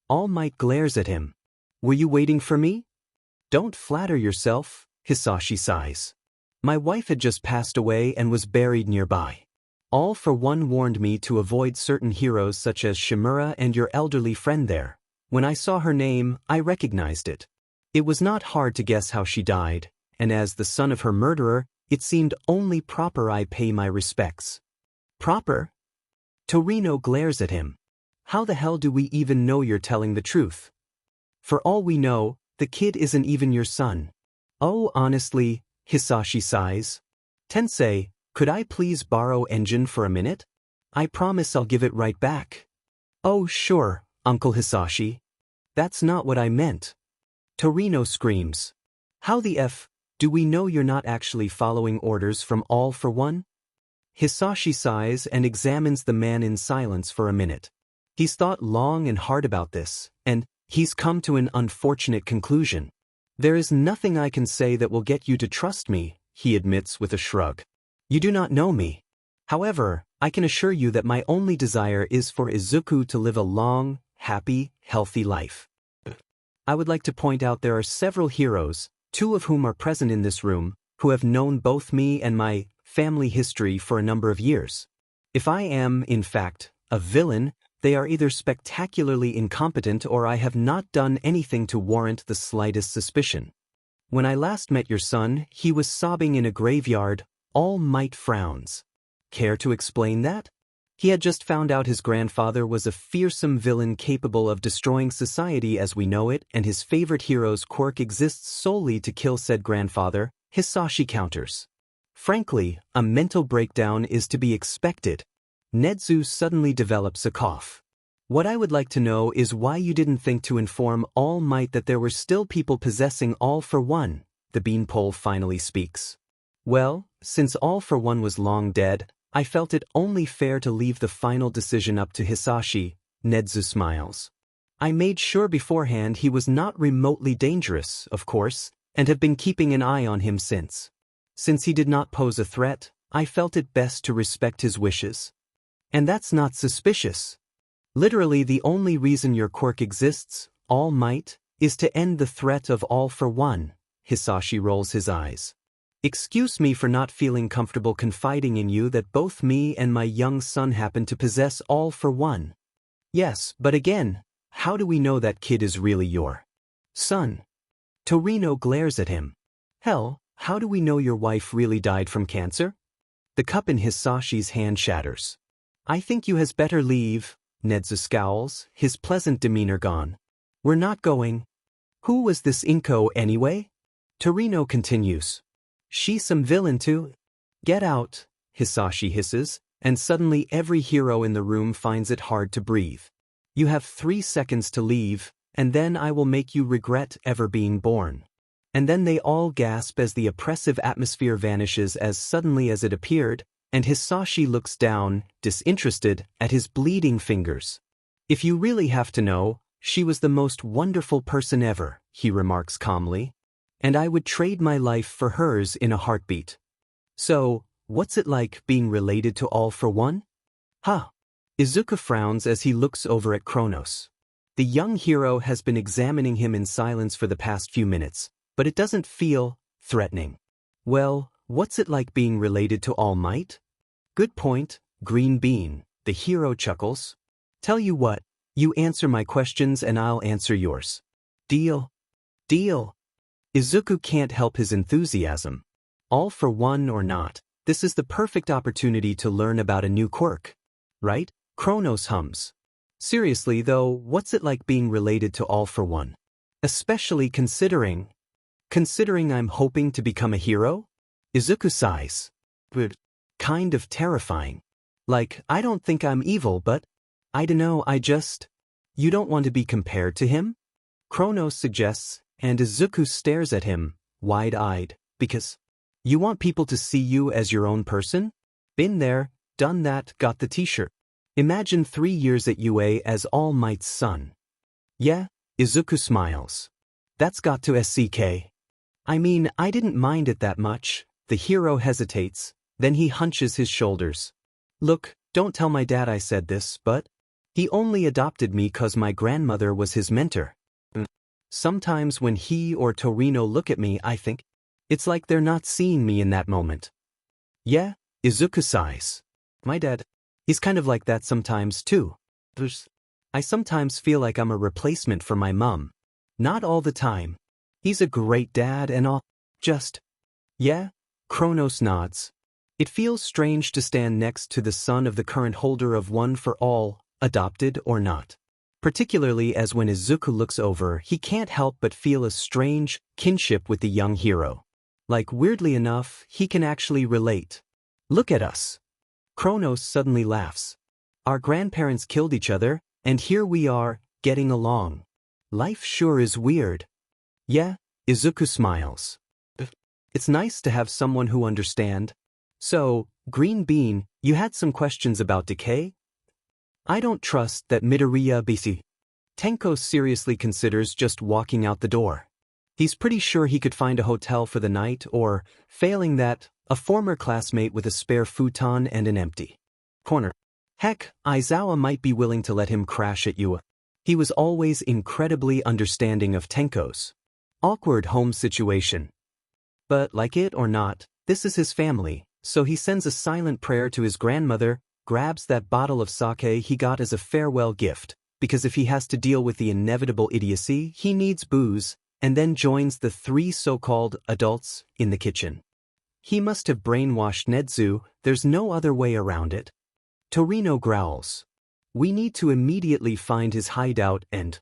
All Might glares at him. Were you waiting for me? Don't flatter yourself, Hisashi sighs. My wife had just passed away and was buried nearby. All for One warned me to avoid certain heroes such as Shimura and your elderly friend there. When I saw her name, I recognized it. It was not hard to guess how she died, and as the son of her murderer, it seemed only proper I pay my respects. Proper? Torino glares at him. How the hell do we even know you're telling the truth? For all we know, the kid isn't even your son. Oh, honestly, Hisashi sighs. Tensei, could I please borrow engine for a minute? I promise I'll give it right back. Oh, sure, Uncle Hisashi. That's not what I meant. Torino screams. How the F do we know you're not actually following orders from All for One? Hisashi sighs and examines the man in silence for a minute. He's thought long and hard about this, and he's come to an unfortunate conclusion. There is nothing I can say that will get you to trust me, he admits with a shrug. You do not know me. However, I can assure you that my only desire is for Izuku to live a long, happy, healthy life. I would like to point out there are several heroes, two of whom are present in this room, who have known both me and my family history for a number of years. If I am, in fact, a villain, they are either spectacularly incompetent or I have not done anything to warrant the slightest suspicion. When I last met your son, he was sobbing in a graveyard. All Might frowns. Care to explain that? He had just found out his grandfather was a fearsome villain capable of destroying society as we know it, and his favorite hero's quirk exists solely to kill said grandfather, Hisashi counters. Frankly, a mental breakdown is to be expected. Nedzu suddenly develops a cough. What I would like to know is why you didn't think to inform All Might that there were still people possessing All for One, the beanpole finally speaks. Well, since All for One was long dead, I felt it only fair to leave the final decision up to Hisashi. Nedzu smiles. I made sure beforehand he was not remotely dangerous, of course, and have been keeping an eye on him since. Since he did not pose a threat, I felt it best to respect his wishes. And that's not suspicious. Literally the only reason your quirk exists, All Might, is to end the threat of All for One. Hisashi rolls his eyes. Excuse me for not feeling comfortable confiding in you that both me and my young son happen to possess All for One. Yes, but again, how do we know that kid is really your son? Torino glares at him. Hell, how do we know your wife really died from cancer? The cup in Hisashi's hand shatters. I think you has better leave, Nedzu scowls, his pleasant demeanor gone. We're not going. Who was this Inko anyway? Torino continues. She's some villain too. Get out, Hisashi hisses, and suddenly every hero in the room finds it hard to breathe. You have 3 seconds to leave, and then I will make you regret ever being born. And then they all gasp as the oppressive atmosphere vanishes as suddenly as it appeared, and Hisashi looks down, disinterested, at his bleeding fingers. If you really have to know, she was the most wonderful person ever, he remarks calmly. And I would trade my life for hers in a heartbeat. So, what's it like being related to All for One? Huh. Izuku frowns as he looks over at Kronos. The young hero has been examining him in silence for the past few minutes, but it doesn't feel threatening. Well, what's it like being related to All Might? Good point, Green Bean, the hero chuckles. Tell you what, you answer my questions and I'll answer yours. Deal? Deal. Izuku can't help his enthusiasm. All for One or not, this is the perfect opportunity to learn about a new quirk. Right? Kronos hums. Seriously though, what's it like being related to All for One? Especially considering I'm hoping to become a hero? Izuku sighs. But kind of terrifying. Like, I don't think I'm evil, but I dunno, you don't want to be compared to him? Kronos suggests, and Izuku stares at him, wide-eyed, because you want people to see you as your own person? Been there, done that, got the t-shirt. Imagine 3 years at UA as All Might's son. Yeah, Izuku smiles. That's got to SCK. I mean, I didn't mind it that much. The hero hesitates, then he hunches his shoulders. Look, don't tell my dad I said this, but he only adopted me 'cause my grandmother was his mentor. Sometimes when he or Torino look at me, I think it's like they're not seeing me in that moment. Yeah, Izuku sighs. My dad, he's kind of like that sometimes too. I sometimes feel like I'm a replacement for my mom. Not all the time. He's a great dad and all. Yeah, Kronos nods. It feels strange to stand next to the son of the current holder of One for All, adopted or not. Particularly as when Izuku looks over, he can't help but feel a strange kinship with the young hero. Like, weirdly enough, he can actually relate. Look at us. Kronos suddenly laughs. Our grandparents killed each other, and here we are, getting along. Life sure is weird. Yeah, Izuku smiles. It's nice to have someone who understands. So, Green Bean, you had some questions about decay? I don't trust that Midoriya BC. Tenko seriously considers just walking out the door. He's pretty sure he could find a hotel for the night or, failing that, a former classmate with a spare futon and an empty corner. Heck, Aizawa might be willing to let him crash at UA. He was always incredibly understanding of Tenko's awkward home situation. But like it or not, this is his family, so he sends a silent prayer to his grandmother, grabs that bottle of sake he got as a farewell gift, because if he has to deal with the inevitable idiocy, he needs booze, and then joins the 3 so-called adults in the kitchen. He must have brainwashed Nedzu, there's no other way around it. Torino growls. We need to immediately find his hideout and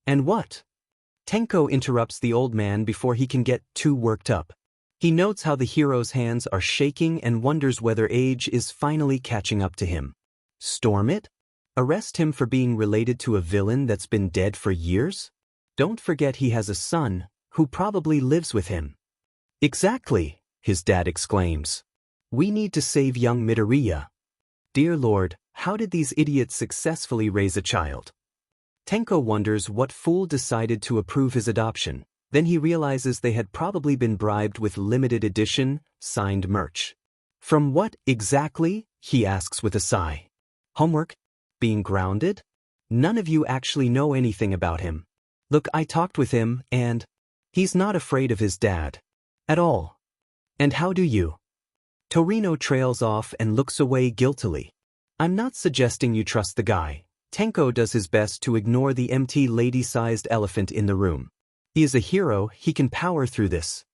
what? Tenko interrupts the old man before he can get too worked up. He notes how the hero's hands are shaking and wonders whether age is finally catching up to him. Storm it? Arrest him for being related to a villain that's been dead for years? Don't forget he has a son, who probably lives with him. Exactly, his dad exclaims. We need to save young Midoriya. Dear Lord, how did these idiots successfully raise a child? Tenko wonders what fool decided to approve his adoption. Then he realizes they had probably been bribed with limited edition, signed merch. From what exactly? He asks with a sigh. Homework? Being grounded? None of you actually know anything about him. Look, I talked with him, and he's not afraid of his dad. At all. And how do you? Torino trails off and looks away guiltily. I'm not suggesting you trust the guy. Tenko does his best to ignore the empty lady-sized elephant in the room. He is a hero, he can power through this.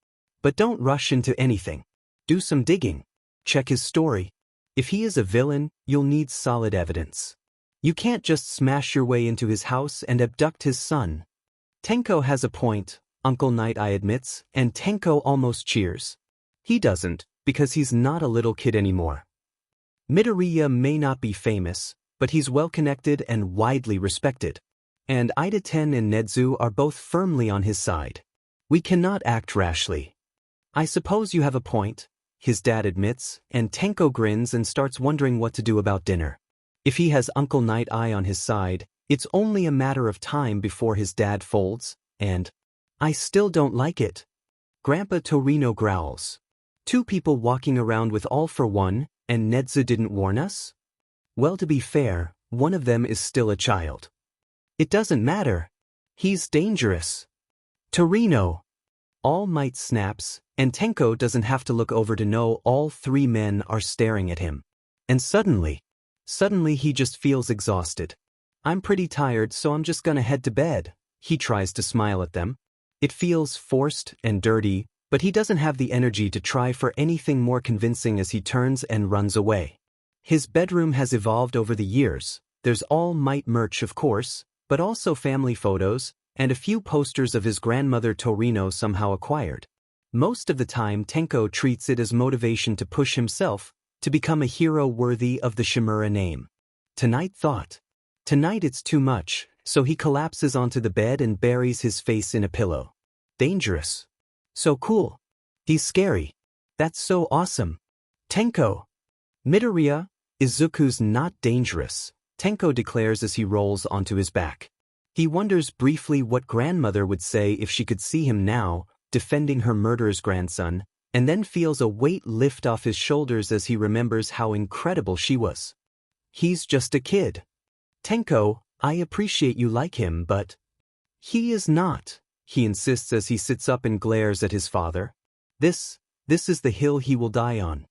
But don't rush into anything. Do some digging. check his story. If he is a villain, you'll need solid evidence. You can't just smash your way into his house and abduct his son. Tenko has a point, Uncle Night Eye admits, and Tenko almost cheers. He doesn't, because he's not a little kid anymore. Midoriya may not be famous, but he's well-connected and widely respected. And Ida-ten and Nedzu are both firmly on his side. We cannot act rashly. I suppose you have a point, his dad admits, and Tenko grins and starts wondering what to do about dinner. If he has Uncle Night Eye on his side, it's only a matter of time before his dad folds, and I still don't like it. Grandpa Torino growls. Two people walking around with all for one, and Nedzu didn't warn us? Well, to be fair, one of them is still a child. It doesn't matter. He's dangerous. Torino. All Might snaps, and Tenko doesn't have to look over to know all three men are staring at him. And suddenly he just feels exhausted. I'm pretty tired, so I'm just gonna head to bed. He tries to smile at them. It feels forced and dirty, but he doesn't have the energy to try for anything more convincing as he turns and runs away. His bedroom has evolved over the years. There's All Might merch, of course, but also family photos, and a few posters of his grandmother Torino somehow acquired. Most of the time Tenko treats it as motivation to push himself, to become a hero worthy of the Shimura name. Tonight it's too much, so he collapses onto the bed and buries his face in a pillow. Dangerous. So cool. He's scary. That's so awesome. Tenko. Midoriya, Izuku's not dangerous, Tenko declares as he rolls onto his back. He wonders briefly what grandmother would say if she could see him now, defending her murderer's grandson, and then feels a weight lift off his shoulders as he remembers how incredible she was. He's just a kid. Tenko, I appreciate you like him, but he is not, he insists as he sits up and glares at his father. This is the hill he will die on.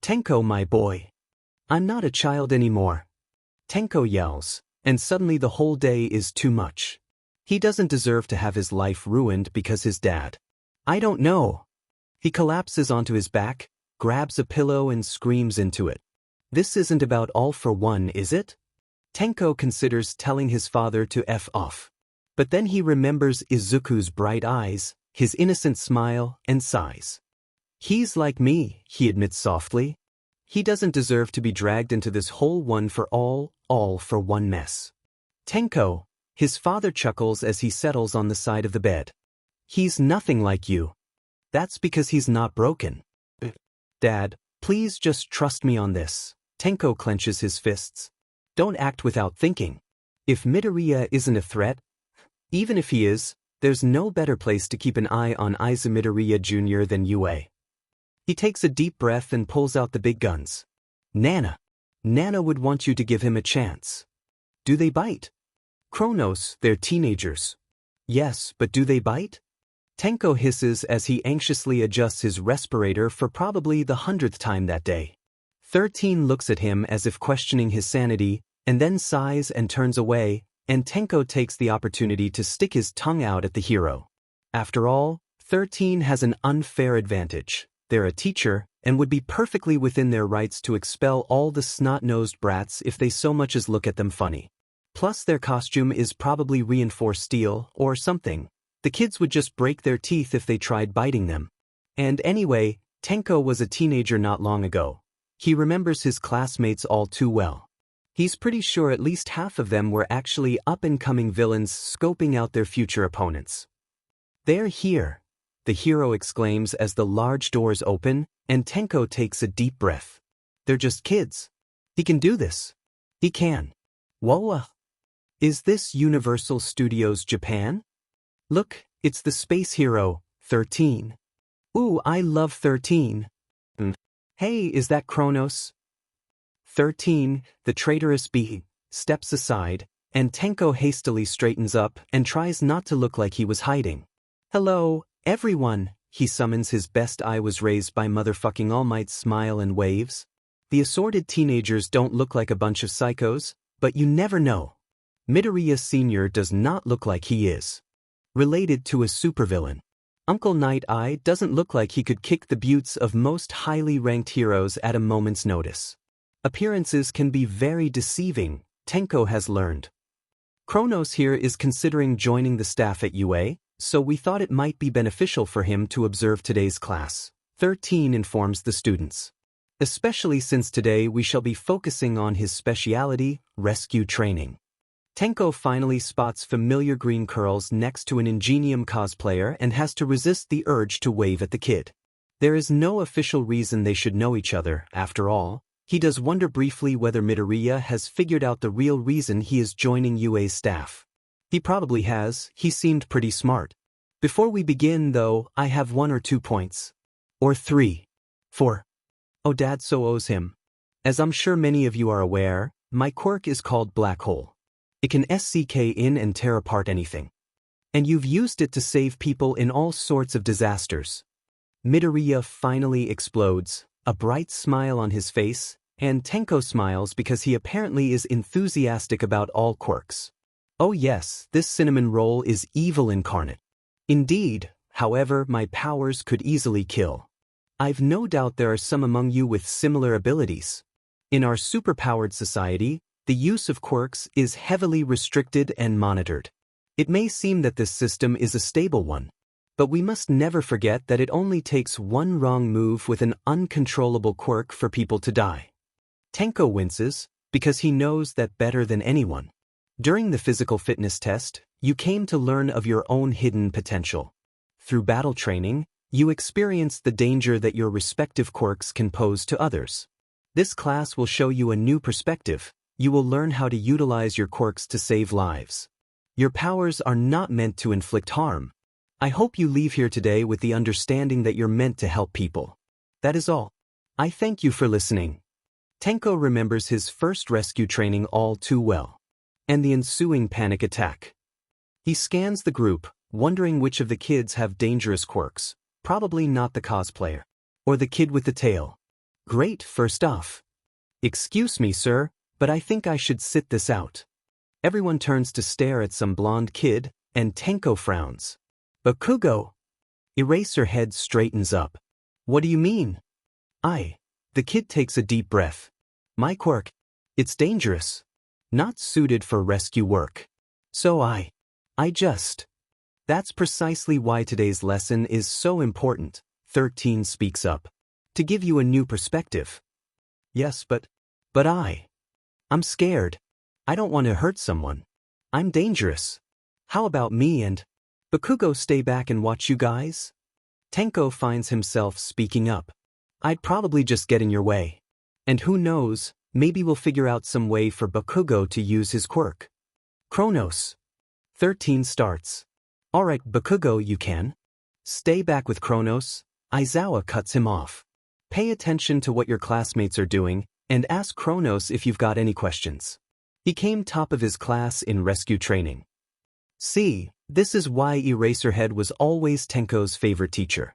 Tenko, my boy. I'm not a child anymore. Tenko yells, and suddenly the whole day is too much. He doesn't deserve to have his life ruined because his dad. I don't know. He collapses onto his back, grabs a pillow and screams into it. This isn't about all for one, is it? Tenko considers telling his father to F off. But then he remembers Izuku's bright eyes, his innocent smile, and sighs. He's like me, he admits softly. He doesn't deserve to be dragged into this whole one for all for one mess. Tenko, his father chuckles as he settles on the side of the bed. He's nothing like you. That's because he's not broken. Dad, please just trust me on this. Tenko clenches his fists. Don't act without thinking. If Midoriya isn't a threat, even if he is, there's no better place to keep an eye on Aiza Midoriya Jr. than UA. He takes a deep breath and pulls out the big guns. Nana would want you to give him a chance. Do they bite? Kronos, they're teenagers. Yes, but do they bite? Tenko hisses as he anxiously adjusts his respirator for probably the 100th time that day. 13 looks at him as if questioning his sanity, and then sighs and turns away, and Tenko takes the opportunity to stick his tongue out at the hero. After all, 13 has an unfair advantage. They're a teacher, and would be perfectly within their rights to expel all the snot-nosed brats if they so much as look at them funny. Plus their costume is probably reinforced steel, or something. The kids would just break their teeth if they tried biting them. And anyway, Tenko was a teenager not long ago. He remembers his classmates all too well. He's pretty sure at least half of them were actually up-and-coming villains scoping out their future opponents. They're here, the hero exclaims as the large doors open, and Tenko takes a deep breath. They're just kids. He can do this. He can. Whoa. Is this Universal Studios Japan? Look, it's the space hero, 13. Ooh, I love 13. Hey, is that Kronos? 13, the traitorous being, steps aside, and Tenko hastily straightens up and tries not to look like he was hiding. Hello, everyone, he summons his best eye was raised by motherfucking All Might's smile and waves. The assorted teenagers don't look like a bunch of psychos, but you never know. Midoriya Sr. does not look like he is related to a supervillain. Uncle Night Eye doesn't look like he could kick the butts of most highly ranked heroes at a moment's notice. Appearances can be very deceiving, Tenko has learned. Kronos here is considering joining the staff at UA, so we thought it might be beneficial for him to observe today's class. 13 informs the students. Especially since today we shall be focusing on his speciality, rescue training. Tenko finally spots familiar green curls next to an Ingenium cosplayer and has to resist the urge to wave at the kid. There is no official reason they should know each other, after all. He does wonder briefly whether Midoriya has figured out the real reason he is joining UA's staff. He probably has, he seemed pretty smart. Before we begin though, I have 1 or 2 points. Or 3. 4. Oh, Dad so owes him. As I'm sure many of you are aware, my quirk is called Black Hole. It can SCK in and tear apart anything. And you've used it to save people in all sorts of disasters. Midoriya finally explodes, a bright smile on his face, and Tenko smiles because he apparently is enthusiastic about all quirks. Oh yes, this cinnamon roll is evil incarnate. Indeed, however, my powers could easily kill. I've no doubt there are some among you with similar abilities. In our superpowered society, the use of quirks is heavily restricted and monitored. It may seem that this system is a stable one, but we must never forget that it only takes one wrong move with an uncontrollable quirk for people to die. Tenko winces, because he knows that better than anyone. During the physical fitness test, you came to learn of your own hidden potential. Through battle training, you experienced the danger that your respective quirks can pose to others. This class will show you a new perspective. You will learn how to utilize your quirks to save lives. Your powers are not meant to inflict harm. I hope you leave here today with the understanding that you're meant to help people. That is all. I thank you for listening. Tenko remembers his first rescue training all too well. And the ensuing panic attack. He scans the group, wondering which of the kids have dangerous quirks. Probably not the cosplayer. Or the kid with the tail. Great, first off. Excuse me, sir, but I think I should sit this out. Everyone turns to stare at some blonde kid, and Tenko frowns. Bakugo! Eraserhead straightens up. What do you mean? The kid takes a deep breath. My quirk. It's dangerous. Not suited for rescue work. So I just. That's precisely why today's lesson is so important, 13 speaks up. To give you a new perspective. Yes, but I'm scared. I don't want to hurt someone. I'm dangerous. How about me and Bakugo stay back and watch you guys? Tenko finds himself speaking up. I'd probably just get in your way. And who knows, maybe we'll figure out some way for Bakugo to use his quirk. Kronos. 13 starts. Alright, Bakugo, you can. Stay back with Kronos. Aizawa cuts him off. Pay attention to what your classmates are doing, and ask Kronos if you've got any questions. He came top of his class in rescue training. See, this is why Eraserhead was always Tenko's favorite teacher.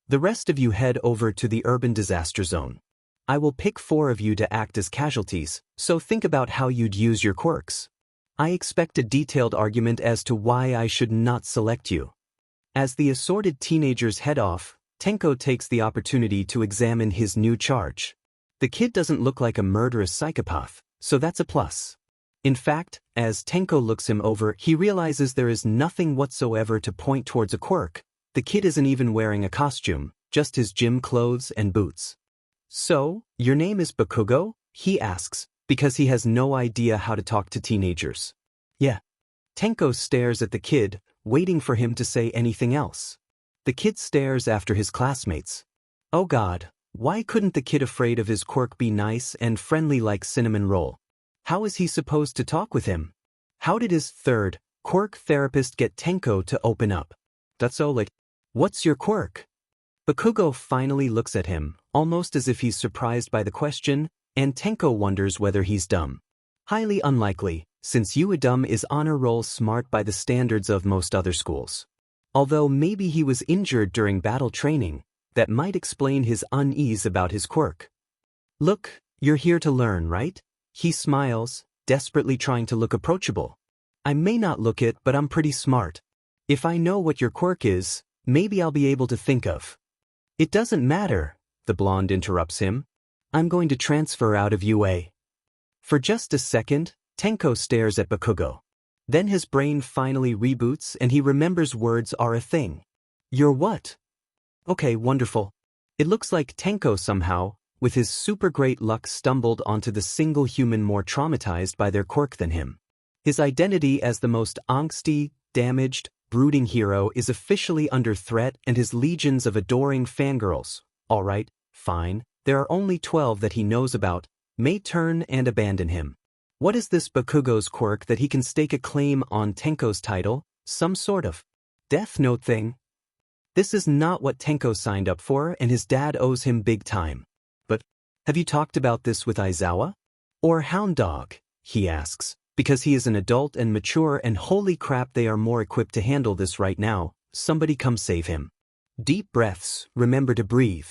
The rest of you head over to the urban disaster zone. I will pick 4 of you to act as casualties, so think about how you'd use your quirks. I expect a detailed argument as to why I should not select you. As the assorted teenagers head off, Tenko takes the opportunity to examine his new charge. The kid doesn't look like a murderous psychopath, so that's a plus. In fact, as Tenko looks him over, he realizes there is nothing whatsoever to point towards a quirk. The kid isn't even wearing a costume, just his gym clothes and boots. So, your name is Bakugo? He asks, because he has no idea how to talk to teenagers. Yeah. Tenko stares at the kid, waiting for him to say anything else. The kid stares after his classmates. Oh God, why couldn't the kid afraid of his quirk be nice and friendly like cinnamon roll? How is he supposed to talk with him? How did his third quirk therapist get Tenko to open up? That's so like, what's your quirk? Bakugo finally looks at him, almost as if he's surprised by the question, and Tenko wonders whether he's dumb. Highly unlikely, since Uedum is honor roll smart by the standards of most other schools. Although maybe he was injured during battle training, that might explain his unease about his quirk. Look, you're here to learn, right? He smiles, desperately trying to look approachable. I may not look it, but I'm pretty smart. If I know what your quirk is, maybe I'll be able to think of. It doesn't matter, the blonde interrupts him. I'm going to transfer out of UA. For just a second, Tenko stares at Bakugo. Then his brain finally reboots and he remembers words are a thing. You're what? Okay, wonderful. It looks like Tenko somehow, with his super great luck, stumbled onto the single human more traumatized by their quirk than him. His identity as the most angsty, damaged, brooding hero is officially under threat, and his legions of adoring fangirls, alright, fine, there are only 12 that he knows about, may turn and abandon him. What is this Bakugo's quirk that he can stake a claim on Tenko's title, some sort of Death Note thing? This is not what Tenko signed up for, and his dad owes him big time. But, have you talked about this with Aizawa? Or Hound Dog? He asks, because he is an adult and mature, and holy crap, they are more equipped to handle this right now. Somebody come save him. Deep breaths, remember to breathe.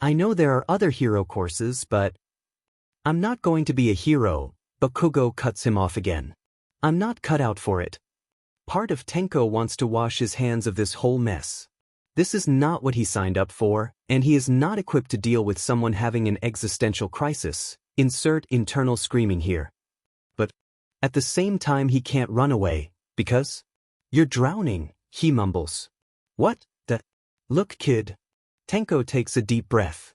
I know there are other hero courses, but I'm not going to be a hero. Bakugo cuts him off again. I'm not cut out for it. Part of Tenko wants to wash his hands of this whole mess. This is not what he signed up for, and he is not equipped to deal with someone having an existential crisis. Insert internal screaming here. But at the same time he can't run away, because you're drowning, he mumbles. What the? Look, kid. Tenko takes a deep breath.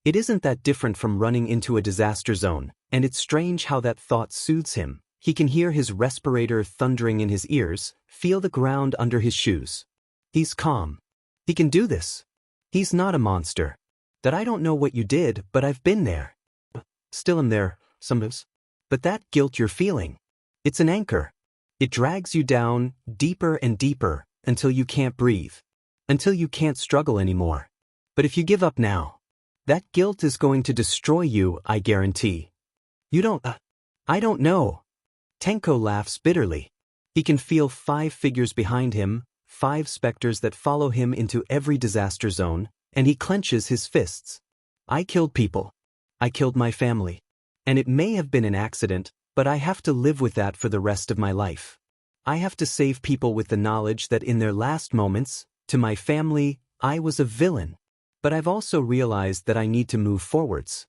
It isn't that different from running into a disaster zone, and it's strange how that thought soothes him. He can hear his respirator thundering in his ears, feel the ground under his shoes. He's calm. He can do this. He's not a monster. That I don't know what you did, but I've been there. Still am there, sometimes. But that guilt you're feeling, it's an anchor. It drags you down, deeper and deeper, until you can't breathe. Until you can't struggle anymore. But if you give up now, that guilt is going to destroy you, I guarantee. You don't, I don't know. Tenko laughs bitterly. He can feel 5 figures behind him, 5 specters that follow him into every disaster zone, and he clenches his fists. I killed people. I killed my family. And it may have been an accident, but I have to live with that for the rest of my life. I have to save people with the knowledge that in their last moments, to my family, I was a villain. But I've also realized that I need to move forwards.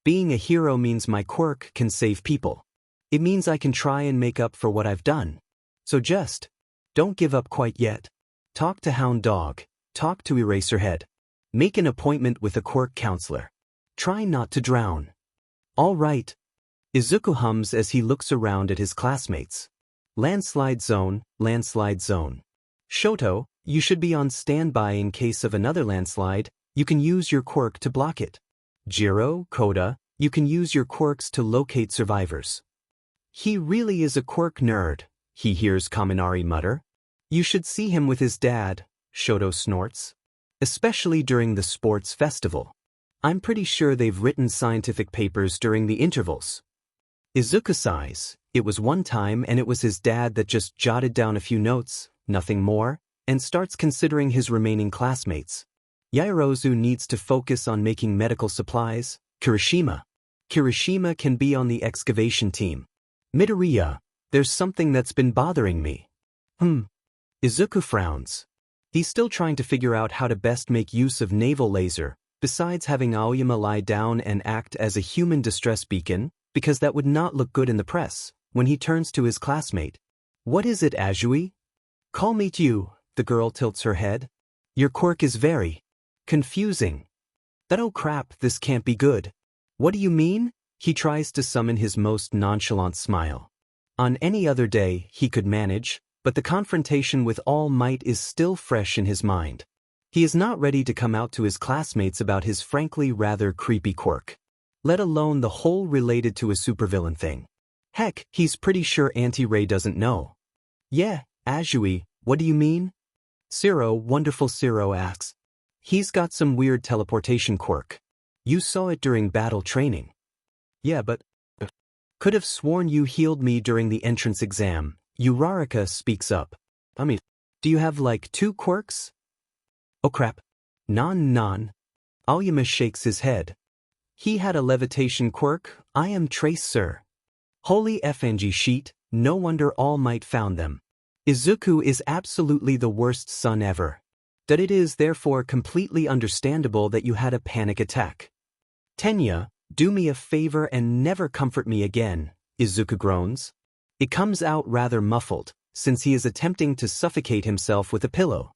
Being a hero means my quirk can save people. It means I can try and make up for what I've done. So just don't give up quite yet. Talk to Hound Dog. Talk to Eraserhead. Make an appointment with a quirk counselor. Try not to drown. All right. Izuku hums as he looks around at his classmates. Landslide zone, landslide zone. Shoto, you should be on standby in case of another landslide. You can use your quirk to block it. Jiro, Koda, you can use your quirks to locate survivors. He really is a quirk nerd, he hears Kaminari mutter. You should see him with his dad, Shoto snorts. Especially during the sports festival. I'm pretty sure they've written scientific papers during the intervals. Izuku sighs. It was one time and it was his dad that just jotted down a few notes, nothing more, and starts considering his remaining classmates. Yaoyorozu needs to focus on making medical supplies. Kirishima can be on the excavation team. Midoriya, there's something that's been bothering me. Izuku frowns. He's still trying to figure out how to best make use of naval laser, besides having Aoyama lie down and act as a human distress beacon, because that would not look good in the press, when he turns to his classmate. What is it, Azui? Call me you, the girl tilts her head. Your quirk is very confusing. That oh crap, this can't be good. What do you mean? He tries to summon his most nonchalant smile. On any other day, he could manage, but the confrontation with All Might is still fresh in his mind. He is not ready to come out to his classmates about his frankly rather creepy quirk. Let alone the whole related to a supervillain thing. Heck, he's pretty sure Auntie Ray doesn't know. Yeah, Azui, what do you mean? Wonderful Ciro asks. He's got some weird teleportation quirk. You saw it during battle training. Yeah, but could have sworn you healed me during the entrance exam. Uraraka speaks up. Do you have like 2 quirks? Oh crap. Non. Aoyama shakes his head. He had a levitation quirk. I am Trace, sir. Holy FNG sheet, no wonder All Might found them. Izuku is absolutely the worst son ever. That it is therefore completely understandable that you had a panic attack. Tenya, do me a favor and never comfort me again, Izuku groans. It comes out rather muffled, since he is attempting to suffocate himself with a pillow.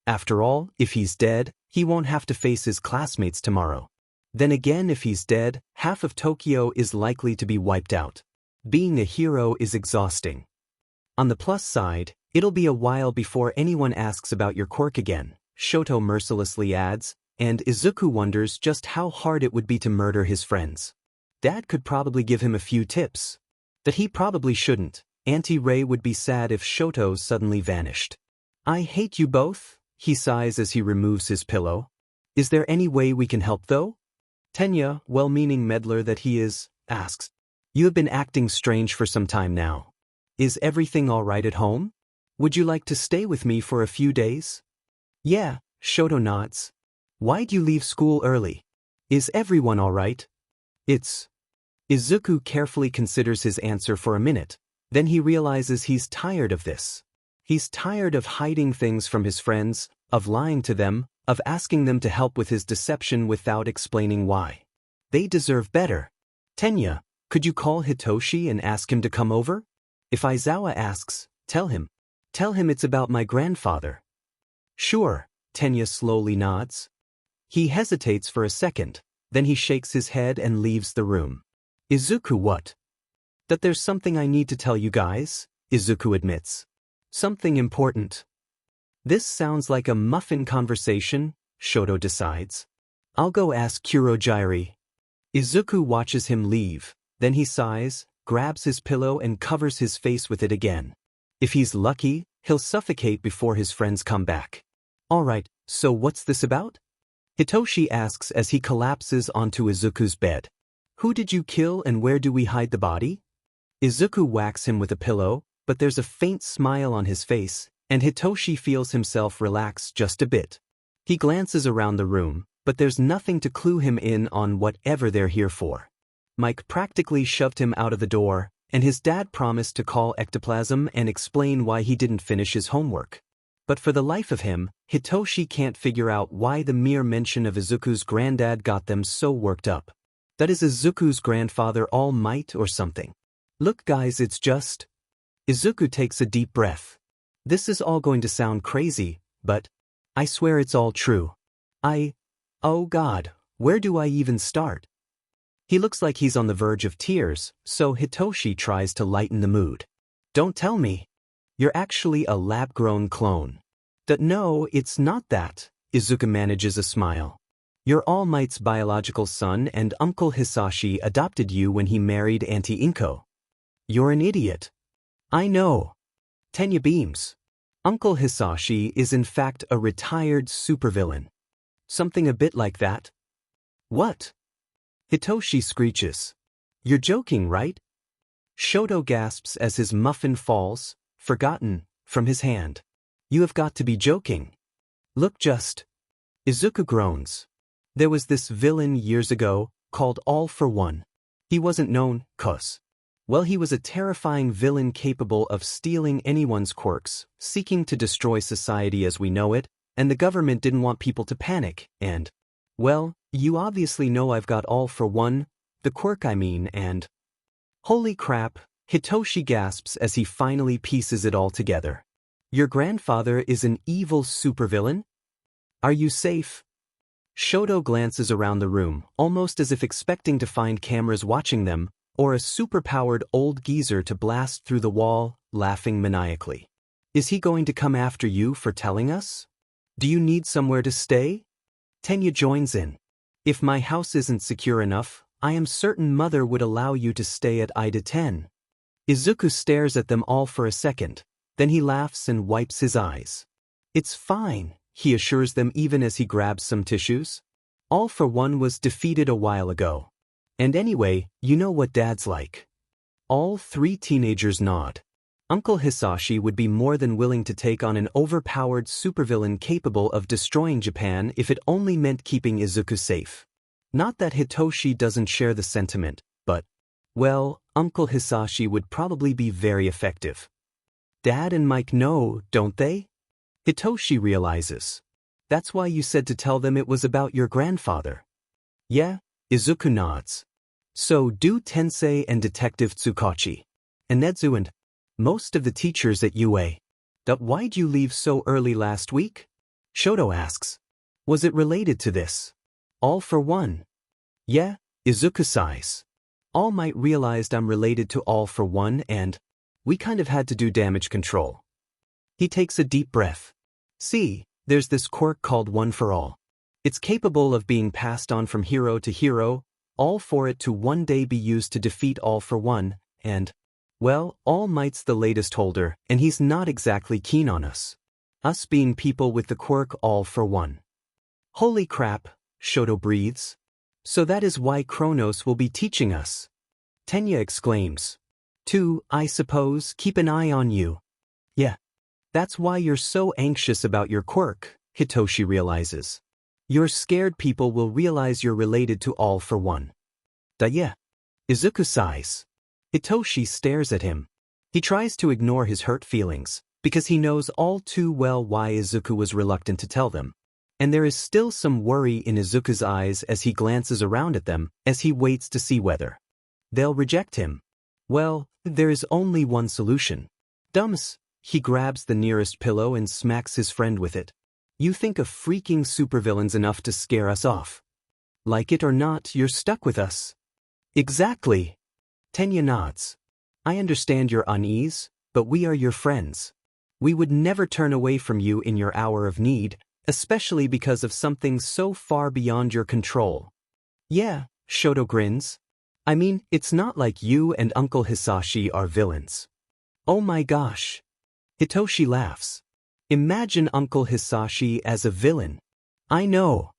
After all, if he's dead, he won't have to face his classmates tomorrow. Then again, if he's dead, half of Tokyo is likely to be wiped out. Being a hero is exhausting. On the plus side, it'll be a while before anyone asks about your quirk again, Shoto mercilessly adds, and Izuku wonders just how hard it would be to murder his friends. Dad could probably give him a few tips. That he probably shouldn't. Auntie Ray would be sad if Shoto suddenly vanished. I hate you both, he sighs as he removes his pillow. Is there any way we can help though? Tenya, well-meaning meddler that he is, asks. You have been acting strange for some time now. Is everything all right at home? Would you like to stay with me for a few days? Yeah, Shoto nods. Why'd you leave school early? Is everyone all right? Izuku carefully considers his answer for a minute, then he realizes he's tired of this. He's tired of hiding things from his friends, of lying to them, of asking them to help with his deception without explaining why. They deserve better. Tenya, could you call Hitoshi and ask him to come over? If Aizawa asks, tell him. Tell him it's about my grandfather. Sure, Tenya slowly nods. He hesitates for a second, then he shakes his head and leaves the room. Izuku, what? That there's something I need to tell you guys, Izuku admits. Something important. This sounds like a muffin conversation, Shoto decides. I'll go ask Kurojairi. Izuku watches him leave, then he sighs, grabs his pillow and covers his face with it again. If he's lucky, he'll suffocate before his friends come back. Alright, so what's this about? Hitoshi asks as he collapses onto Izuku's bed. Who did you kill and where do we hide the body? Izuku whacks him with a pillow, but there's a faint smile on his face, and Hitoshi feels himself relax just a bit. He glances around the room, but there's nothing to clue him in on whatever they're here for. Mike practically shoved him out of the door, and his dad promised to call Ectoplasm and explain why he didn't finish his homework. But for the life of him, Hitoshi can't figure out why the mere mention of Izuku's granddad got them so worked up. That is Izuku's grandfather All Might or something. Look guys, it's just... Izuku takes a deep breath. This is all going to sound crazy, but I swear it's all true. Oh God, where do I even start? He looks like he's on the verge of tears, so Hitoshi tries to lighten the mood. Don't tell me. You're actually a lab-grown clone. No, it's not that, Izuku manages a smile. You're All Might's biological son and Uncle Hisashi adopted you when he married Auntie Inko. You're an idiot. I know. Tenya beams. Uncle Hisashi is in fact a retired supervillain. Something a bit like that. What? Hitoshi screeches. You're joking, right? Shoto gasps as his muffin falls, forgotten, from his hand. You have got to be joking. Look just. Izuku groans. There was this villain years ago, called All for One. He wasn't known, 'cause. Well, he was a terrifying villain capable of stealing anyone's quirks, seeking to destroy society as we know it, and the government didn't want people to panic, and... Well, you obviously know I've got All for One, the quirk I mean, and... Holy crap, Hitoshi gasps as he finally pieces it all together. Your grandfather is an evil supervillain? Are you safe? Shoto glances around the room, almost as if expecting to find cameras watching them, or a superpowered old geezer to blast through the wall, laughing maniacally. Is he going to come after you for telling us? Do you need somewhere to stay? Tenya joins in. If my house isn't secure enough, I am certain Mother would allow you to stay at Ida 10. Izuku stares at them all for a second, then he laughs and wipes his eyes. It's fine, he assures them even as he grabs some tissues. All for One was defeated a while ago. And anyway, you know what Dad's like. All three teenagers nod. Uncle Hisashi would be more than willing to take on an overpowered supervillain capable of destroying Japan if it only meant keeping Izuku safe. Not that Hitoshi doesn't share the sentiment, but, well, Uncle Hisashi would probably be very effective. Dad and Mike know, don't they? Hitoshi realizes. That's why you said to tell them it was about your grandfather. Yeah, Izuku nods. So do Tensei and Detective Tsukachi. And Nedzu and most of the teachers at UA. Why'd you leave so early last week? Shoto asks. Was it related to this? All for one. Yeah, Izuku sighs. All Might realized I'm related to All for One and we kind of had to do damage control. He takes a deep breath. See, there's this quirk called One for All. It's capable of being passed on from hero to hero, all for it to one day be used to defeat All for One, and, well, All Might's the latest holder, and he's not exactly keen on us. Us being people with the quirk All for One. Holy crap, Shoto breathes. So that is why Kronos will be teaching us. Tenya exclaims. To, I suppose, keep an eye on you. Yeah. That's why you're so anxious about your quirk, Hitoshi realizes. You're scared people will realize you're related to All for One. Yeah. Izuku sighs. Hitoshi stares at him. He tries to ignore his hurt feelings, because he knows all too well why Izuku was reluctant to tell them. And there is still some worry in Izuku's eyes as he glances around at them, as he waits to see whether they'll reject him. Well, there is only one solution. Dumps. He grabs the nearest pillow and smacks his friend with it. You think of freaking supervillains enough to scare us off. Like it or not, you're stuck with us. Exactly. Tenya nods. I understand your unease, but we are your friends. We would never turn away from you in your hour of need, especially because of something so far beyond your control. Yeah, Shoto grins. I mean, it's not like you and Uncle Hisashi are villains. Oh my gosh. Hitoshi laughs. Imagine Uncle Hisashi as a villain. I know.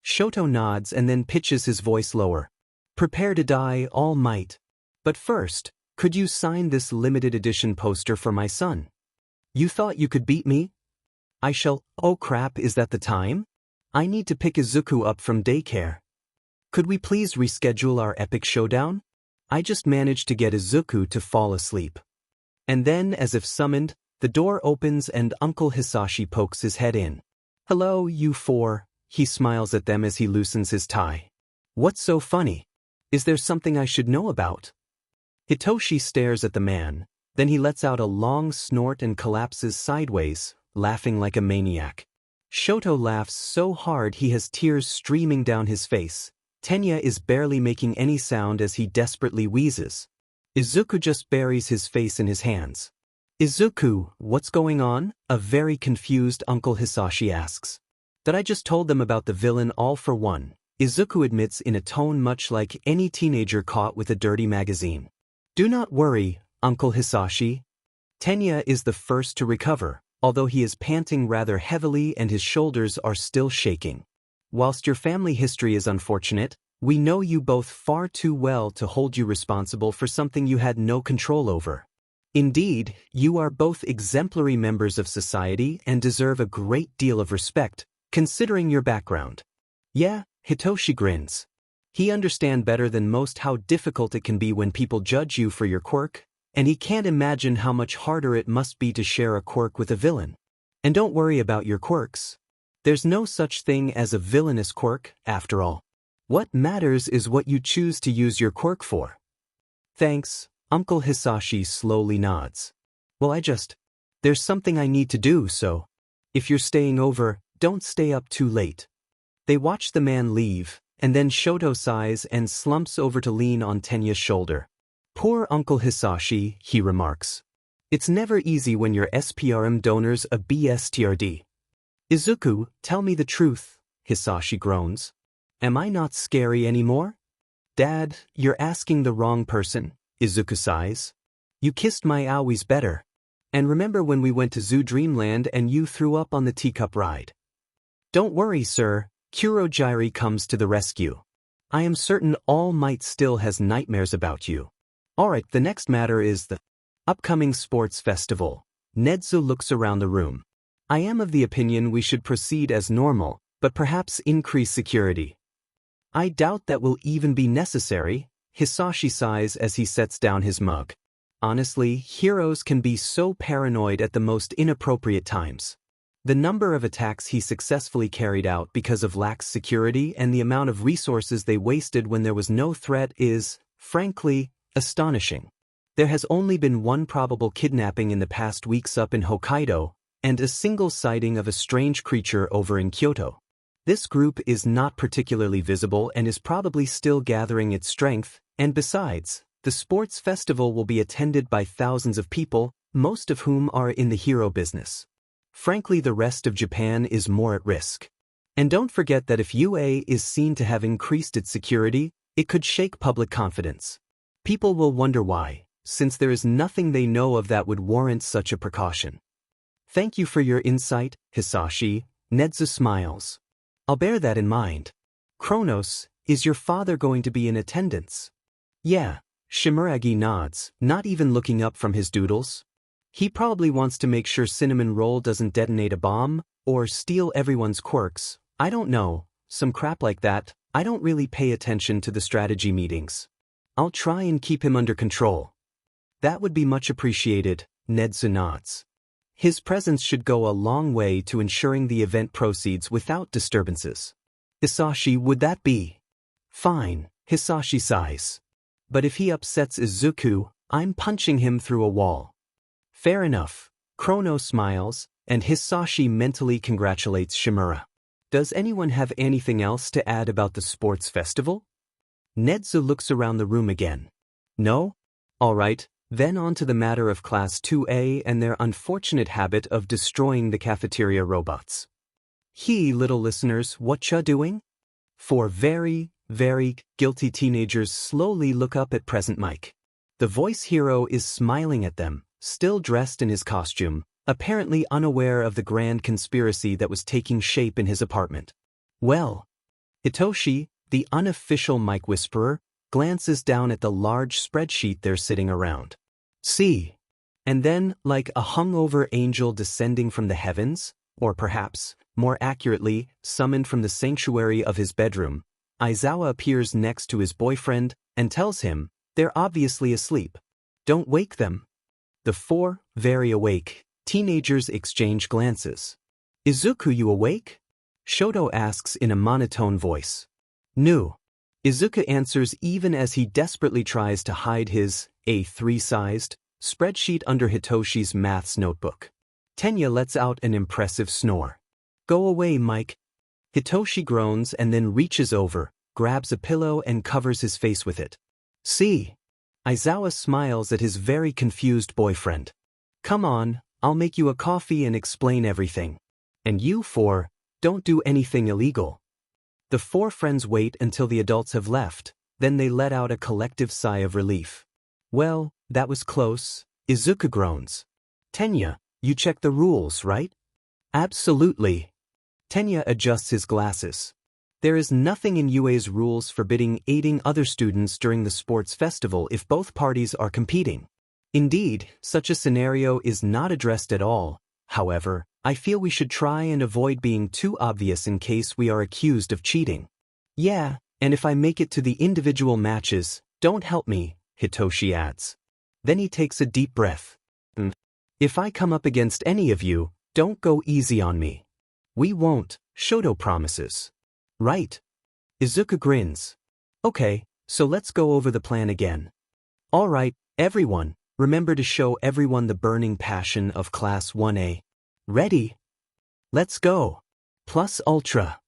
Shoto nods and then pitches his voice lower. Prepare to die, All Might. But first, could you sign this limited edition poster for my son? You thought you could beat me? I shall. Oh crap, is that the time? I need to pick Izuku up from daycare. Could we please reschedule our epic showdown? I just managed to get Izuku to fall asleep. And then, as if summoned, the door opens and Uncle Hisashi pokes his head in. Hello, you four, he smiles at them as he loosens his tie. What's so funny? Is there something I should know about? Hitoshi stares at the man, then he lets out a long snort and collapses sideways, laughing like a maniac. Shoto laughs so hard he has tears streaming down his face. Tenya is barely making any sound as he desperately wheezes. Izuku just buries his face in his hands. Izuku, what's going on? A very confused Uncle Hisashi asks. That I just told them about the villain All for One, Izuku admits in a tone much like any teenager caught with a dirty magazine. Do not worry, Uncle Hisashi. Tenya is the first to recover, although he is panting rather heavily and his shoulders are still shaking. Whilst your family history is unfortunate, we know you both far too well to hold you responsible for something you had no control over. Indeed, you are both exemplary members of society and deserve a great deal of respect, considering your background. Yeah, Hitoshi grins. He understands better than most how difficult it can be when people judge you for your quirk, and he can't imagine how much harder it must be to share a quirk with a villain. And don't worry about your quirks. There's no such thing as a villainous quirk, after all. What matters is what you choose to use your quirk for. Thanks, Uncle Hisashi slowly nods. Well, there's something I need to do, so if you're staying over, don't stay up too late. They watch the man leave, and then Shoto sighs and slumps over to lean on Tenya's shoulder. Poor Uncle Hisashi, he remarks. It's never easy when your SPRM donor's a BSTRD. Izuku, tell me the truth, Hisashi groans. Am I not scary anymore? Dad, you're asking the wrong person, Izuku sighs. You kissed my owies better. And remember when we went to Zoo Dreamland and you threw up on the teacup ride? Don't worry, sir, Kurojiri comes to the rescue. I am certain All Might still has nightmares about you. Alright, the next matter is the upcoming sports festival. Nedzu looks around the room. I am of the opinion we should proceed as normal, but perhaps increase security. I doubt that will even be necessary, Hisashi sighs as he sets down his mug. Honestly, heroes can be so paranoid at the most inappropriate times. The number of attacks he successfully carried out because of lax security and the amount of resources they wasted when there was no threat is, frankly, astonishing. There has only been one probable kidnapping in the past weeks up in Hokkaido, and a single sighting of a strange creature over in Kyoto. This group is not particularly visible and is probably still gathering its strength, and besides, the sports festival will be attended by thousands of people, most of whom are in the hero business. Frankly, the rest of Japan is more at risk. And don't forget that if UA is seen to have increased its security, it could shake public confidence. People will wonder why, since there is nothing they know of that would warrant such a precaution. Thank you for your insight, Hisashi. Nedza smiles. I'll bear that in mind. Kronos, is your father going to be in attendance? Yeah, Shimuragi nods, not even looking up from his doodles. He probably wants to make sure Cinnamon Roll doesn't detonate a bomb, or steal everyone's quirks. I don't know, some crap like that. I don't really pay attention to the strategy meetings. I'll try and keep him under control. That would be much appreciated, Nedza nods. His presence should go a long way to ensuring the event proceeds without disturbances. Hisashi, would that be? Fine, Hisashi sighs. But if he upsets Izuku, I'm punching him through a wall. Fair enough. Chrono smiles, and Hisashi mentally congratulates Shimura. Does anyone have anything else to add about the sports festival? Nedza looks around the room again. No? All right. Then on to the matter of Class 2A and their unfortunate habit of destroying the cafeteria robots. Little listeners, what ya doing? Four very guilty teenagers slowly look up at present Mike. The voice hero is smiling at them, still dressed in his costume, apparently unaware of the grand conspiracy that was taking shape in his apartment. Well, Hitoshi, the unofficial Mike whisperer, glances down at the large spreadsheet they're sitting around. See. And then, like a hungover angel descending from the heavens, or perhaps, more accurately, summoned from the sanctuary of his bedroom, Aizawa appears next to his boyfriend and tells him, they're obviously asleep. Don't wake them. The four, very awake, teenagers exchange glances. Izuku, you awake? Shoto asks in a monotone voice. No. Izuku answers even as he desperately tries to hide his A3-sized spreadsheet under Hitoshi's maths notebook. Tenya lets out an impressive snore. Go away, Mike. Hitoshi groans and then reaches over, grabs a pillow and covers his face with it. See. Aizawa smiles at his very confused boyfriend. Come on, I'll make you a coffee and explain everything. And you four, don't do anything illegal. The four friends wait until the adults have left, then they let out a collective sigh of relief. Well, that was close, Izuku groans. Tenya, you checked the rules, right? Absolutely. Tenya adjusts his glasses. There is nothing in UA's rules forbidding aiding other students during the sports festival if both parties are competing. Indeed, such a scenario is not addressed at all. However, I feel we should try and avoid being too obvious in case we are accused of cheating. Yeah, and if I make it to the individual matches, don't help me, Hitoshi adds. Then he takes a deep breath. If I come up against any of you, don't go easy on me. We won't, Shoto promises. Right. Izuku grins. Okay, so let's go over the plan again. All right, everyone, remember to show everyone the burning passion of Class 1A. Ready? Let's go. Plus Ultra.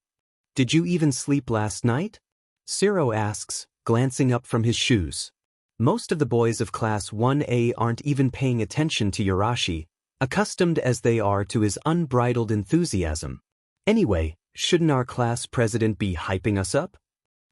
Did you even sleep last night? Siro asks, glancing up from his shoes. Most of the boys of Class 1A aren't even paying attention to Yurashi, accustomed as they are to his unbridled enthusiasm. Anyway, shouldn't our class president be hyping us up?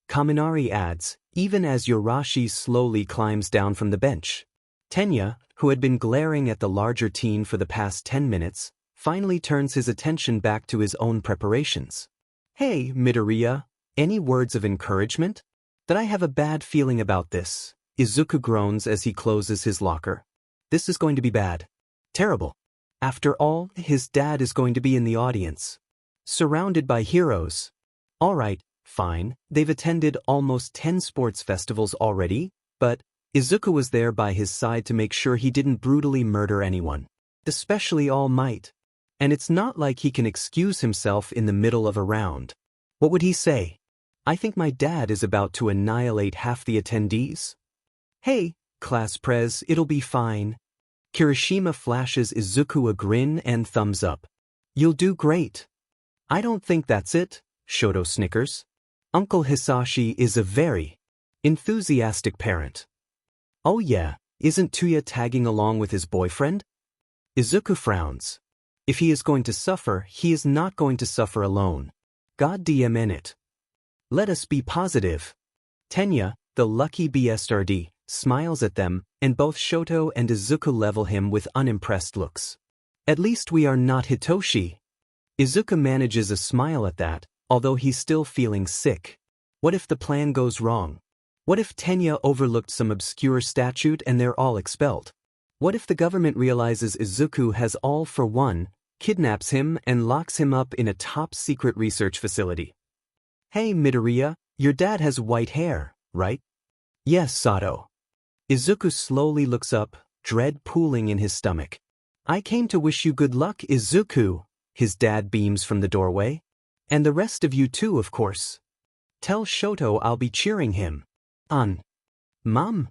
Kaminari adds, even as Yurashi slowly climbs down from the bench. Tenya, who had been glaring at the larger teen for the past 10 minutes, finally turns his attention back to his own preparations. Hey, Midoriya, any words of encouragement? That I have a bad feeling about this. Izuku groans as he closes his locker. This is going to be bad. Terrible. After all, his dad is going to be in the audience. Surrounded by heroes. All right, fine, they've attended almost 10 sports festivals already, but Izuku was there by his side to make sure he didn't brutally murder anyone, especially All Might. And it's not like he can excuse himself in the middle of a round. What would he say? I think my dad is about to annihilate half the attendees. Hey, class prez, it'll be fine. Kirishima flashes Izuku a grin and thumbs up. You'll do great. I don't think that's it, Shoto snickers. Uncle Hisashi is a very enthusiastic parent. Oh yeah, isn't Tuya tagging along with his boyfriend? Izuku frowns. If he is going to suffer, he is not going to suffer alone. God damn it. Let us be positive. Tenya, the lucky BSRD, smiles at them, and both Shoto and Izuku level him with unimpressed looks. At least we are not Hitoshi. Izuku manages a smile at that, although he's still feeling sick. What if the plan goes wrong? What if Tenya overlooked some obscure statute and they're all expelled? What if the government realizes Izuku has all for one, kidnaps him and locks him up in a top-secret research facility? Hey Midoriya, your dad has white hair, right? Yes, Sato. Izuku slowly looks up, dread pooling in his stomach. I came to wish you good luck, Izuku, his dad beams from the doorway. And the rest of you too, of course. Tell Shoto I'll be cheering him. On. Mom?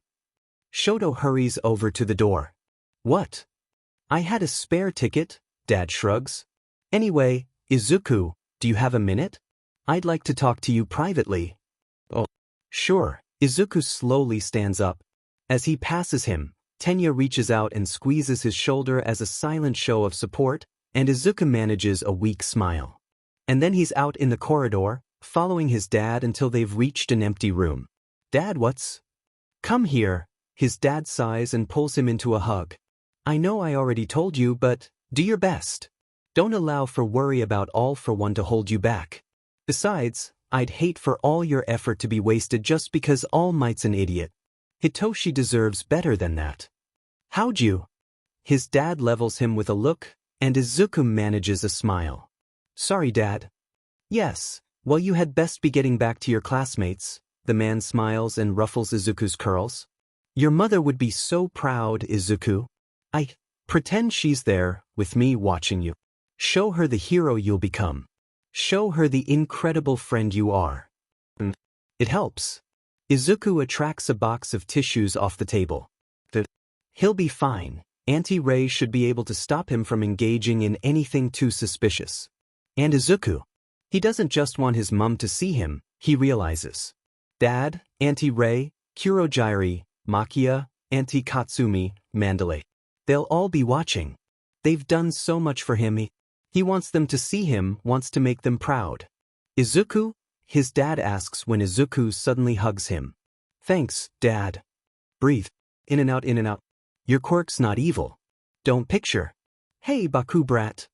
Shoto hurries over to the door. What? I had a spare ticket, Dad shrugs. Anyway, Izuku, do you have a minute? I'd like to talk to you privately. Oh, sure. Izuku slowly stands up. As he passes him, Tenya reaches out and squeezes his shoulder as a silent show of support, and Izuku manages a weak smile. And then he's out in the corridor, following his dad until they've reached an empty room. Dad, what's? Come here. His dad sighs and pulls him into a hug. I know I already told you, but do your best. Don't allow for worry about all for one to hold you back. Besides, I'd hate for all your effort to be wasted just because All Might's an idiot. Hitoshi deserves better than that. How'd you? His dad levels him with a look, and Izuku manages a smile. Sorry, Dad. Yes, well you had best be getting back to your classmates. The man smiles and ruffles Izuku's curls. Your mother would be so proud, Izuku. I pretend she's there, with me watching you. Show her the hero you'll become. Show her the incredible friend you are. It helps. Izuku attracts a box of tissues off the table. He'll be fine. Auntie Ray should be able to stop him from engaging in anything too suspicious. And Izuku. He doesn't just want his mum to see him, he realizes. Dad, Auntie Ray, Kurojairi, Makia, Auntie Katsumi, Mandalay. They'll all be watching. They've done so much for him. He wants them to see him, wants to make them proud. Izuku? His dad asks when Izuku suddenly hugs him. Thanks, Dad. Breathe. In and out, in and out. Your quirk's not evil. Don't picture. Hey, Baku brat.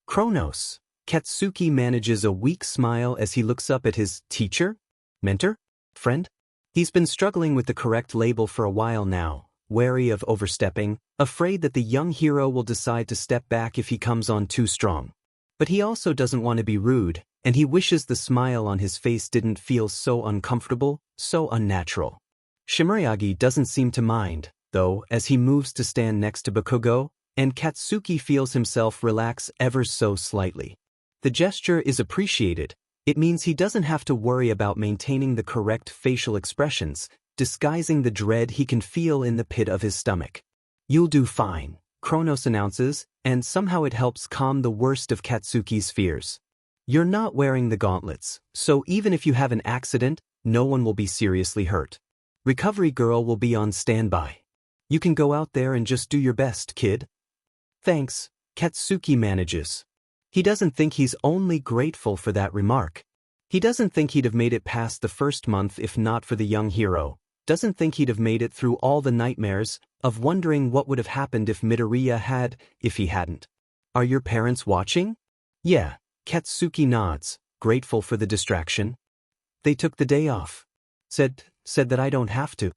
Kronos. Katsuki manages a weak smile as he looks up at his teacher? Mentor? Friend? He's been struggling with the correct label for a while now, wary of overstepping, afraid that the young hero will decide to step back if he comes on too strong. But he also doesn't want to be rude, and he wishes the smile on his face didn't feel so uncomfortable, so unnatural. Shimuragi doesn't seem to mind, though, as he moves to stand next to Bakugo, and Katsuki feels himself relax ever so slightly. The gesture is appreciated. It means he doesn't have to worry about maintaining the correct facial expressions, disguising the dread he can feel in the pit of his stomach. You'll do fine, Kronos announces, and somehow it helps calm the worst of Katsuki's fears. You're not wearing the gauntlets, so even if you have an accident, no one will be seriously hurt. Recovery girl will be on standby. You can go out there and just do your best, kid. Thanks, Katsuki manages. He doesn't think he's only grateful for that remark. He doesn't think he'd have made it past the first month if not for the young hero. Doesn't think he'd have made it through all the nightmares of wondering what would have happened if Midoriya had, if he hadn't. Are your parents watching? Yeah, Katsuki nods, grateful for the distraction. They took the day off. Said that I don't have to.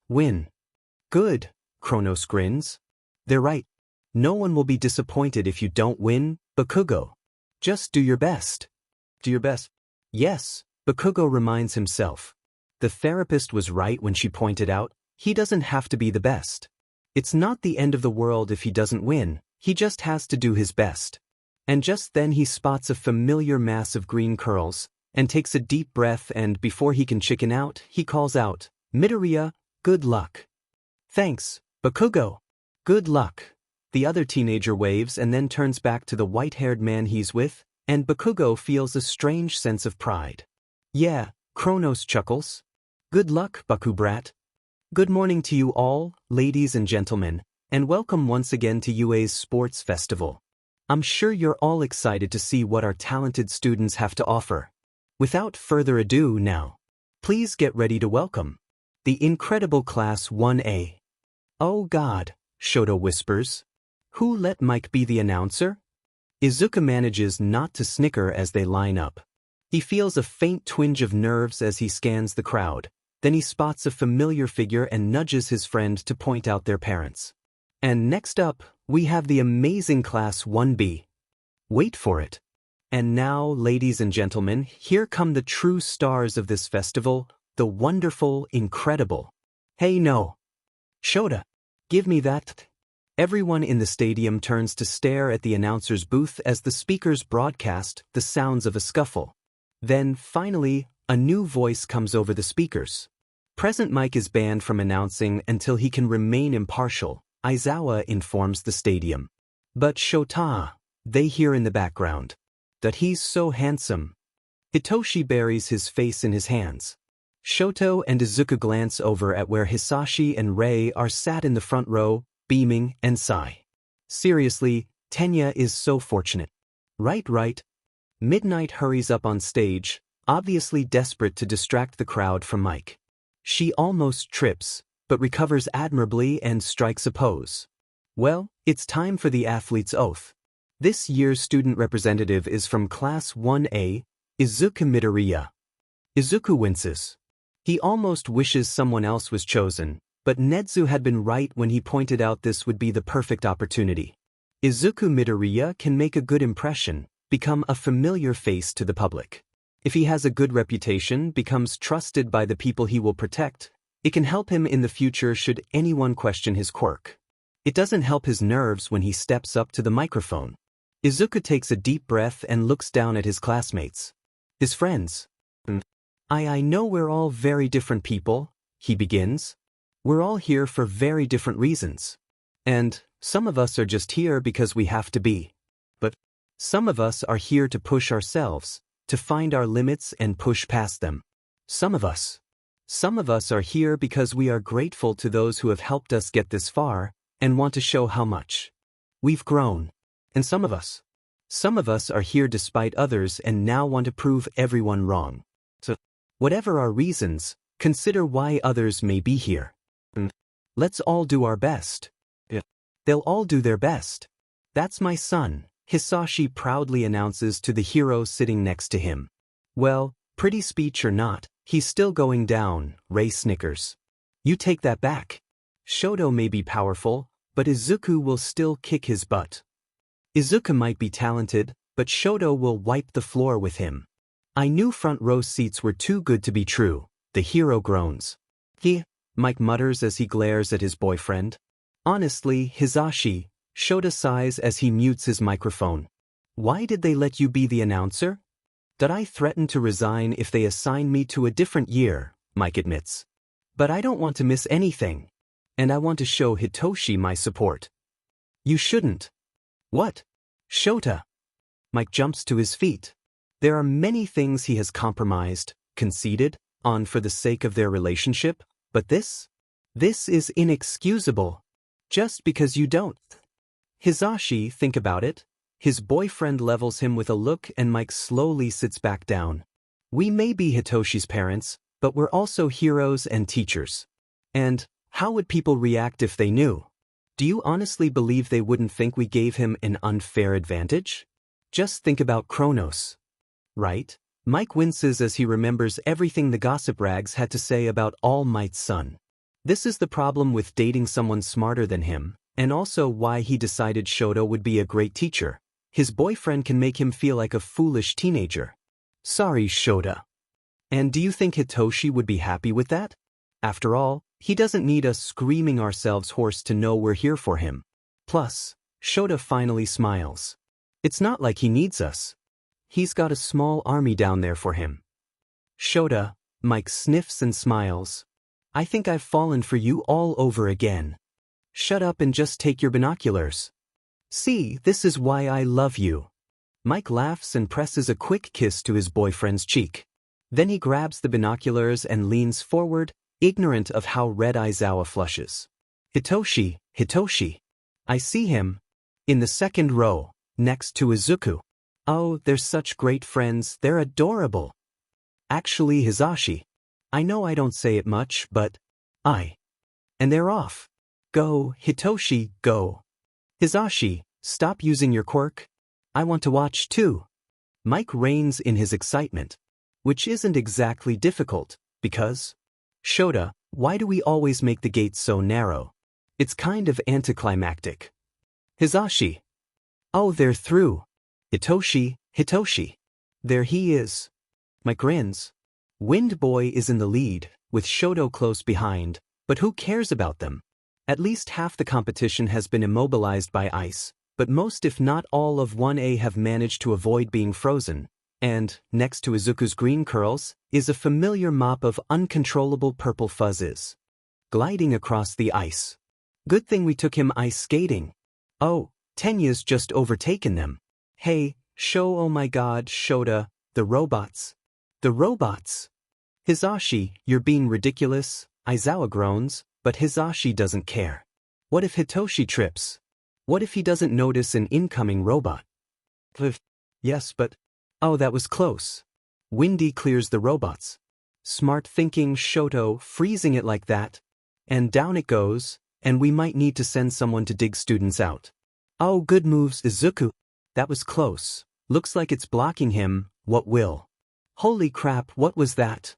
Win. Good, Kronos grins. They're right. No one will be disappointed if you don't win, Bakugo. Just do your best. Do your best. Yes, Bakugo reminds himself. The therapist was right when she pointed out, he doesn't have to be the best. It's not the end of the world if he doesn't win, he just has to do his best. And just then he spots a familiar mass of green curls, and takes a deep breath, and before he can chicken out, he calls out, "Midoriya, good luck." "Thanks, Bakugo." "Good luck." The other teenager waves and then turns back to the white-haired man he's with, and Bakugo feels a strange sense of pride. "Yeah," Kronos chuckles. "Good luck, Baku brat." Good morning to you all, ladies and gentlemen, and welcome once again to UA's Sports Festival. I'm sure you're all excited to see what our talented students have to offer. Without further ado now, please get ready to welcome the incredible Class 1A. "Oh God," Shoto whispers. "Who let Mike be the announcer?" Izuku manages not to snicker as they line up. He feels a faint twinge of nerves as he scans the crowd. Then he spots a familiar figure and nudges his friend to point out their parents. And next up, we have the amazing Class 1B. Wait for it. And now, ladies and gentlemen, here come the true stars of this festival, the wonderful, incredible. Hey no. Shota, give me that. Everyone in the stadium turns to stare at the announcer's booth as the speakers broadcast the sounds of a scuffle. Then, finally, a new voice comes over the speakers. Present Mike is banned from announcing until he can remain impartial, Aizawa informs the stadium. But Shota, they hear in the background. That he's so handsome. Hitoshi buries his face in his hands. Shoto and Izuku glance over at where Hisashi and Rei are sat in the front row, beaming and sigh. Seriously, Tenya is so fortunate. Right. Midnight hurries up on stage, obviously desperate to distract the crowd from Mike. She almost trips, but recovers admirably and strikes a pose. Well, it's time for the athlete's oath. This year's student representative is from Class 1A, Izuku Midoriya. Izuku winces. He almost wishes someone else was chosen, but Nedzu had been right when he pointed out this would be the perfect opportunity. Izuku Midoriya can make a good impression, become a familiar face to the public. If he has a good reputation, becomes trusted by the people he will protect, it can help him in the future should anyone question his quirk. It doesn't help his nerves when he steps up to the microphone. Izuku takes a deep breath and looks down at his classmates. His friends. I know we're all very different people, he begins. We're all here for very different reasons. And some of us are just here because we have to be. But some of us are here to push ourselves, to find our limits and push past them. Some of us are here because we are grateful to those who have helped us get this far and want to show how much we've grown. And some of us are here despite others and now want to prove everyone wrong. So, whatever our reasons, consider why others may be here. And let's all do our best. Yeah. They'll all do their best. That's my son, Hisashi proudly announces to the hero sitting next to him. Well, pretty speech or not, he's still going down, Rei snickers. You take that back. Shoto may be powerful, but Izuku will still kick his butt. Izuku might be talented, but Shoto will wipe the floor with him. I knew front row seats were too good to be true, the hero groans. Mike mutters as he glares at his boyfriend. Honestly, Hisashi, Shota sighs as he mutes his microphone. Why did they let you be the announcer? Did I threaten to resign if they assign me to a different year, Mike admits. But I don't want to miss anything. And I want to show Hitoshi my support. You shouldn't. What? Shota. Mike jumps to his feet. There are many things he has compromised, conceded, on for the sake of their relationship, but this is inexcusable. Just because you don't. Hisashi, think about it. His boyfriend levels him with a look and Mike slowly sits back down. We may be Hitoshi's parents, but we're also heroes and teachers. And how would people react if they knew? Do you honestly believe they wouldn't think we gave him an unfair advantage? Just think about Kronos. Right? Mike winces as he remembers everything the gossip rags had to say about All Might's son. This is the problem with dating someone smarter than him, and also why he decided Shoto would be a great teacher. His boyfriend can make him feel like a foolish teenager. Sorry, Shota. And do you think Hitoshi would be happy with that? After all, He doesn't need us screaming ourselves hoarse to know we're here for him. Plus, Shota finally smiles. It's not like he needs us. He's got a small army down there for him. Shota, Mike sniffs and smiles. I think I've fallen for you all over again. Shut up and just take your binoculars. See, this is why I love you. Mike laughs and presses a quick kiss to his boyfriend's cheek. Then he grabs the binoculars and leans forward, ignorant of how red Aizawa flushes. Hitoshi, Hitoshi. I see him. In the second row, next to Izuku. Oh, they're such great friends, they're adorable. Actually, Hisashi. I know I don't say it much, but And they're off. Go, Hitoshi, go. Hisashi, stop using your quirk. I want to watch too. Mike reigns in his excitement. Which isn't exactly difficult, because Shota, why do we always make the gates so narrow? It's kind of anticlimactic. Hisashi. Oh, they're through. Hitoshi, Hitoshi. There he is. Mike grins. Wind Boy is in the lead, with Shoto close behind, but who cares about them? At least half the competition has been immobilized by ice, but most if not all of 1A have managed to avoid being frozen, and, next to Izuku's green curls, is a familiar mop of uncontrollable purple fuzzes. Gliding across the ice. Good thing we took him ice skating. Oh, Tenya's just overtaken them. Hey, oh my god, Shota, the robots. The robots. Hisashi, you're being ridiculous, Aizawa groans, but Hisashi doesn't care. What if Hitoshi trips? What if he doesn't notice an incoming robot? Yes, but... Oh, that was close. Windy clears the robots. Smart thinking, Shoto, freezing it like that. And down it goes, and we might need to send someone to dig students out. Oh, good moves, Izuku. That was close. Looks like it's blocking him, what will? Holy crap, what was that?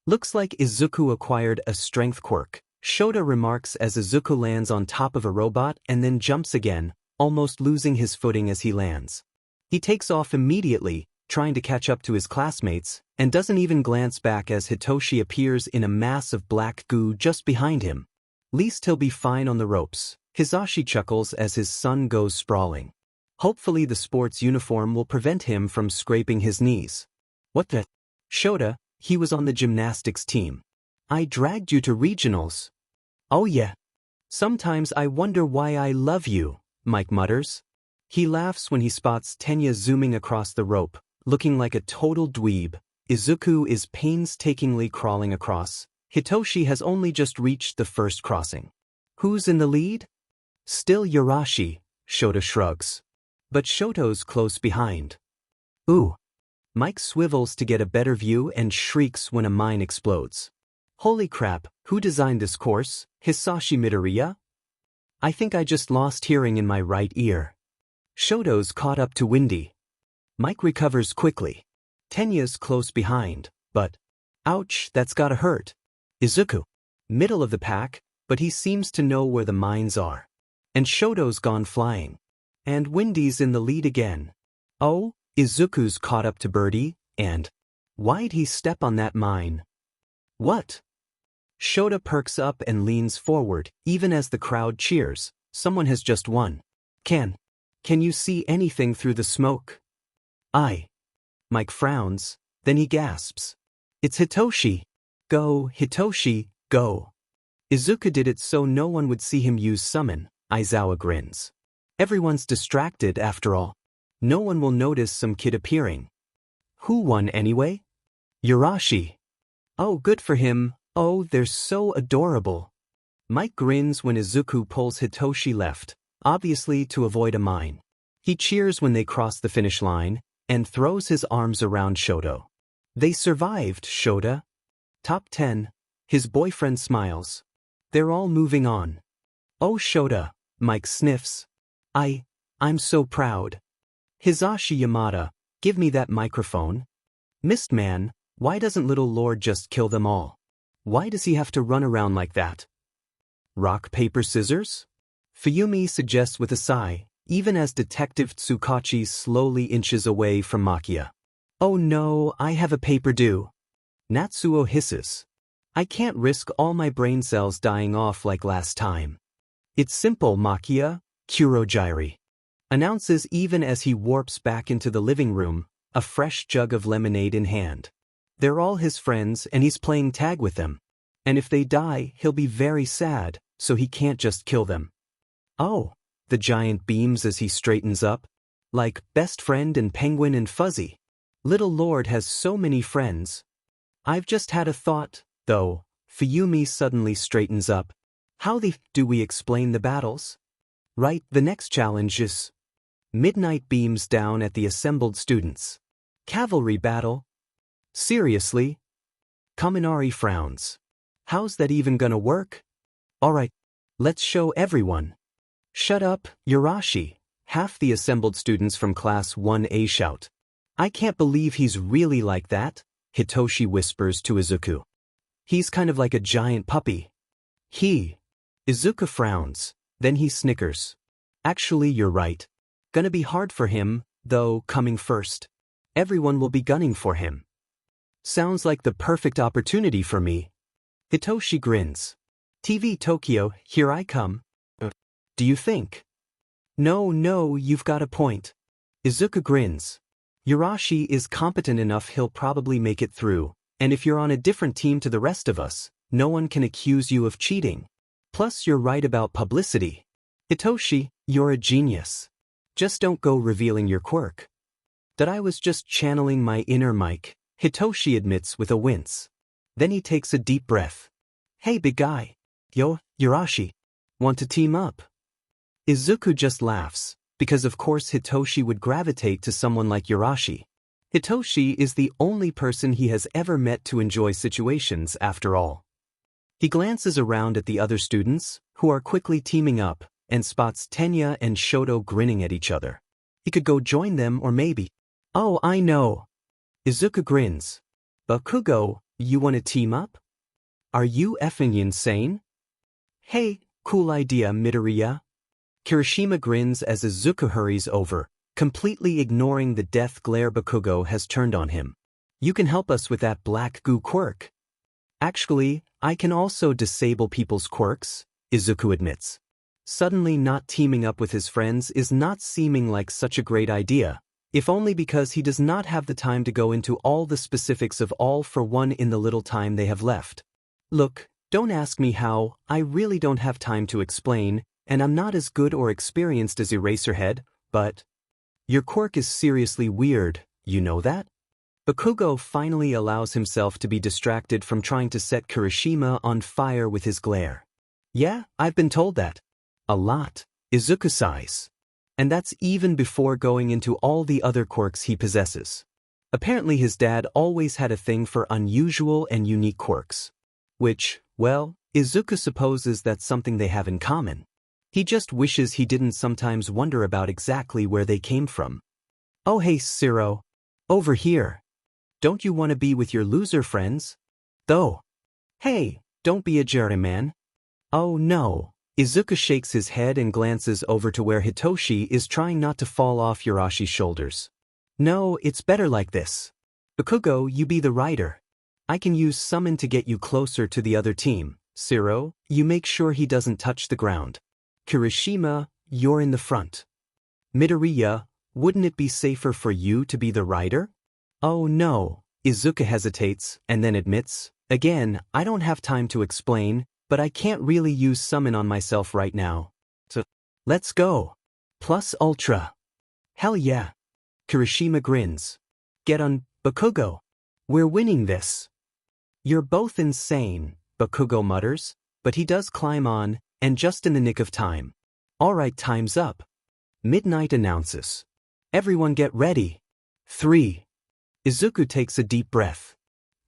Looks like Izuku acquired a strength quirk, Shota remarks as Izuku lands on top of a robot and then jumps again, almost losing his footing as he lands. He takes off immediately, trying to catch up to his classmates, and doesn't even glance back as Hitoshi appears in a mass of black goo just behind him. Least he'll be fine on the ropes, Hisashi chuckles as his son goes sprawling. Hopefully the sports uniform will prevent him from scraping his knees. What the? Shota, he was on the gymnastics team. I dragged you to regionals. Oh yeah. Sometimes I wonder why I love you, Mike mutters. He laughs when he spots Tenya zooming across the rope, looking like a total dweeb. Izuku is painstakingly crawling across. Hitoshi has only just reached the first crossing. Who's in the lead? Still Yarashi, Shota shrugs. But Shoto's close behind. Ooh. Mike swivels to get a better view and shrieks when a mine explodes. Holy crap, who designed this course? Hisashi Midoriya? I think I just lost hearing in my right ear. Shoto's caught up to Windy. Mike recovers quickly. Tenya's close behind, but... Ouch, that's gotta hurt. Izuku. Middle of the pack, but he seems to know where the mines are. And Shoto's gone flying. And Windy's in the lead again. Oh, Izuku's caught up to Birdie, and... Why'd he step on that mine? What? Shota perks up and leans forward, even as the crowd cheers. Someone has just won. Can you see anything through the smoke? Mike frowns, then he gasps. It's Hitoshi. Go, Hitoshi, go. Izuku did it so no one would see him use summon, Aizawa grins. Everyone's distracted after all. No one will notice some kid appearing. Who won anyway? Yarashi. Oh, good for him. Oh, they're so adorable. Mike grins when Izuku pulls Hitoshi left, obviously to avoid a mine. He cheers when they cross the finish line, and throws his arms around Shoto. They survived, Shota. Top 10. His boyfriend smiles. They're all moving on. Oh, Shota, Mike sniffs. I'm so proud. Hisashi Yamada, give me that microphone. Mistman, why doesn't little Lord just kill them all? Why does he have to run around like that? Rock, paper, scissors? Fuyumi suggests with a sigh, even as Detective Tsukachi slowly inches away from Makia. Oh no, I have a paper due. Natsuo hisses. I can't risk all my brain cells dying off like last time. It's simple, Makia, Kurogiri announces even as he warps back into the living room, a fresh jug of lemonade in hand. They're all his friends and he's playing tag with them. And if they die, he'll be very sad, so he can't just kill them. Oh, the giant beams as he straightens up. Like best friend and penguin and fuzzy. Little Lord has so many friends. I've just had a thought, though. Fuyumi suddenly straightens up. How the f do we explain the battles? Right, the next challenge is midnight beams down at the assembled students. Cavalry battle? Seriously? Kaminari frowns. How's that even gonna work? Alright, let's show everyone. Shut up, Yurashi. Half the assembled students from Class 1A shout. I can't believe he's really like that, Hitoshi whispers to Izuku. He's kind of like a giant puppy. Izuku frowns, then he snickers. Actually, you're right. Gonna be hard for him, though, coming first. Everyone will be gunning for him. Sounds like the perfect opportunity for me. Hitoshi grins. TV Tokyo, here I come. Do you think? No, you've got a point. Izuku grins. Yurashi is competent enough he'll probably make it through, and if you're on a different team to the rest of us, no one can accuse you of cheating. Plus you're right about publicity. Hitoshi, you're a genius. Just don't go revealing your quirk. That I was just channeling my inner Mike, Hitoshi admits with a wince. Then he takes a deep breath. Hey big guy. Yo, Yurashi. Want to team up? Izuku just laughs, because of course Hitoshi would gravitate to someone like Yurashi. Hitoshi is the only person he has ever met to enjoy situations after all. He glances around at the other students, who are quickly teaming up, and spots Tenya and Shoto grinning at each other. He could go join them or maybe. Oh, I know. Izuku grins. Bakugo, you wanna team up? Are you effing insane? Hey, cool idea, Midoriya. Kirishima grins as Izuku hurries over, completely ignoring the death glare Bakugo has turned on him. You can help us with that black goo quirk. Actually, I can also disable people's quirks, Izuku admits. Suddenly not teaming up with his friends is not seeming like such a great idea, if only because he does not have the time to go into all the specifics of All for One in the little time they have left. Look, don't ask me how, I really don't have time to explain, and I'm not as good or experienced as Eraserhead, but your quirk is seriously weird, you know that? Bakugo finally allows himself to be distracted from trying to set Kirishima on fire with his glare. Yeah, I've been told that. A lot, Izuku sighs. And that's even before going into all the other quirks he possesses. Apparently his dad always had a thing for unusual and unique quirks. Which, well, Izuku supposes that's something they have in common. He just wishes he didn't sometimes wonder about exactly where they came from. Oh hey Siro. Over here. Don't you want to be with your loser friends? Though. Hey, don't be a jerry man. Oh no. Izuku shakes his head and glances over to where Hitoshi is trying not to fall off Yurashi's shoulders. No, it's better like this. Bakugo, you be the rider. I can use summon to get you closer to the other team. Siro, you make sure he doesn't touch the ground. Kirishima, you're in the front. Midoriya, wouldn't it be safer for you to be the rider? Oh no. Izuku hesitates and then admits, again, I don't have time to explain, but I can't really use summon on myself right now. So, let's go. Plus Ultra. Hell yeah. Kirishima grins. Get on, Bakugo. We're winning this. You're both insane, Bakugo mutters, but he does climb on, and just in the nick of time. Alright, time's up. Midnight announces. Everyone get ready. 3. Izuku takes a deep breath.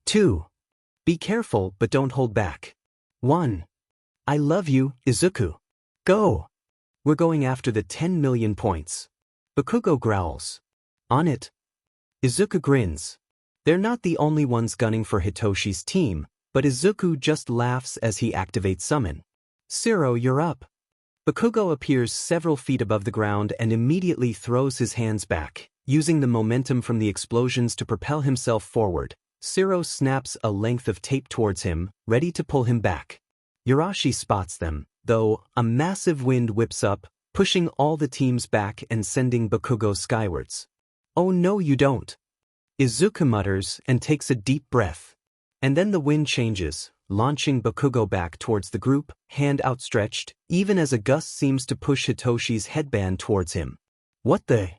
2. Be careful but don't hold back. 1. I love you, Izuku. Go. We're going after the 10 million points. Bakugo growls. On it. Izuku grins. They're not the only ones gunning for Hitoshi's team, but Izuku just laughs as he activates summon. Siro, you're up. Bakugo appears several feet above the ground and immediately throws his hands back, using the momentum from the explosions to propel himself forward, Shiro snaps a length of tape towards him, ready to pull him back. Yurashi spots them, though a massive wind whips up, pushing all the teams back and sending Bakugo skywards. "Oh no you don't." Izuku mutters and takes a deep breath. And then the wind changes, launching Bakugo back towards the group, hand outstretched, even as a gust seems to push Hitoshi's headband towards him. "What the?"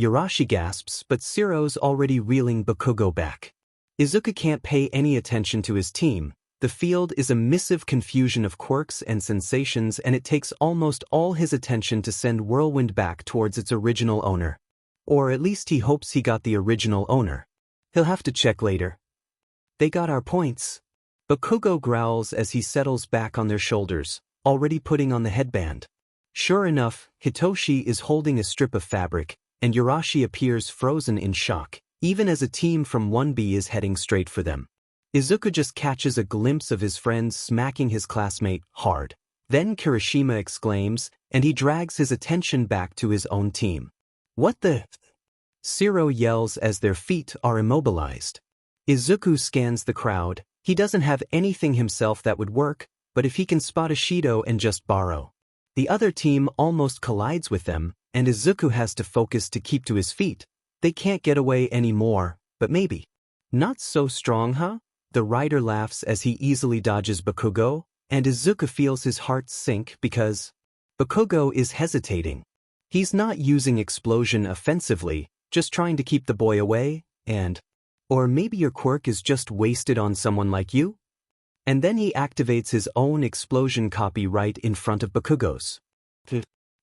Yurashi gasps, but Shiro's already reeling Bakugo back. Izuku can't pay any attention to his team. The field is a missive confusion of quirks and sensations, and it takes almost all his attention to send Whirlwind back towards its original owner. Or at least he hopes he got the original owner. He'll have to check later. "They got our points." Bakugo growls as he settles back on their shoulders, already putting on the headband. Sure enough, Hitoshi is holding a strip of fabric, and Yurashi appears frozen in shock, even as a team from 1B is heading straight for them. Izuku just catches a glimpse of his friend smacking his classmate hard. Then Kirishima exclaims, and he drags his attention back to his own team. "What the?" Shiro yells as their feet are immobilized. Izuku scans the crowd. He doesn't have anything himself that would work, but if he can spot a Shido and just borrow. The other team almost collides with them, and Izuku has to focus to keep to his feet. They can't get away anymore, but maybe. "Not so strong, huh?" The rider laughs as he easily dodges Bakugo, and Izuku feels his heart sink because Bakugo is hesitating. He's not using explosion offensively, just trying to keep the boy away, and or maybe your quirk is just wasted on someone like you? And then he activates his own explosion copy right in front of Bakugo's.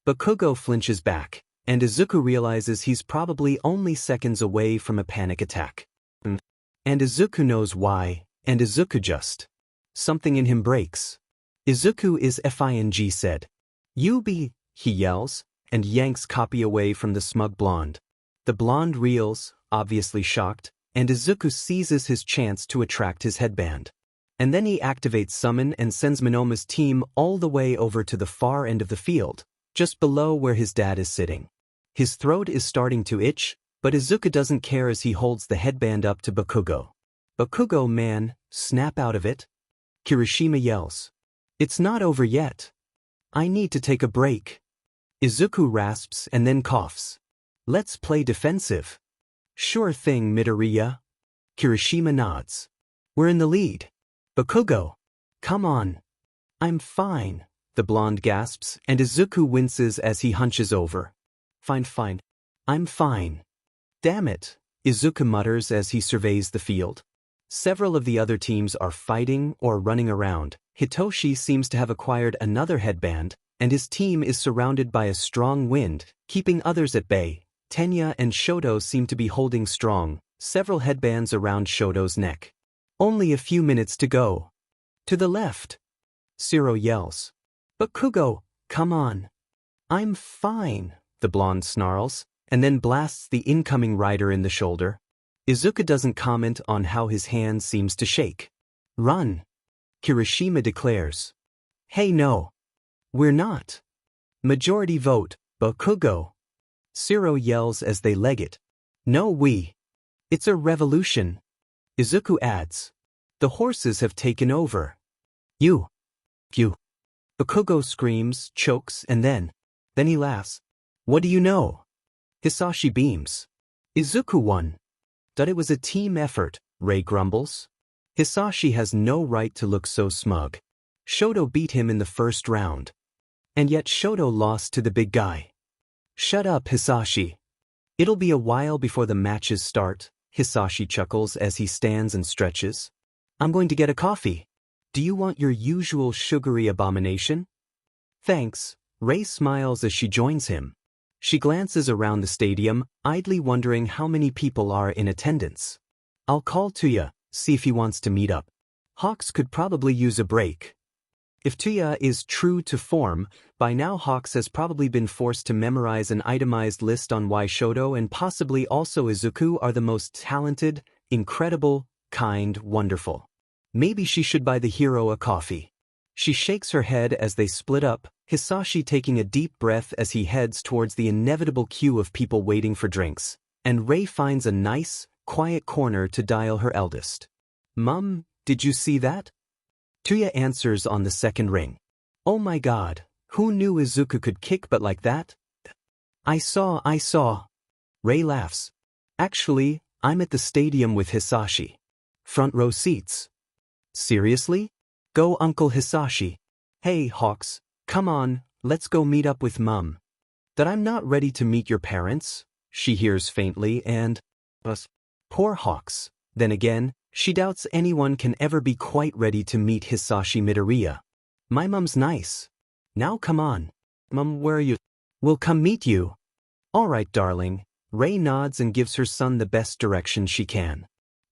Bakugo flinches back, and Izuku realizes he's probably only seconds away from a panic attack. And Izuku knows why, and Izuku just. Something in him breaks. "Izuku is FING said. "You be," he yells, and yanks copy away from the smug blonde. The blonde reels, obviously shocked, and Izuku seizes his chance to attract his headband. And then he activates Summon and sends Monoma's team all the way over to the far end of the field, just below where his dad is sitting. His throat is starting to itch, but Izuku doesn't care as he holds the headband up to Bakugo. "Bakugo, man, snap out of it." Kirishima yells. "It's not over yet. I need to take a break." Izuku rasps and then coughs. "Let's play defensive." "Sure thing, Midoriya." Kirishima nods. "We're in the lead." "Bakugo. Come on." "I'm fine," the blonde gasps, and Izuku winces as he hunches over. Fine. I'm fine." "Damn it," Izuku mutters as he surveys the field. Several of the other teams are fighting or running around. Hitoshi seems to have acquired another headband, and his team is surrounded by a strong wind, keeping others at bay. Tenya and Shoto seem to be holding strong, several headbands around Shoto's neck. Only a few minutes to go. "To the left," Shiro yells. "Bakugo, come on." "I'm fine," the blonde snarls, and then blasts the incoming rider in the shoulder. Izuku doesn't comment on how his hand seems to shake. "Run," Kirishima declares. "Hey no. We're not. Majority vote, Bakugo." Shiro yells as they leg it. "No we. It's a revolution." Izuku adds. "The horses have taken over." You. Bakugo screams, chokes, and then he laughs. "What do you know?" Hisashi beams. "Izuku won." "But it was a team effort," Rei grumbles. "Hisashi has no right to look so smug. Shoto beat him in the first round. And yet Shoto lost to the big guy." "Shut up, Hisashi. It'll be a while before the matches start," Hisashi chuckles as he stands and stretches. "I'm going to get a coffee. Do you want your usual sugary abomination?" "Thanks," Rei smiles as she joins him. She glances around the stadium, idly wondering how many people are in attendance. "I'll call Tuya, see if he wants to meet up. Hawks could probably use a break." If Tuya is true to form, by now Hawks has probably been forced to memorize an itemized list on why Shoto and possibly also Izuku are the most talented, incredible, kind, wonderful. Maybe she should buy the hero a coffee. She shakes her head as they split up, Hisashi taking a deep breath as he heads towards the inevitable queue of people waiting for drinks, and Rei finds a nice, quiet corner to dial her eldest. Mum, did you see that? Tuya answers on the second ring. Oh my god, who knew Izuku could kick butt like that? I saw. Rei laughs. Actually, I'm at the stadium with Hisashi. Front row seats. Seriously? Go Uncle Hisashi. Hey Hawks, come on, let's go meet up with Mum. That I'm not ready to meet your parents, she hears faintly and... Poor Hawks. Then again, she doubts anyone can ever be quite ready to meet Hisashi Midoriya. My mum's nice. Now come on. Mum, where are you? We'll come meet you. Alright darling. Rei nods and gives her son the best direction she can.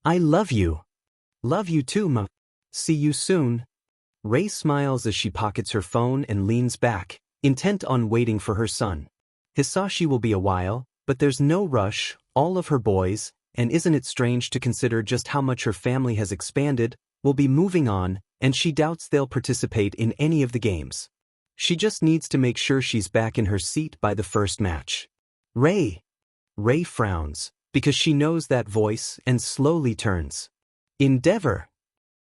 I love you. Love you too, Mum. See you soon. Rei smiles as she pockets her phone and leans back, intent on waiting for her son. Hisashi will be a while, but there's no rush, all of her boys, and isn't it strange to consider just how much her family has expanded, will be moving on, and she doubts they'll participate in any of the games. She just needs to make sure she's back in her seat by the first match. Rei frowns, because she knows that voice and slowly turns. Endeavor.